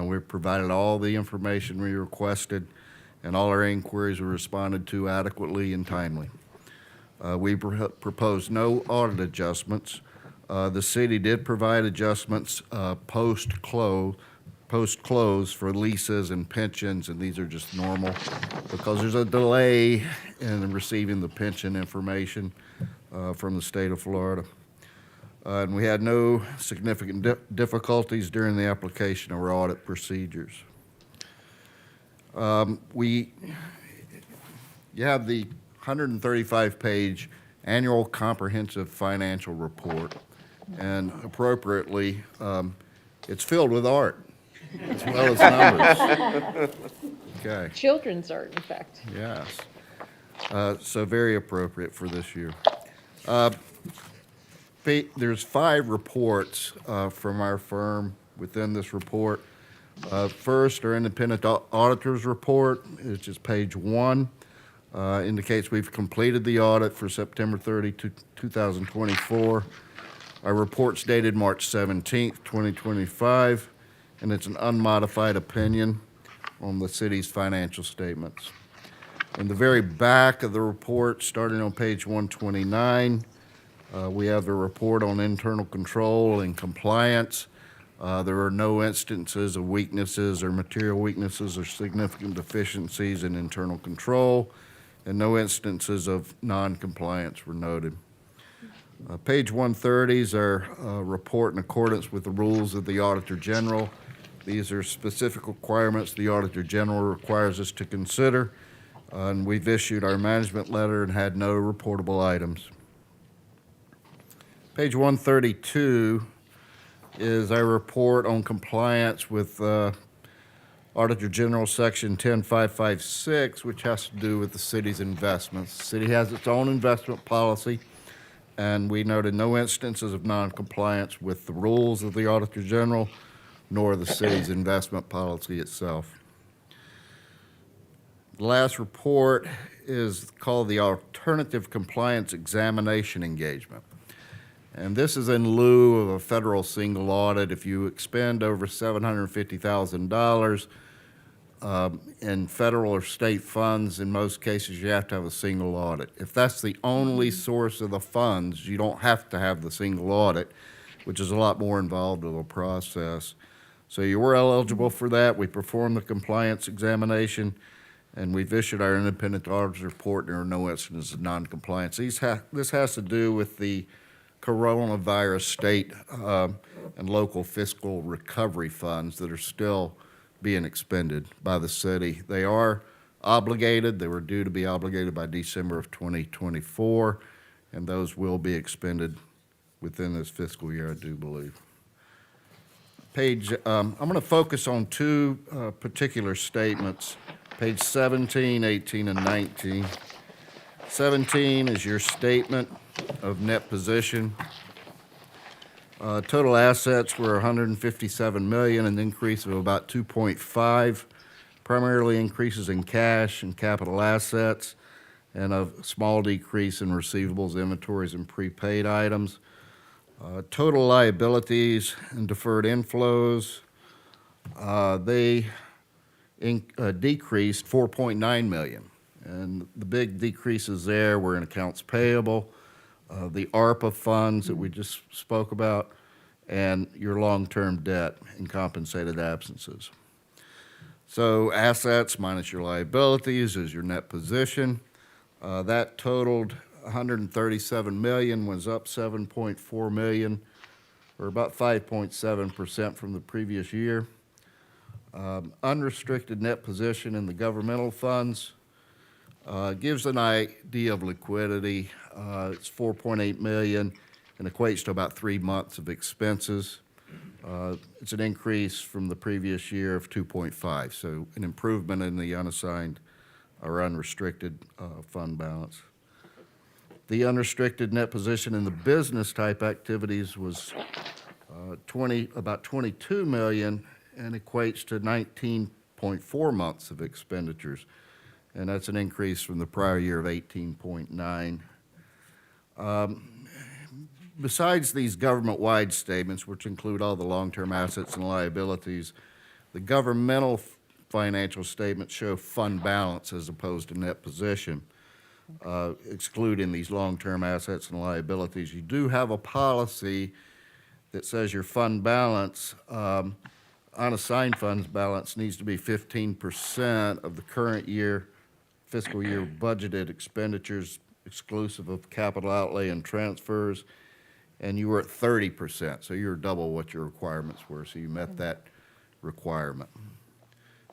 We've provided all the information we requested, and all our inquiries were responded to adequately and timely. We proposed no audit adjustments. The city did provide adjustments post-close for leases and pensions, and these are just normal because there's a delay in receiving the pension information from the state of Florida. And we had no significant difficulties during the application of our audit procedures. You have the 135-page annual comprehensive financial report, and appropriately, it's filled with art as well as numbers. Okay. Children's art, in fact. Yes. So very appropriate for this year. There's 5 reports from our firm within this report. First, our independent auditor's report, which is page 1, indicates we've completed the audit for September 30, 2024. Our report's dated March 17th, 2025, and it's an unmodified opinion on the city's financial statements. In the very back of the report, starting on page 129, we have the report on internal control and compliance. There are no instances of weaknesses or material weaknesses or significant deficiencies in internal control, and no instances of non-compliance were noted. Page 130 is our report in accordance with the rules of the Auditor General. These are specific requirements the Auditor General requires us to consider, and we've issued our management letter and had no reportable items. Page 132 is our report on compliance with Auditor General Section 10556, which has to do with the city's investments. The city has its own investment policy, and we noted no instances of non-compliance with the rules of the Auditor General, nor the city's investment policy itself. The last report is called the Alternative Compliance Examination Engagement. And this is in lieu of a federal single audit. If you expend over $750,000 in federal or state funds, in most cases you have to have a single audit. If that's the only source of the funds, you don't have to have the single audit, which is a lot more involved of a process. So you were eligible for that. We performed the compliance examination, and we've issued our independent auditor's report, and there are no instances of non-compliance. This has to do with the coronavirus state and local fiscal recovery funds that are still being expended by the city. They are obligated. They were due to be obligated by December of 2024, and those will be expended within this fiscal year, I do believe. I'm going to focus on 2 particular statements, page 17, 18, and 19. 17 is your statement of net position. Total assets were $157 million, an increase of about 2.5, primarily increases in cash and capital assets, and a small decrease in receivables, inventories, and prepaid items. Total liabilities and deferred inflows, they decreased $4.9 million. And the big decreases there were in accounts payable, the ARPA funds that we just spoke about, and your long-term debt and compensated absences. So assets minus your liabilities is your net position. That totaled $137 million, was up $7.4 million, or about 5.7% from the previous year. Unrestricted net position in the governmental funds gives an idea of liquidity. It's $4.8 million and equates to about 3 months of expenses. It's an increase from the previous year of 2.5, so an improvement in the unassigned or unrestricted fund balance. The unrestricted net position in the business type activities was about $22 million and equates to 19.4 months of expenditures, and that's an increase from the prior year of 18.9. Besides these government-wide statements, which include all the long-term assets and liabilities, The governmental financial statements show fund balance as opposed to net position, excluding these long-term assets and liabilities. You do have a policy that says your fund balance, unassigned funds balance needs to be 15% of the current year, fiscal year budgeted expenditures exclusive of capital outlay and transfers, and you were at 30%, so you're double what your requirements were, so you met that requirement.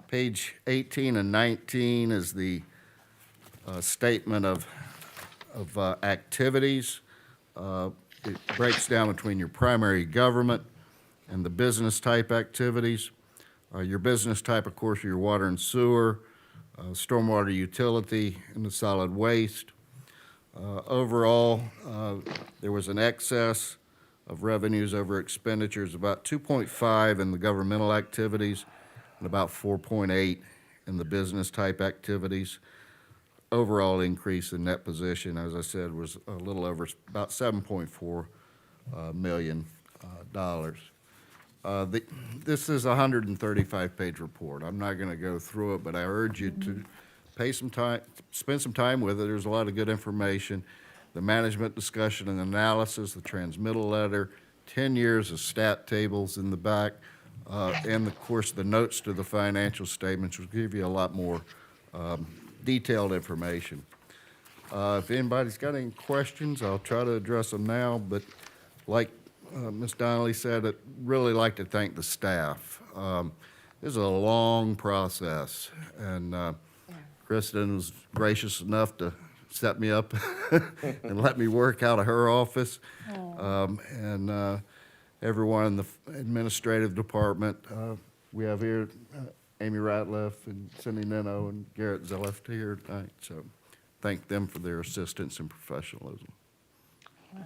Page 18 and 19 is the statement of activities. It breaks down between your primary government and the business type activities. Your business type, of course, are your water and sewer, stormwater utility, and the solid waste. Overall, there was an excess of revenues over expenditures, about 2.5 in the governmental activities and about 4.8 in the business type activities. Overall increase in net position, as I said, was a little over about $7.4 million. This is a 135-page report. I'm not going to go through it, but I urge you to spend some time with it. There's a lot of good information. The management discussion and analysis, the transmittal letter, 10 years of stat tables in the back, and of course the notes to the financial statements will give you a lot more detailed information. If anybody's got any questions, I'll try to address them now, but like Ms. Donnelly said, I'd really like to thank the staff. This is a long process, and Kristen was gracious enough to set me up and let me work out of her office. And everyone in the administrative department, we have here Amy Ratliff and Cindy Nino and Garrett Zellef here tonight. So thank them for their assistance and professionalism. Wow.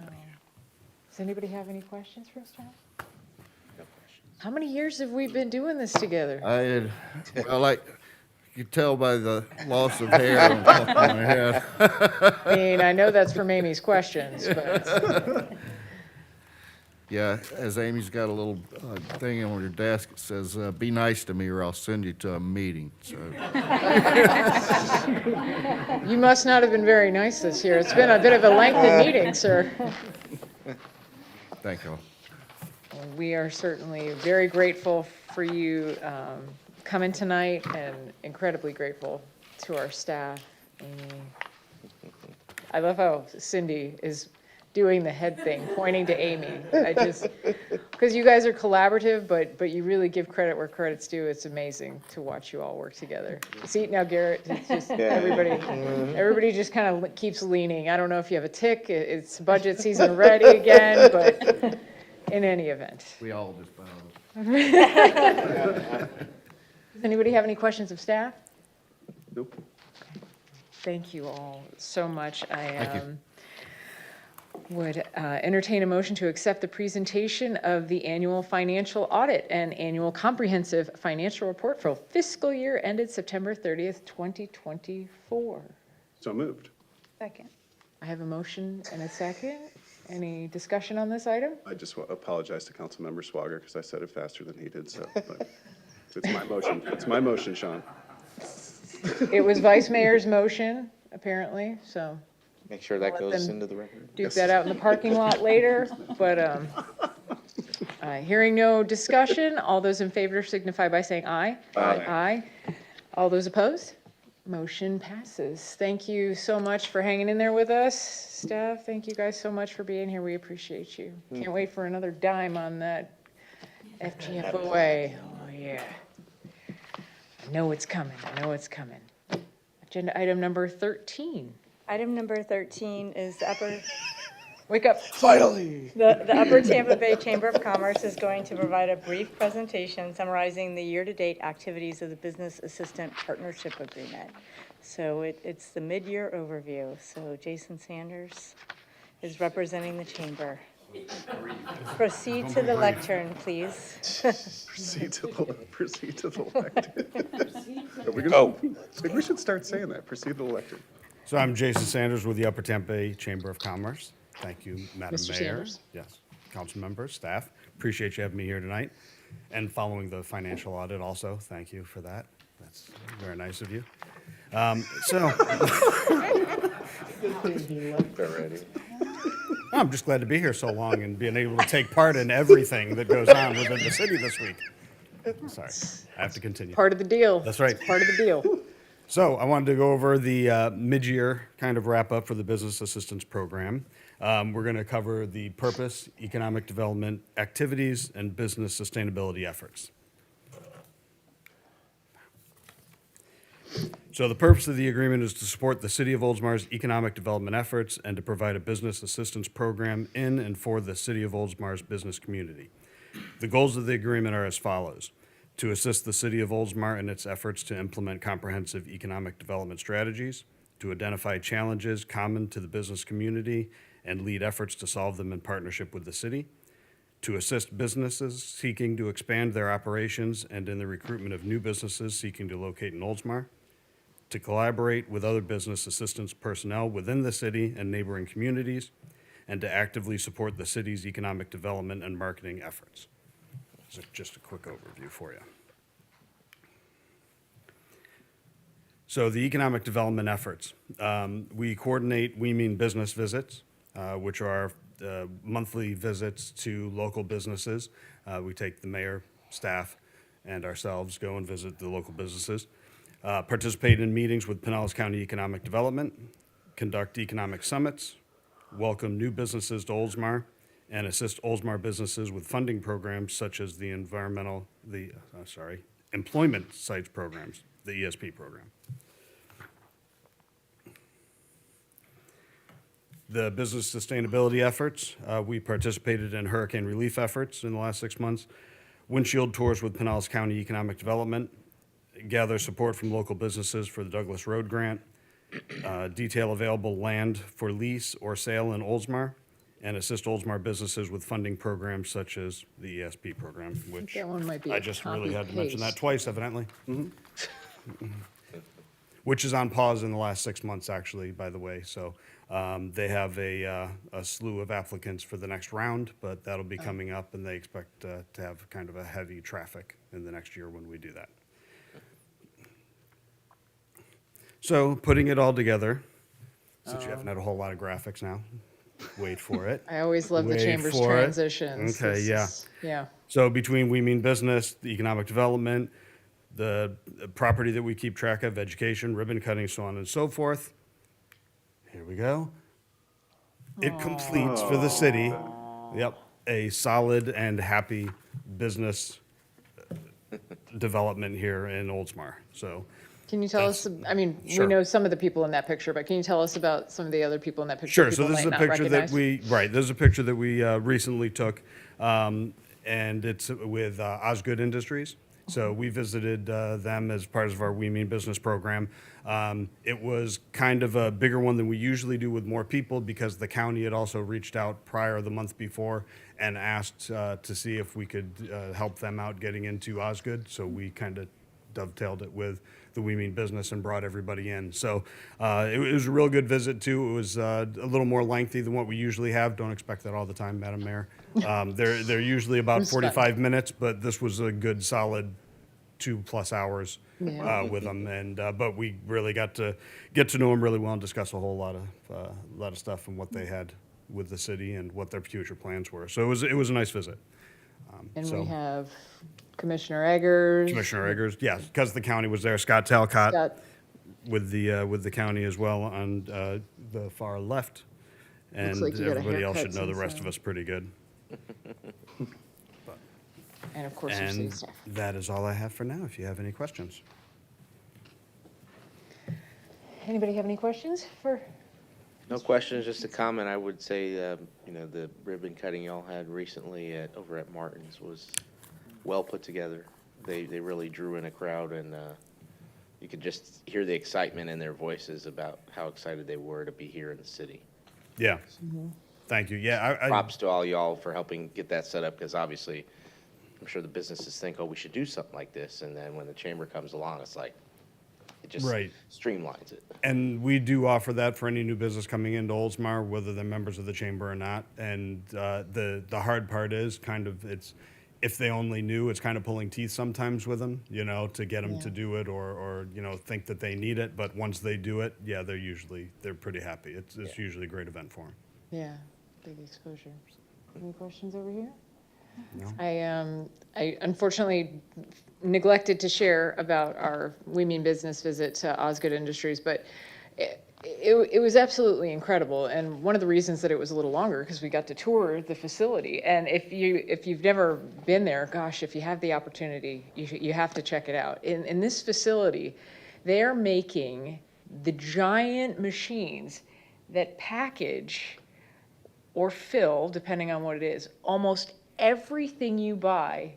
Does anybody have any questions for us, Tom? How many years have we been doing this together? You could tell by the loss of hair on top of my head. I mean, I know that's from Amy's questions, but. Yeah, as Amy's got a little thing on her desk, it says, be nice to me or I'll send you to a meeting, so. You must not have been very nice this year. It's been a bit of a lengthy meeting, sir. Thank you. Well, we are certainly very grateful for you coming tonight and incredibly grateful to our staff. Amy. I love how Cindy is doing the head thing, pointing to Amy. Because you guys are collaborative, but you really give credit where credit's due. It's amazing to watch you all work together. See, now Garrett, it's just everybody just kind of keeps leaning. I don't know if you have a tick, it's budget season ready again, but in any event. We all just bow. Does anybody have any questions of staff? Nope. Thank you all so much. Thank you. Would entertain a motion to accept the presentation of the annual financial audit and annual comprehensive financial report for fiscal year ended September 30th, 2024. So moved. Second. I have a motion and a second. Any discussion on this item? I just apologize to Councilmember Swager because I said it faster than he did, so, but it's my motion. It's my motion, Sean. It was Vice Mayor's motion, apparently, so. Make sure that goes into the record. Duke that out in the parking lot later, but hearing no discussion, all those in favor signify by saying aye. Aye. All those opposed? Motion passes. Thank you so much for hanging in there with us. Staff, thank you guys so much for being here. We appreciate you. Can't wait for another dime on that FGFOA. Oh, yeah. I know it's coming. I know it's coming. Agenda item number 13. Item number 13 is the Upper... Wake up. Finally. The Upper Tampa Bay Chamber of Commerce is going to provide a brief presentation summarizing the year-to-date activities of the Business Assistant Partnership Agreement. So it's the mid-year overview. So Jason Sanders is representing the chamber. Proceed to the lectern, please. Proceed to the lectern. Are we gonna, I think we should start saying that. Proceed to the lectern. So I'm Jason Sanders with the Upper Tampa Bay Chamber of Commerce. Thank you, Madam Mr. Mayor. Sanders. Yes, council members, staff. Appreciate you having me here tonight. and following the financial audit also. Thank you for that. That's very nice of you. I'm just glad to be here so long and being able to take part in everything that goes on within the city this week. Sorry, I have to continue. Part of the deal. That's right. It's part of the deal. So I wanted to go over the mid-year kind of wrap-up for the Business Assistance Program. We're going to cover the purpose, economic development, activities, and business sustainability efforts. So the purpose of the agreement is to support the City of Oldsmar's economic development efforts and to provide a business assistance program in and for the City of Oldsmar's business community. The goals of the agreement are as follows: to assist the City of Oldsmar in its efforts to implement comprehensive economic development strategies, to identify challenges common to the business community and lead efforts to solve them in partnership with the city, to assist businesses seeking to expand their operations and in the recruitment of new businesses seeking to locate in Oldsmar, to collaborate with other business assistance personnel within the city and neighboring communities, and to actively support the city's economic development and marketing efforts. So just a quick overview for you. So the economic development efforts. We coordinate We Mean Business visits, which are monthly visits to local businesses. We take the mayor, staff, and ourselves go and visit the local businesses. Participate in meetings with Pinellas County Economic Development, conduct economic summits, welcome new businesses to Oldsmar, and assist Oldsmar businesses with funding programs such as the Employment Sites Programs, the ESP program. The business sustainability efforts, we participated in hurricane relief efforts in the last 6 months, windshield tours with Pinellas County Economic Development, gather support from local businesses for the Douglas Road Grant, detail available land for lease or sale in Oldsmar, and assist Oldsmar businesses with funding programs such as the ESP program, which that one might be I a just really had to copy-paste. mention that twice, evidently. Which is on pause in the last 6 months, actually, by the way. So they have a slew of applicants for the next round, but that'll be coming up, and they expect to have kind of a heavy traffic in the next year when we do that. So putting it all together, since you haven't had a whole lot of graphics now, wait for it. I always love the Wait chamber's for it. transitions. Okay, This yeah. is- Yeah. So between We Mean Business, the economic development, the property that we keep track of, education, ribbon cutting, so on and so forth. Here we go. It completes for the city, a solid and happy business development here in Oldsmar. So Can you tell us, I mean, Sure. we know some of the people in that picture, but can you tell us about some of the other people in that picture? Sure, so people this is a might not picture that recognize? this is a picture that we recently took, and it's with Osgood Industries. So we visited them as part of our We Mean Business program. It was kind of a bigger one than we usually do with more people because the county had also reached out prior the month before and asked to see if we could help them out getting into Osgood. So we kind of dovetailed it with the We Mean Business and brought everybody in. So it was a real good visit too. It was a little more lengthy than what we usually have. Don't expect that all the time, Madam Mayor. They're usually about I'm stunned. 45 minutes, but this was a good solid 2+ hours Yeah. with them. And but we really got to get to know them really well and discuss a whole lot of stuff and what they had with the city and what their future plans were. So it was a nice visit. And so- we have Commissioner Eggers. Commissioner Eggers, yes, because the county was there. Scott Talcott Scott. with the county as well on the far left. And like you got a everybody else haircut should know the since, rest of us pretty good. And of course, your city And staff. that is all I have for now, if you have any questions. Anybody have any questions for? No questions, just a comment. I would say, the ribbon cutting y'all had recently over at Martin's was well put together. They really drew in a crowd, and you could just hear the excitement in their voices about how excited they were to be here in the city. Yeah. Thank you. Yeah, I Props to all y'all for helping get that set up, because obviously, I'm sure the businesses think, oh, we should do something like this, and then when the chamber comes along, it's like, it just Right. streamlines it. And we do offer that for any new business coming into Oldsmar, whether they're members of the chamber or not. And the hard part is kind of it's if they only knew, it's kind of pulling teeth sometimes with them, you know, to get them to do it or, you know, think that they need it. But once they do it, yeah, they're pretty happy. It's usually a great event for them. Yeah, big exposure. Any questions over here? No? I unfortunately neglected to share about our We Mean Business visit to Osgood Industries, but it was absolutely incredible. And one of the reasons that it was a little longer because we got to tour the facility. And if you've never been there, gosh, if you have the opportunity, you have to check it out. In this facility, they're making the giant machines that package or fill, depending on what it is, almost everything you buy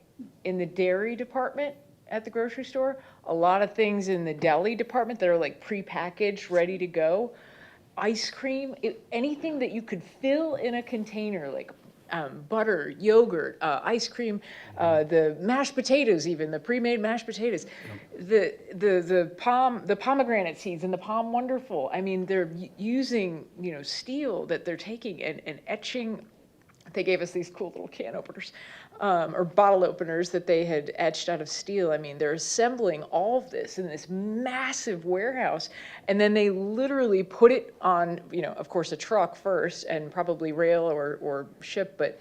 in the dairy department at the grocery store, a lot of things in the deli department that are like prepackaged, ready to go, ice cream, anything that you could fill in a container, like butter, yogurt, ice cream, the mashed potatoes, even the pre-made mashed potatoes, the pomegranate seeds and the Palm Wonderful. I mean, they're using, you know, steel that they're taking and etching. They gave us these cool little can openers or bottle openers that they had etched out of steel. I mean, they're assembling all of this in this massive warehouse, and then they literally put it on, you know, of course, a truck first and probably rail or ship, but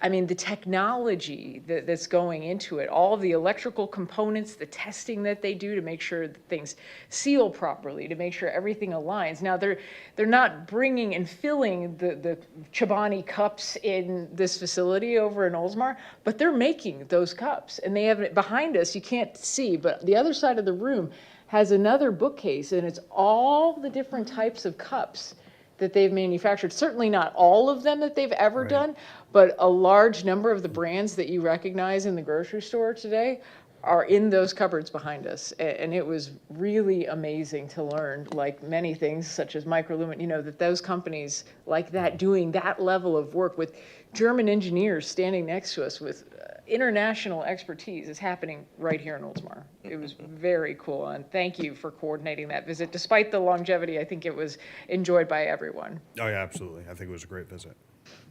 I mean, the technology that's going into it, all of the electrical components, the testing that they do to make sure that things seal properly, to make sure everything aligns. Now, they're not bringing and filling the Chobani cups in this facility over in Oldsmar, but they're making those cups. And they have it behind us, you can't see, but the other side of the room has another bookcase, and it's all the different types of cups that they've manufactured. Certainly not all of them that they've ever done, but a large number of the brands that you recognize in the grocery store today are in those cupboards behind us. And it was really amazing to learn, like many things, such as Microlumen, you know, that those companies like that doing that level of work with German engineers standing next to us with international expertise is happening right here in Oldsmar. It was very cool, and thank you for coordinating that visit. Despite the longevity, I think it was enjoyed by everyone. Oh, yeah, absolutely. I think it was a great visit.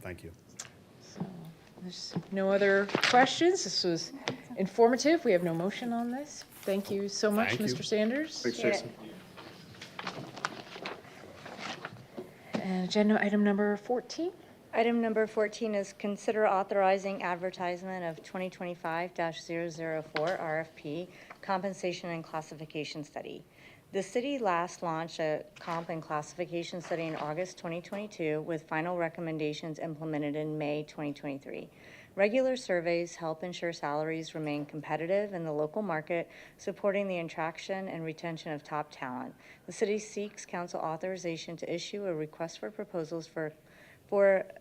Thank you. So, there's no other questions. This was informative. We have no motion on this. Thank you so much, Thank you. Mr. Sanders. Thanks, Jason. And agenda item number 14. Item number 14 is consider authorizing advertisement of 2025-004 RFP compensation and classification study. The city last launched a comp and classification study in August 2022 with final recommendations implemented in May 2023. Regular surveys help ensure salaries remain competitive in the local market, supporting the attraction and retention of top talent. The city seeks council authorization to issue a request for proposals for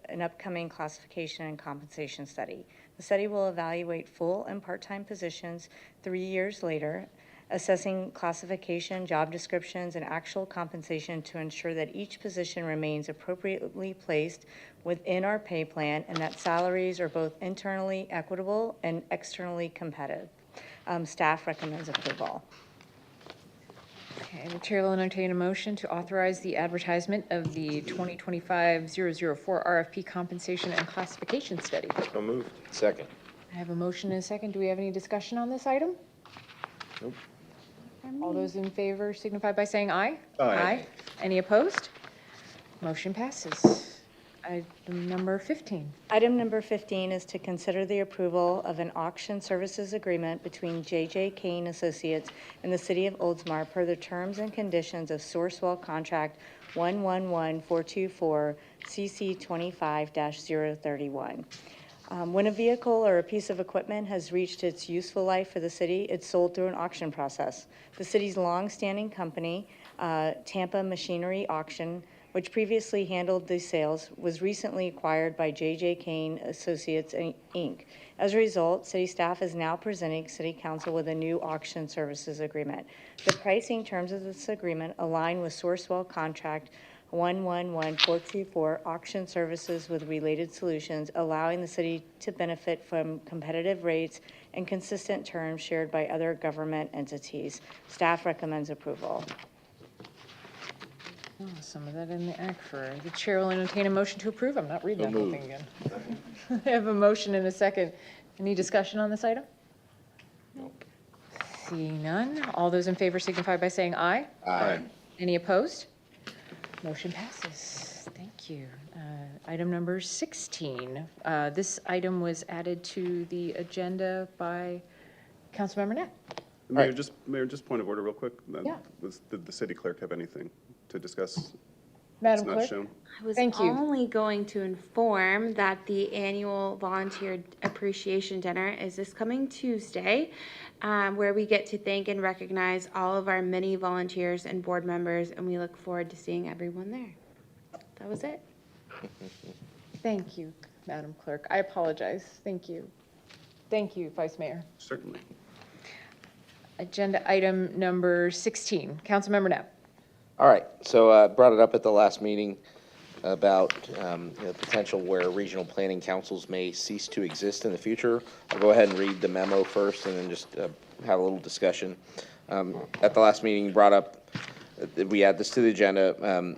an upcoming classification and compensation study. The study will evaluate full and part-time positions 3 years later, assessing classification, job descriptions, and actual compensation to ensure that each position remains appropriately placed within our pay plan and that salaries are both internally equitable and externally competitive. Staff recommends approval. Okay, the chair will entertain a motion to authorize the advertisement of the 2025-004 RFP compensation and classification study. So moved. Second. I have a motion and a second. Do we have any discussion on this item? Nope. All those in favor signify by saying aye. Aye. Any opposed? Motion passes. Item number 15. Item number 15 is to consider the approval of an auction services agreement between J.J. Kane Associates and the City of Oldsmar per the terms and conditions of Sourcewell Contract 111424 CC 25-031. When a vehicle or a piece of equipment has reached its useful life for the city, it's sold through an auction process. The city's long-standing company, Tampa Machinery Auction, which previously handled these sales, was recently acquired by J.J. Kane Associates, Inc. As a result, city staff is now presenting City Council with a new auction services agreement. The pricing terms of this agreement align with Sourcewell Contract 111424 auction services with related solutions, allowing the city to benefit from competitive rates and consistent terms shared by other government entities. Staff recommends approval. Oh, some of that in the act for. The chair will entertain a motion to approve. I'm not reading that whole thing again. I have a motion and a second Any discussion on this item? Seeing none, all those in favor signify by saying aye. Aye. Any opposed? Motion passes. Thank you. Item number 16. This item was added to the agenda by Councilmember Net. Mayor, just point of order real quick. Yeah. Did the city clerk have anything to discuss? Madam It's not Clerk? shown. I was Thank you. only going to inform that the annual volunteer appreciation dinner is this coming Tuesday, where we get to thank and recognize all of our many volunteers and board members, and we look forward to seeing everyone there. That was it. Thank you, Madam Clerk. I apologize. Thank you. Thank you, Vice Mayor. Certainly. Agenda item number 16. Councilmember Knapp. All right, so I brought it up at the last meeting about potential where regional planning councils may cease to exist in the future. I'll go ahead and read the memo first and then just have a little discussion. At the last meeting, you brought up that we add this to the agenda.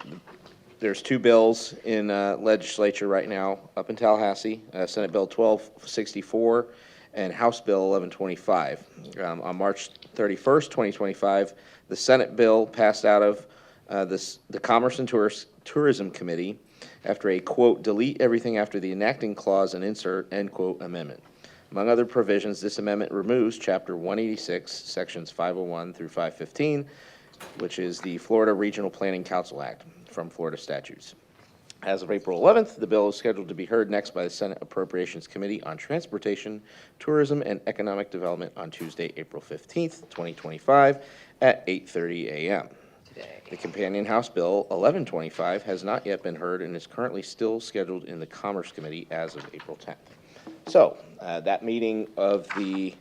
There's two bills in legislature right now up in Tallahassee, Senate Bill 1264 and House Bill 1125. On March 31st, 2025, the Senate bill passed out of the Commerce and Tourism Committee after a, quote, delete everything after the enacting clause and insert, end quote, amendment. Among other provisions, this amendment removes Chapter 186, Sections 501 through 515, which is the Florida Regional Planning Council Act from Florida statutes. As of April 11th, the bill is scheduled to be heard next by the Senate Appropriations Committee on Transportation, Tourism, and Economic Development on Tuesday, April 15th, 2025 at 8:30 a.m. The companion House Bill 1125 has not yet been heard and is currently still scheduled in the Commerce Committee as of April 10th. So that meeting of the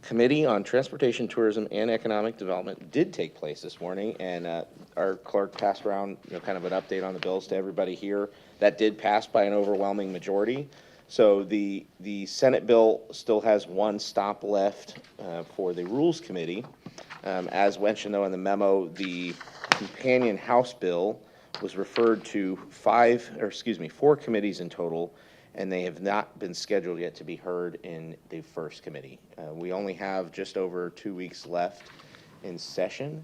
Committee on Transportation, Tourism, and Economic Development did take place this morning, and our clerk passed around kind of an update on the bills to everybody here. That did pass by an overwhelming majority. So the Senate bill still has one stop left for the Rules Committee. As mentioned, though, in the memo, the companion House bill was referred to four committees in total, and they have not been scheduled yet to be heard in the first committee. We only have just over 2 weeks left in session,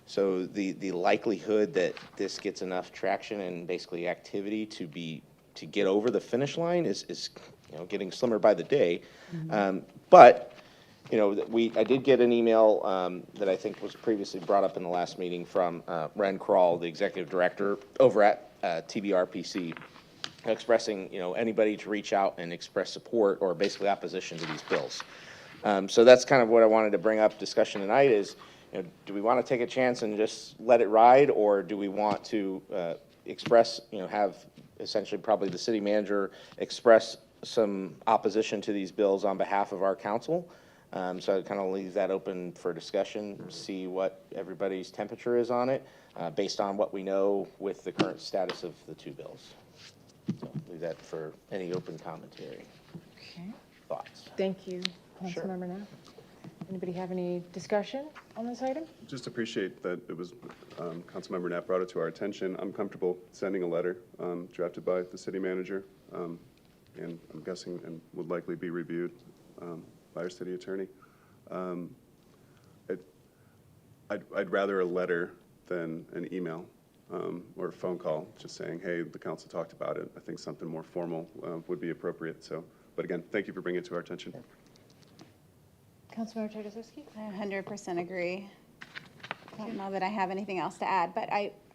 so the likelihood that this gets enough traction and basically activity to get over the finish line is getting slimmer by the day. But I did get an email that I think was previously brought up in the last meeting from Ren Krall, the executive director over at TBRPC, expressing anybody to reach out and express support or basically opposition to these bills. So that's kind of what I wanted to bring up discussion tonight is, do we want to take a chance and just let it ride, or do we want to express, have essentially probably the city manager express some opposition to these bills on behalf of our council? So I kind of leave that open for discussion, see what everybody's temperature is on it, based on what we know with the current status of the two bills. So leave that for any open commentary. Okay. Thoughts? Thank you, Councilmember Knapp. Anybody have any discussion on this item? Just appreciate that it was, Councilmember Knapp brought it to our attention. I'm comfortable sending a letter drafted by the city manager, and I'm guessing and would likely be reviewed by our city attorney. I'd rather a letter than an email or a phone call just saying, hey, the council talked about it. I think something more formal would be appropriate. So, but again, thank you for bringing it to our attention. Councilmember Tartakovsky? I 100% agree. I don't know that I have anything else to add, but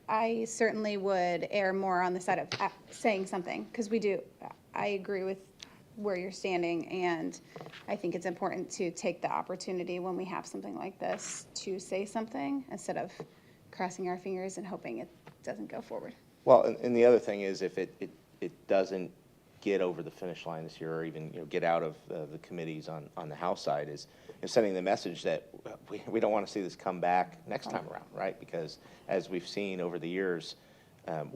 I certainly would err more on the side of saying something, because I agree with where you're standing, and I think it's important to take the opportunity when we have something like this to say something instead of crossing our fingers and hoping it doesn't go forward. Well, and the other thing is if it doesn't get over the finish line this year, or even get out of the committees on the House side, is sending the message that we don't want to see this come back next time around, right? Because as we've seen over the years,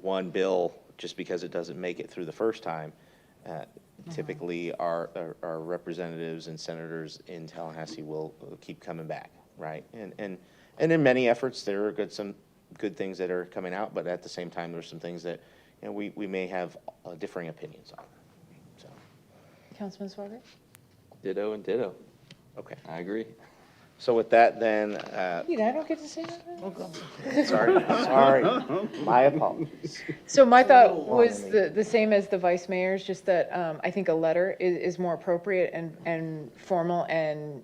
one bill, just because it doesn't make it through the first time, typically our representatives and senators in Tallahassee will keep coming back, right? And in many efforts, there are some good things that are coming out, but at the same time, there's some things that we may have differing opinions on. So Councilman Suarez? Ditto and ditto. Okay. I agree. So with that, then, Wait, I don't get to say that? sorry, my apologies. So my thought was the same as the vice mayor's, just that I think a letter is more appropriate and formal and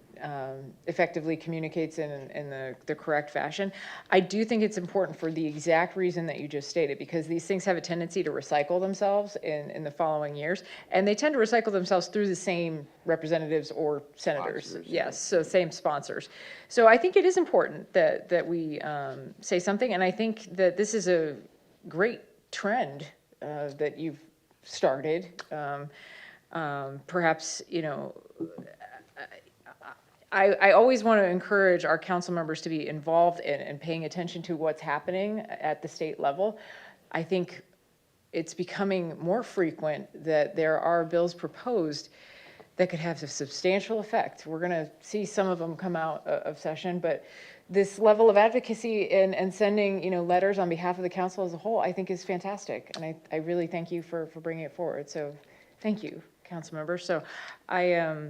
effectively communicates in the correct fashion. I do think it's important for the exact reason that you just stated, because these things have a tendency to recycle themselves in the following years, and they tend to recycle themselves through the same representatives or senators. Sponsors, Yes, so same sponsors. So I think it is important that we say something, and I think that this is a great trend that you've started. Perhaps, you know, I always want to encourage our council members to be involved in and paying attention to what's happening at the state level. I think it's becoming more frequent that there are bills proposed that could have a substantial effect. We're going to see some of them come out of session, but this level of advocacy and sending, you know, letters on behalf of the council as a whole, I think is fantastic. And I really thank you for bringing it forward. So thank you, council members. So I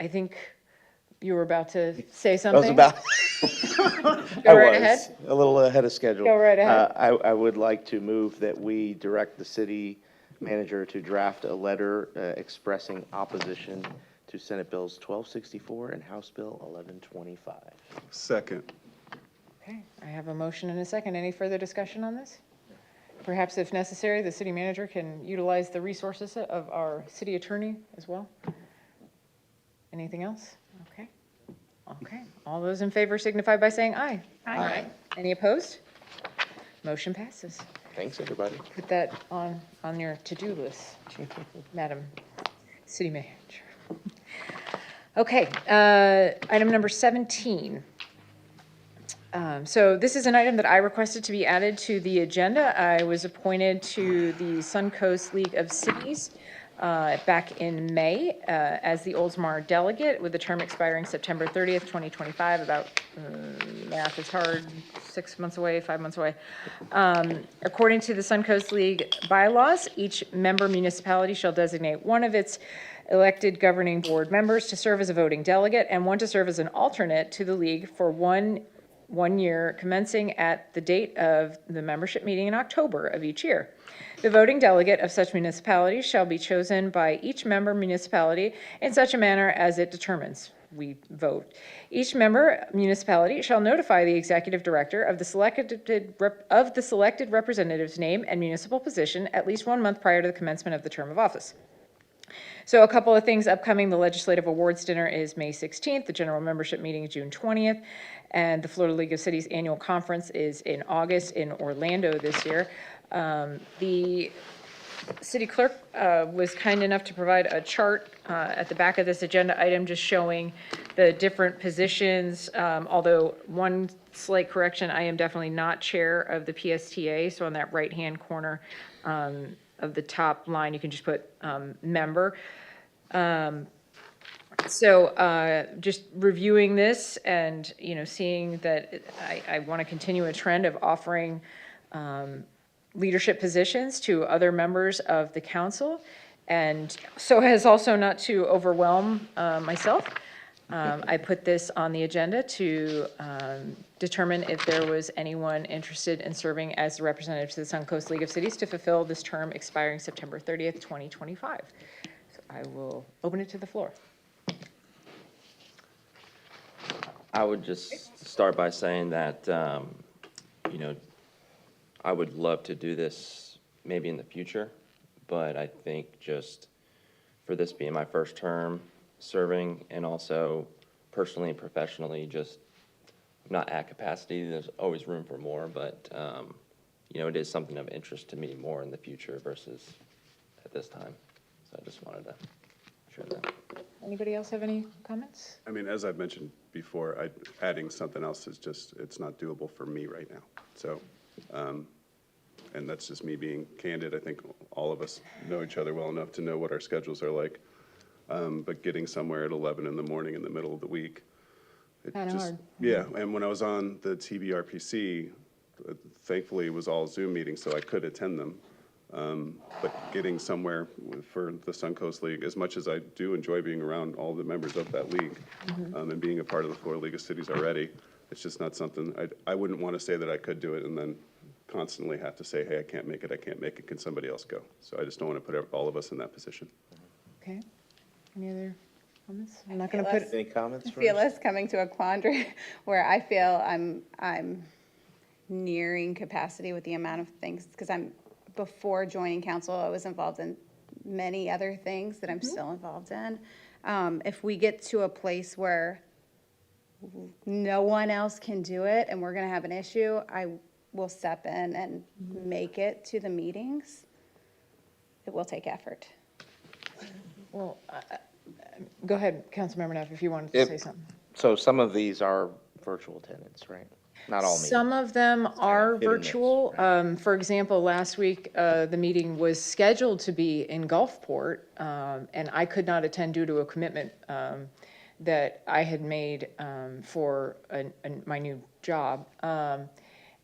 think you were about to say something. Go right ahead. A little ahead of schedule. Go right ahead. I would like to move that we direct the city manager to draft a letter expressing opposition to Senate Bills 1264 and House Bill 1125. Second. Okay, I have a motion and a second. Any further discussion on this? Perhaps if necessary, the city manager can utilize the resources of our city attorney as well. Anything else? Okay. Okay. All those in favor signify by saying aye. Aye. Any opposed? Motion passes. Thanks, everybody. Put that on your to-do list, Madam City Manager. Okay, item number 17. So this is an item that I requested to be added to the agenda. I was appointed to the Suncoast League of Cities back in May as the Oldsmar delegate, with the term expiring September 30th, 2025, about, math is hard, 6 months away, 5 months away. According to the Suncoast League bylaws, each member municipality shall designate one of its elected governing board members to serve as a voting delegate and one to serve as an alternate to the league for one year, commencing at the date of the membership meeting in October of each year. The voting delegate of such municipality shall be chosen by each member municipality in such a manner as it determines. We vote. Each member municipality shall notify the executive director of the selected representative's name and municipal position at least 1 month prior to the commencement of the term of office. So a couple of things upcoming. The Legislative Awards Dinner is May 16th. The general membership meeting is June 20th. And the Florida League of Cities Annual Conference is in August in Orlando this year. The city clerk was kind enough to provide a chart at the back of this agenda item just showing the different positions, although one slight correction, I am definitely not chair of the PSTA, so on that right-hand corner of the top line, you can just put member. So just reviewing this and, you know, seeing that I want to continue a trend of offering leadership positions to other members of the council, and so as also not to overwhelm myself. I put this on the agenda to determine if there was anyone interested in serving as the representative to the Suncoast League of Cities to fulfill this term expiring September 30th, 2025. So I will open it to the floor. I would just start by saying that, you know, I would love to do this maybe in the future, but I think just for this being my first term serving, and also personally and professionally, just not at capacity. There's always room for more, but you know, it is something of interest to me more in the future versus at this time. So I just wanted to share that. Anybody else have any comments? I mean, as I've mentioned before, adding something else is just, it's not doable for me right now. So, and that's just me being candid. I think all of us know each other well enough to know what our schedules are like. But getting somewhere at 11 in the morning in the middle of the week, it Kinda just, hard. yeah. And when I was on the TVRPC, thankfully it was all Zoom meetings, so I could attend them. But getting somewhere for the Suncoast League, as much as I do enjoy being around all the members of that league, and being a part of the Florida League of Cities already, it's just not something, I wouldn't want to say that I could do it and then constantly have to say, hey, I can't make it, can somebody else go? So I just don't want to put all of us in that position. Okay. Any other comments? I'm not going to put. Any comments I first? feel us coming to a quandary where I feel I'm nearing capacity with the amount of things, because before joining council, I was involved in many other things that I'm still involved in. If we get to a place where no one else can do it and we're going to have an issue, I will step in and make it to the meetings. It will take effort. Well, go ahead, Councilmember Neff, if you wanted to say something. So some of these are virtual attendance, right? Not all meetings. Some of them are Hit and miss, virtual. For example, last week, the meeting was scheduled to be in Gulfport, and I could not attend due to a commitment that I had made for my new job.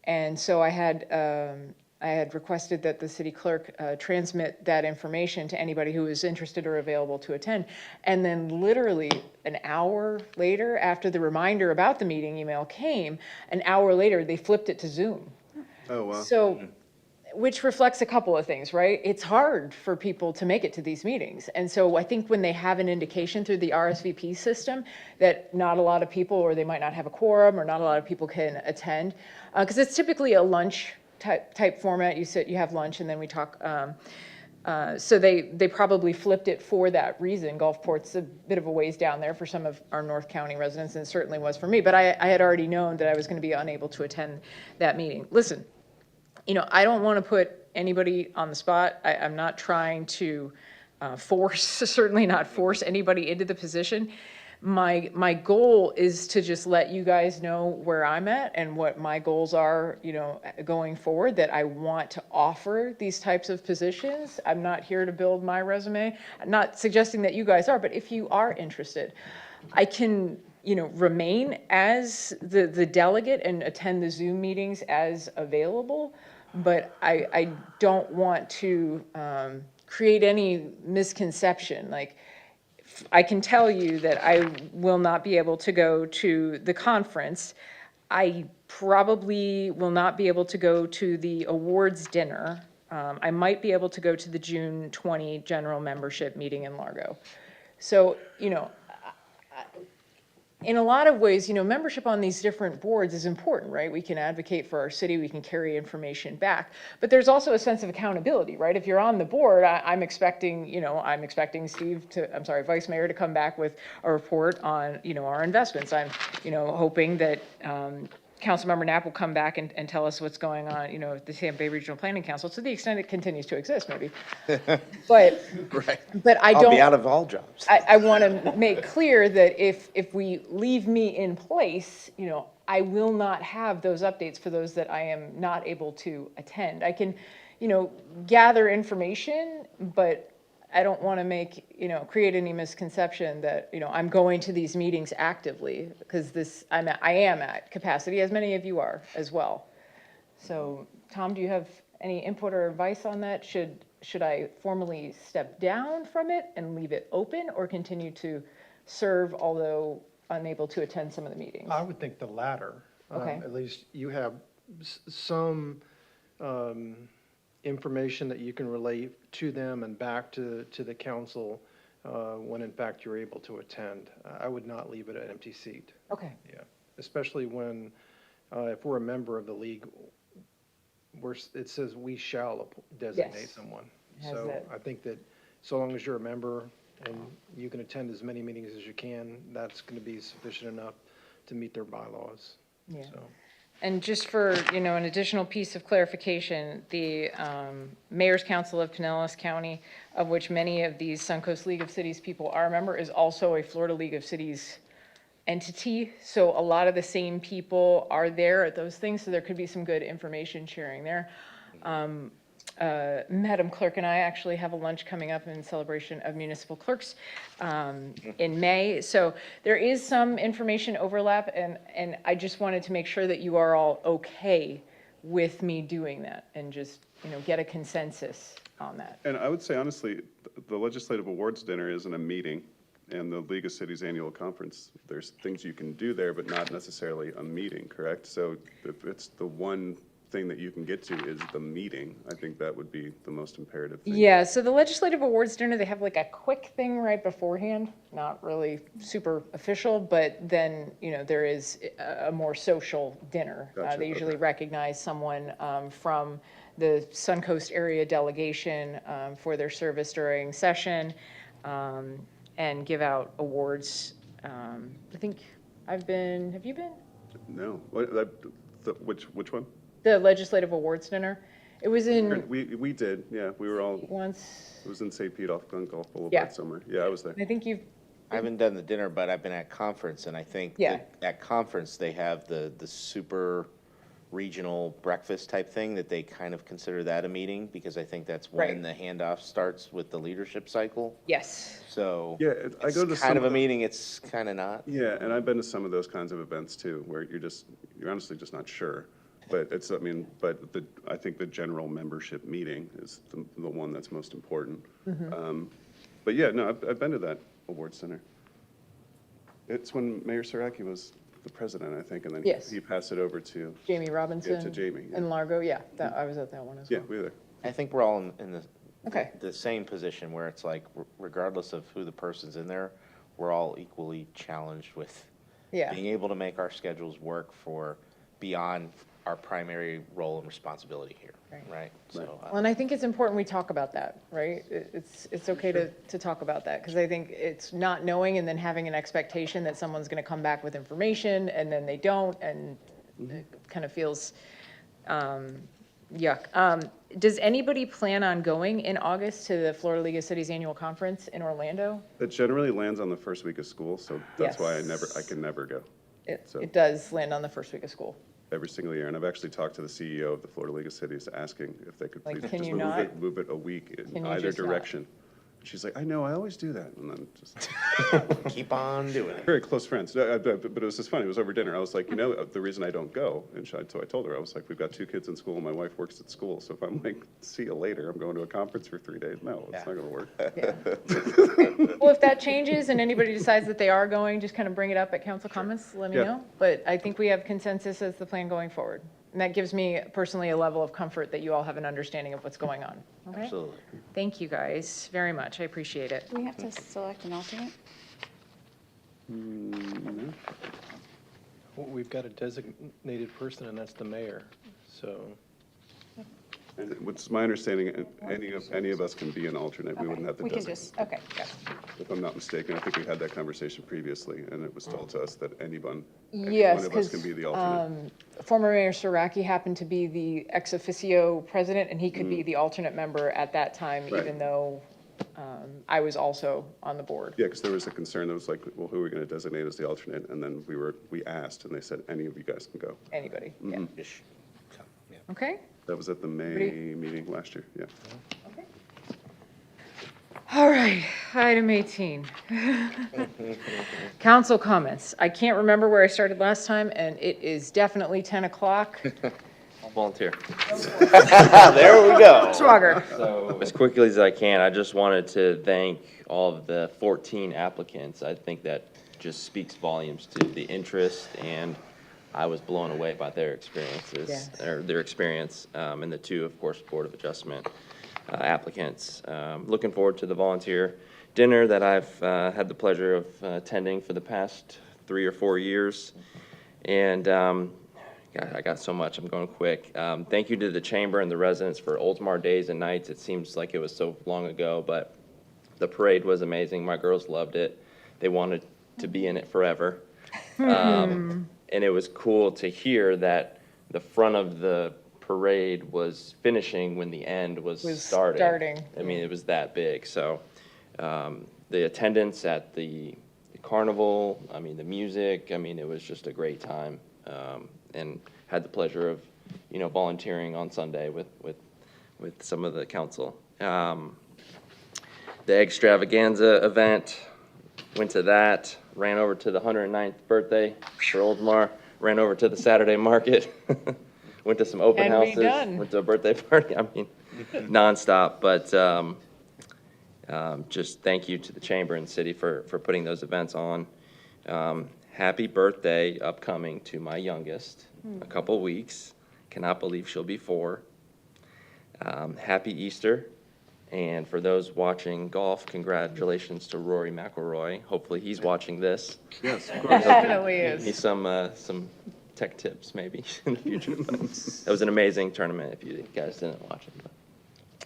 And so I had requested that the city clerk transmit that information to anybody who was interested or available to attend. And then literally an hour later, after the reminder about the meeting email came, an hour later, they flipped it to Zoom. Oh, wow. So, which reflects a couple of things, right? It's hard for people to make it to these meetings. And so I think when they have an indication through the RSVP system that not a lot of people, or they might not have a quorum, or not a lot of people can attend, because it's typically a lunch type format. You have lunch and then we talk. So they probably flipped it for that reason. Gulfport's a bit of a ways down there for some of our North County residents, and it certainly was for me. But I had already known that I was going to be unable to attend that meeting. Listen, I don't want to put anybody on the spot. I'm not trying to certainly not force anybody into the position. My goal is to just let you guys know where I'm at and what my goals are, going forward, that I want to offer these types of positions. I'm not here to build my resume. I'm not suggesting that you guys are, but if you are interested, I can, remain as the delegate and attend the Zoom meetings as available, but I don't want to create any misconception. Like, I can tell you that I will not be able to go to the conference. I probably will not be able to go to the awards dinner. I might be able to go to the June 20 general membership meeting in Largo. So, in a lot of ways, membership on these different boards is important, right? We can advocate for our city, we can carry information back, but there's also a sense of accountability, right? If you're on the board, I'm expecting Vice Mayor to come back with a report on, our investments. I'm, hoping that Councilmember Knapp will come back and tell us what's going on, at the Tampa Bay Regional Planning Council, to the extent it continues to exist, maybe. But, right. But I don't. I'll be out of all jobs. I want to make clear that if we leave me in place, I will not have those updates for those that I am not able to attend. I can, gather information, but I don't want to create any misconception that, I'm going to these meetings actively, because I am at capacity, as many of you are as well. So, Tom, do you have any input or advice on that? Should I formally step down from it and leave it open, or continue to serve, although unable to attend some of the meetings? I would think the latter. Okay. At least you have some information that you can relate to them and back to the council when in fact you're able to attend. I would not leave it an empty seat. Okay. Yeah, especially when, if we're a member of the league, it says we shall designate Yes. someone. Has So that. I think that so long as you're a member and you can attend as many meetings as you can, that's going to be sufficient enough to meet their bylaws. Yeah. So. And just for, an additional piece of clarification, the Mayor's Council of Pinellas County, of which many of these Suncoast League of Cities people are a member, is also a Florida League of Cities entity. So a lot of the same people are there at those things, so there could be some good information sharing there. Madam Clerk and I actually have a lunch coming up in celebration of municipal clerks in May. So there is some information overlap, and I just wanted to make sure that you are all okay with me doing that and just, get a consensus on that. And I would say honestly, the Legislative Awards Dinner isn't a meeting, and the League of Cities Annual Conference, there's things you can do there, but not necessarily a meeting, correct? So if it's the one thing that you can get to is the meeting, I think that would be the most imperative thing. Yeah, so the Legislative Awards Dinner, they have like a quick thing right beforehand, not really super official, but then, there is a more social dinner. Gotcha, They usually okay. recognize someone from the Suncoast area delegation for their service during session and give out awards. I think have you been? No, which one? The Legislative Awards Dinner. It was in We did, yeah, we were all, once, it was in St. Pete off Gulf Boulevard Yeah. somewhere. Yeah, I was there. I think I haven't done the dinner, but I've been at conference, and I think Yeah. that at conference, they have the super regional breakfast type thing that they kind of consider that a meeting, because I think that's when Right. the handoff starts with the leadership cycle. yes. So Yeah, I go to it's some kind of a of the- meeting, it's kind of not. Yeah, and I've been to some of those kinds of events too, where you're honestly just not sure. But I think the general membership meeting is the one that's most important. But yeah, no, I've been to that awards center. It's when Mayor Saraki was the president, I think, and then Yes. he passed it over to, Jamie Robinson. Yeah, to Jamie, yeah. And Largo, yeah, I was at that one as well. yeah, we were there. I think we're all in Okay. the same position where it's like, regardless of who the person's in there, we're all equally challenged with Yeah. being able to make our schedules work for beyond our primary role and responsibility here, right? So, Well, and I think it's important we talk about that, right? It's okay to talk about that, because I think it's not knowing and then having an expectation that someone's going to come back with information, and then they don't, and it kind of feels yuck. Does anybody plan on going in August to the Florida League of Cities Annual Conference in Orlando? It generally lands on the first week of school, so that's why I Yes. can never go. So- It does land on the first week of school. Every single year, and I've actually talked to the CEO of the Florida League of Cities asking if they could Like, please can just you not? move it a week Can in you either just not? direction. She's like, I know, I always do that, and then just. keep on doing it. Very close friends, but it was just funny, it was over dinner, I was like, the reason I don't go, and so I told her, I was like, we've got 2 kids in school, and my wife works at school, so if I'm like, see you later, I'm going to a conference for 3 days, no, it's not gonna work. Well, if that changes and anybody decides that they are going, just kind of bring it up at council comments, let me Yeah. know. But I think we have consensus as the plan going forward. And that gives me personally a level of comfort that you all have an understanding of what's going on. Okay? Absolutely. Thank you guys very much. I appreciate it. Do we have to select an alternate? Well, we've got a designated person, and that's the mayor, so. And what's my understanding, any of us can be an alternate, we wouldn't have to We can designate. just, okay, yeah. If I'm not mistaken, I think we had that conversation previously, and it was told to us that any one Yes, of us because can be the alternate. former Mayor Saraki happened to be the ex officio president, and he could be the alternate member at that time, Right. even though I was also on the board. Yeah, because there was a concern that was like, well, who are we going to designate as the alternate? And then we asked, and they said, any of you guys can go. Anybody, yeah. Ish. Yeah. Okay? That was at the May meeting last year, yeah. All right, item 18. Council comments. I can't remember where I started last time, and it is definitely 10 o'clock. I'll volunteer. There we go. Schwager. So, as quickly as I can, I just wanted to thank all of the 14 applicants. I think that just speaks volumes to the interest, and I was blown away by their experiences, Yes. or their experience, and the 2, of course, Board of Adjustment applicants. Looking forward to the volunteer dinner that I've had the pleasure of attending for the past 3 or 4 years. And God, I got so much, I'm going quick. Thank you to the chamber and the residents for Oldsmar days and nights. It seems like it was so long ago, but the parade was amazing. My girls loved it. They wanted to be in it forever. And it was cool to hear that the front of the parade was finishing when the end was starting. I mean, it was that big. So the attendance at the carnival, I mean, the music, I mean, it was just a great time. And had the pleasure of, volunteering on Sunday with some of the council. The extravaganza event, went to that, ran over to the 109th birthday for Oldsmar, ran over to the Saturday market, went to some open And houses, redone. went to a birthday party. I mean, nonstop. But just thank you to the chamber and city for putting those events on. Happy birthday upcoming to my youngest, a couple weeks. Cannot believe she'll be 4. Happy Easter. And for those watching golf, congratulations to Rory McIlroy. Hopefully he's watching this. Yes, of course. Definitely Give is. me some tech tips maybe in the future. But it was an amazing tournament if you guys didn't watch it. But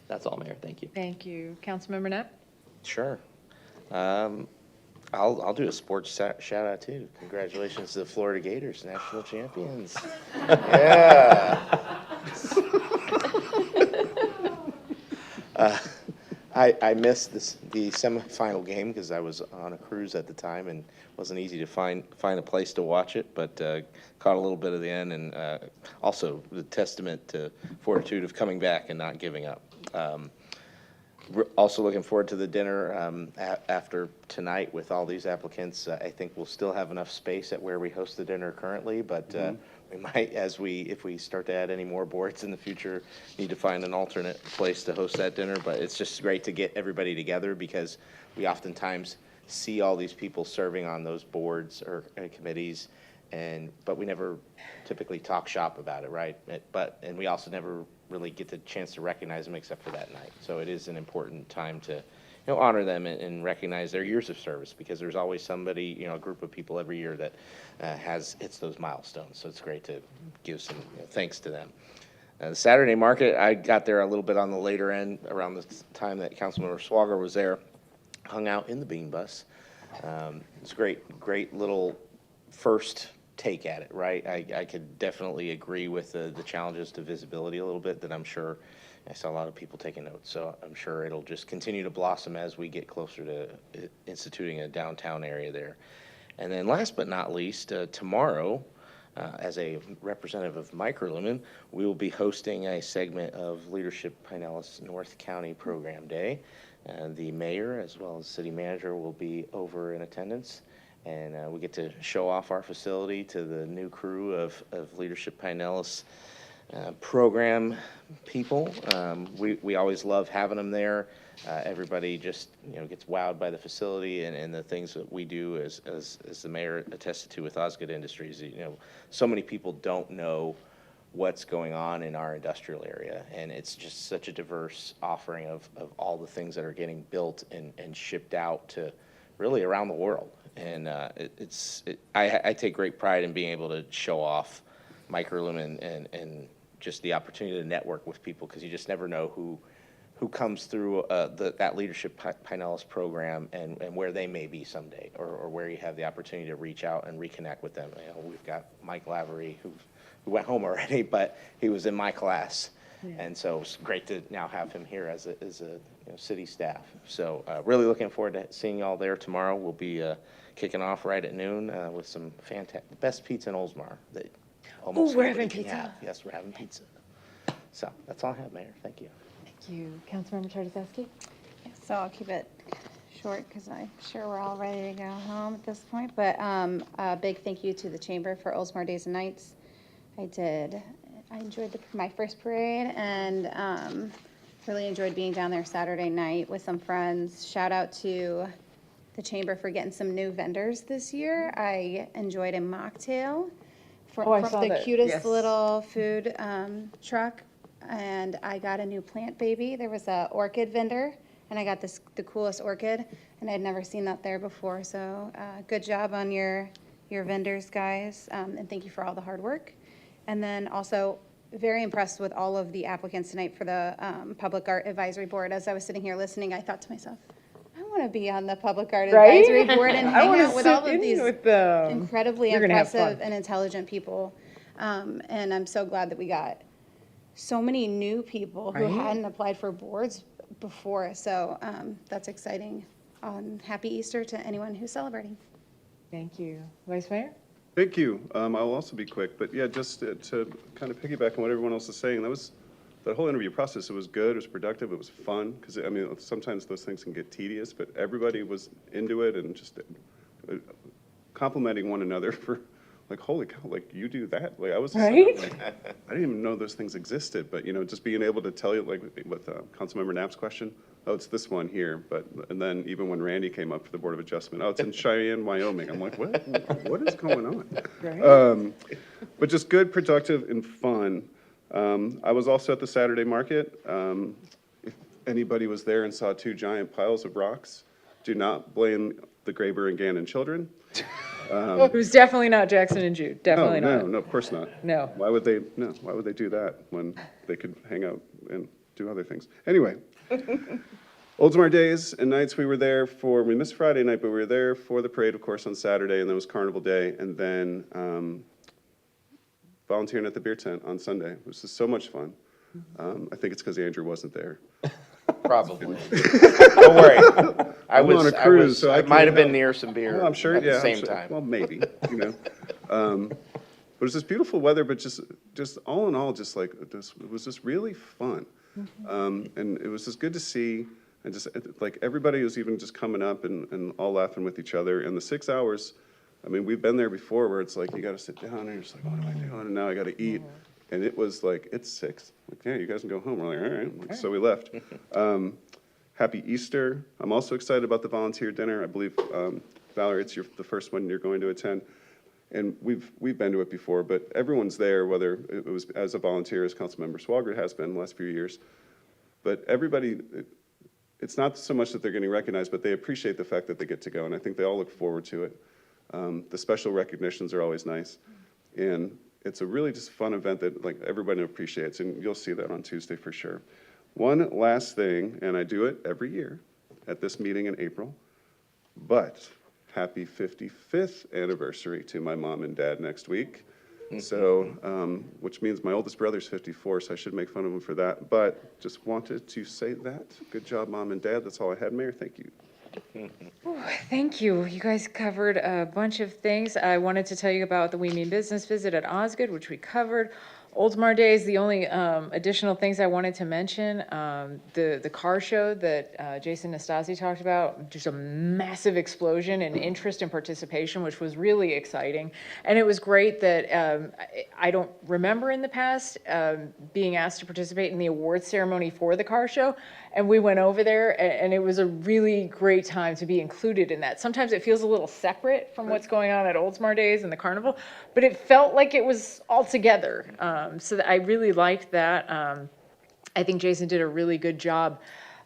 that's all, Mayor. Thank you. Thank you. Councilmember Knapp? Sure. I'll do a sports shout out too. Congratulations to the Florida Gators, national champions. Yeah. I missed the semifinal game because I was on a cruise at the time and wasn't easy to find a place to watch it, but caught a little bit of the end, and also the testament to fortitude of coming back and not giving up. We're also looking forward to the dinner after tonight with all these applicants. I think we'll still have enough space at where we host the dinner currently, but we might, if we start to add any more boards in the future, need to find an alternate place to host that dinner. But it's just great to get everybody together because we oftentimes see all these people serving on those boards or committees, but we never typically talk shop about it, right? And we also never really get the chance to recognize them except for that night. So it is an important time to honor them and recognize their years of service, because there's always somebody, a group of people every year that hits those milestones. So it's great to give some thanks to them. The Saturday market, I got there a little bit on the later end around the time that Councilmember Swager was there, hung out in the bean bus. It's great little first take at it, right? I could definitely agree with the challenges to visibility a little bit that I'm sure I saw a lot of people taking notes. So I'm sure it'll just continue to blossom as we get closer to instituting a downtown area there. And then last but not least, tomorrow, as a representative of Microlumen, we will be hosting a segment of Leadership Pinellas North County Program Day. The mayor as well as city manager will be over in attendance. And we get to show off our facility to the new crew of Leadership Pinellas program people. We always love having them there. Everybody just gets wowed by the facility and the things that we do, as the mayor attested to with Osgood Industries. So many people don't know what's going on in our industrial area, and it's just such a diverse offering of all the things that are getting built and shipped out to really around the world. And I take great pride in being able to show off Microlumen and just the opportunity to network with people, because you just never know who comes through that Leadership Pinellas program and where they may be someday, or where you have the opportunity to reach out and reconnect with them. We've got Mike Lavery, who went home already, but he was in my class. Yeah. And so it's great to now have him here as a city staff. So really looking forward to seeing y'all there tomorrow. We'll be kicking off right at noon with some fantastic, best pizza in Oldsmar that almost we're having can pizza. have. Yes, we're having pizza. So that's all I have, Mayor. Thank you. Thank you. Councilmember Tartakovsky? So I'll keep it short because I'm sure we're all ready to go home at this point. But a big thank you to the Chamber for Oldsmar Days and Nights. I enjoyed my first parade, and really enjoyed being down there Saturday night with some friends. Shout out to the Chamber for getting some new vendors this year. I enjoyed a mocktail from the cutest little food truck, and I got a new plant baby. There was a orchid vendor, and I got the coolest orchid, and I'd never seen that there before. So good job on your vendors, guys, and thank you for all the hard work. And then also very impressed with all of the applicants tonight for the Public Art Advisory Board. As I was sitting here listening, I thought to myself, I want to be on the Public Art Advisory Board and hang out with all of these incredibly impressive and intelligent people. And I'm so glad that we got so many new people who hadn't applied for boards before. So that's exciting. Happy Easter to anyone who's celebrating. Thank you. Vice Mayor? Thank you. I'll also be quick, but yeah, just to kind of piggyback on what everyone else is saying, that whole interview process, it was good, it was productive, it was fun, because I mean, sometimes those things can get tedious, but everybody was into it and just complimenting one another for like, holy cow, like, you do that? Like, I was, Right? like, I didn't even know those things existed, but, you know, just being able to tell you, like, with Councilmember Knapp's question, oh, it's this one here, and then even when Randy came up for the Board of Adjustment, oh, it's in Cheyenne, Wyoming. I'm like, what is going on? Right. But just good, productive, and fun. I was also at the Saturday market. If anybody was there and saw 2 giant piles of rocks, do not blame the Graber and Gannon children. It was definitely not Jackson and Jude, definitely no, not. No, of course not. No. Why would they do that when they could hang out and do other things? Anyway, Oldsmar days and nights, we missed Friday night, but we were there for the parade, of course, on Saturday, and then it was Carnival Day, and then volunteering at the beer tent on Sunday, which is so much fun. I think it's because Andrew wasn't there. Probably. Don't worry. I'm on a cruise, so I I might have been can't- near some beer Well, I'm sure, at yeah. the I'm same sure. time. Well, maybe, you know. But it's this beautiful weather, but just all in all, just like, it was just really fun. And it was just good to see, and just, like, everybody was even just coming up and all laughing with each other. And the 6 hours, I mean, we've been there before where it's like, you gotta sit down and you're just like, what am I doing? And now I gotta eat. And it was like, it's 6. Like, yeah, you guys can go home. We're like, all right. Like, so we left. Happy Easter. I'm also excited about the volunteer dinner. I believe, Valerie, it's the first one you're going to attend. And we've been to it before, but everyone's there, whether it was as a volunteer, as Councilmember Swagert has been the last few years. But everybody, it's not so much that they're getting recognized, but they appreciate the fact that they get to go, and I think they all look forward to it. The special recognitions are always nice. And it's a really just fun event that, like, everybody appreciates, and you'll see that on Tuesday for sure. One last thing, and I do it every year at this meeting in April, but happy 55th anniversary to my mom and dad next week. So, which means my oldest brother's 54, so I should make fun of him for that. But just wanted to say that. Good job, Mom and Dad. That's all I had, Mayor. Thank you. Ooh, thank you. You guys covered a bunch of things. I wanted to tell you about the We Mean Business visit at Osgood, which we covered. Oldsmar Days, the only additional things I wanted to mention, the car show that Jason Nastasi talked about, just a massive explosion in interest and participation, which was really exciting. And it was great that I don't remember in the past being asked to participate in the awards ceremony for the car show. And we went over there, and it was a really great time to be included in that. Sometimes it feels a little separate from what's going on at Oldsmar Days and the carnival, but it felt like it was all together. So I really liked that. I think Jason did a really good job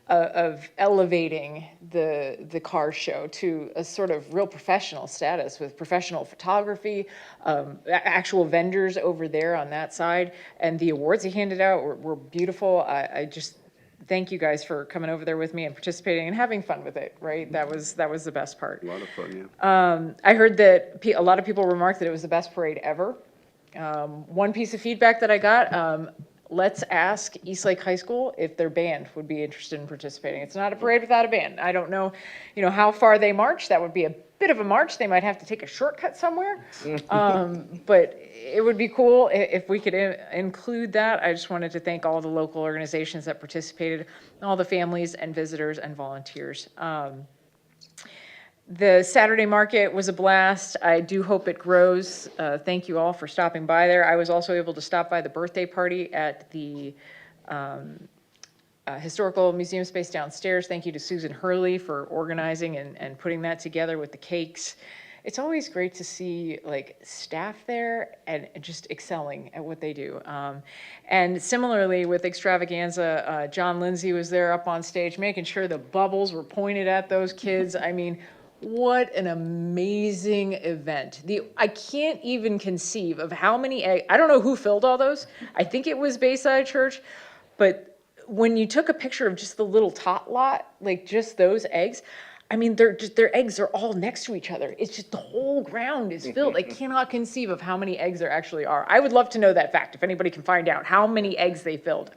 of elevating the car show to a sort of real professional status with professional photography, actual vendors over there on that side, and the awards he handed out were beautiful. I just thank you guys for coming over there with me and participating and having fun with it, right? That was the best part. A lot of fun, yeah. I heard that a lot of people remarked that it was the best parade ever. One piece of feedback that I got, let's ask Eastlake High School if their band would be interested in participating. It's not a parade without a band. I don't know, how far they march. That would be a bit of a march. They might have to take a shortcut somewhere. But it would be cool if we could include that. I just wanted to thank all the local organizations that participated, all the families and visitors and volunteers. The Saturday market was a blast. I do hope it grows. Thank you all for stopping by there. I was also able to stop by the birthday party at the Historical Museum space downstairs. Thank you to Susan Hurley for organizing and putting that together with the cakes. It's always great to see staff there and just excelling at what they do. And similarly with Extravaganza, John Lindsay was there up on stage making sure the bubbles were pointed at those kids. I mean, what an amazing event. I can't even conceive of how many eggs, I don't know who filled all those. I think it was Bayside Church, but when you took a picture of just the little tot lot, just those eggs, I mean, their eggs are all next to each other. It's just the whole ground is filled. I cannot conceive of how many eggs there actually are. I would love to know that fact, if anybody can find out how many eggs they filled.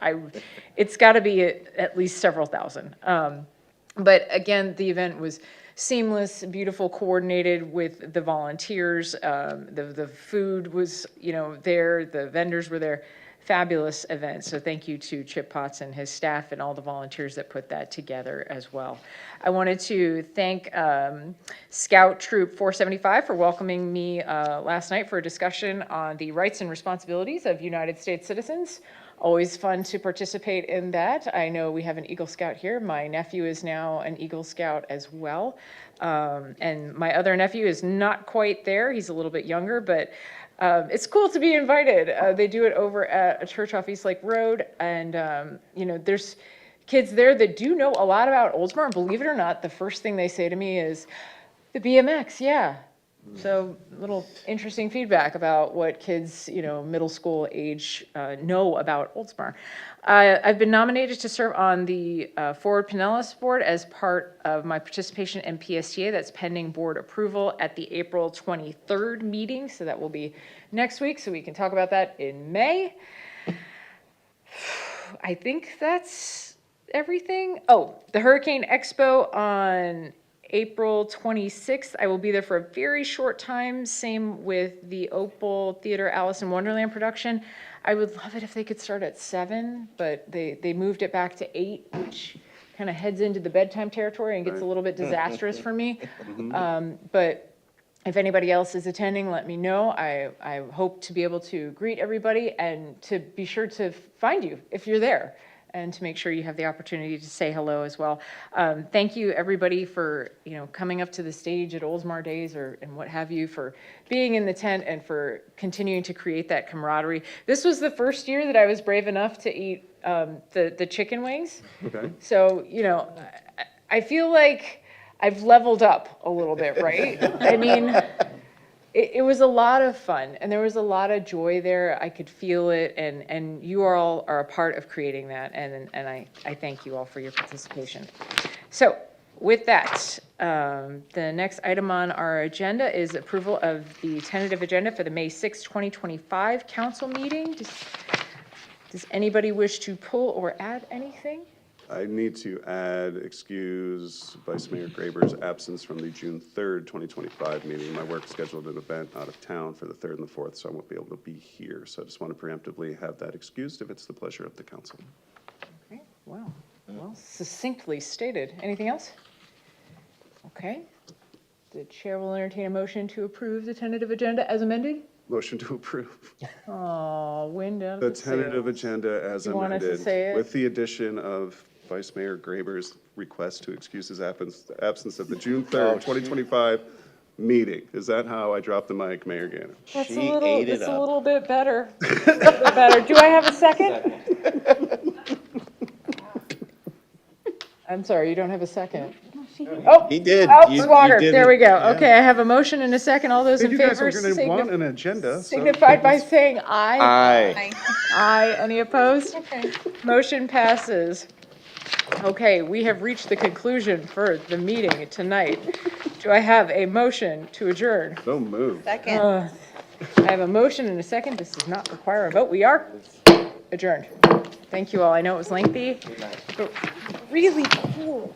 It's gotta be at least several thousand. But again, the event was seamless, beautiful, coordinated with the volunteers. The food was, there, the vendors were there. fabulous event. So thank you to Chip Potts and his staff and all the volunteers that put that together as well. I wanted to thank Scout Troop 475 for welcoming me last night for a discussion on the rights and responsibilities of United States citizens. Always fun to participate in that. I know we have an Eagle Scout here. My nephew is now an Eagle Scout as well. And my other nephew is not quite there. He's a little bit younger, but it's cool to be invited. They do it over at a church off East Lake Road. And, you know, there's kids there that do know a lot about Oldsmar. Believe it or not, the first thing they say to me is, the BMX, yeah. So little interesting feedback about what kids, you know, middle school age know about Oldsmar. I've been nominated to serve on the Forward Pinellas Board as part of my participation in PSTA. That's pending board approval at the April 23rd meeting. So that will be next week. So we can talk about that in May. I think that's everything. Oh, the Hurricane Expo on April 26th. I will be there for a very short time. Same with the Opal Theater Alice in Wonderland production. I would love it if they could start at 7, but they moved it back to 8, which kind of heads into the bedtime territory and gets a little bit disastrous for me. But if anybody else is attending, let me know. I hope to be able to greet everybody and to be sure to find you if you're there, and to make sure you have the opportunity to say hello as well. Thank you, everybody, for coming up to the stage at Oldsmar Days and what have you, for being in the tent and for continuing to create that camaraderie. This was the first year that I was brave enough to eat the chicken wings. Okay. So, I feel like I've leveled up a little bit, right? I mean, it was a lot of fun, and there was a lot of joy there. I could feel it, and you all are a part of creating that, and I thank you all for your participation. So with that, the next item on our agenda is approval of the tentative agenda for the May 6, 2025 council meeting. Does anybody wish to pull or add anything? I need to excuse Vice Mayor Graber's absence from the June 3rd, 2025 meeting. My work scheduled an event out of town for the 3rd and the 4th, so I won't be able to be here. So I just want to preemptively have that excused if it's the pleasure of the council. Okay, wow. Well, succinctly stated. Anything else? Okay. The chair will entertain a motion to approve the tentative agenda as amended. Motion to approve. Oh, wind out The of the tentative sails. agenda as You want us to amended, say it? with the addition of Vice Mayor Graber's request to excuse his absence of the June 3rd, 2025 meeting. Is that how I dropped the mic, Mayor Gannon? That's a little bit better. A little bit better. Do I have a second? I'm sorry, you don't have a second. Oh, He did. Oh, You Squatter. did There it. we go. Yeah. Okay, I have a motion and a second. All those in You guys favor are going to want an agenda. so- signified by saying aye. Aye. Aye. Any opposed? Okay. Motion passes. Okay, we have reached the conclusion for the meeting tonight. Do I have a motion to adjourn? So moved. Second. I have a motion and a second. This does not require a vote. We are adjourned. Thank you all. I know it was lengthy, but really cool.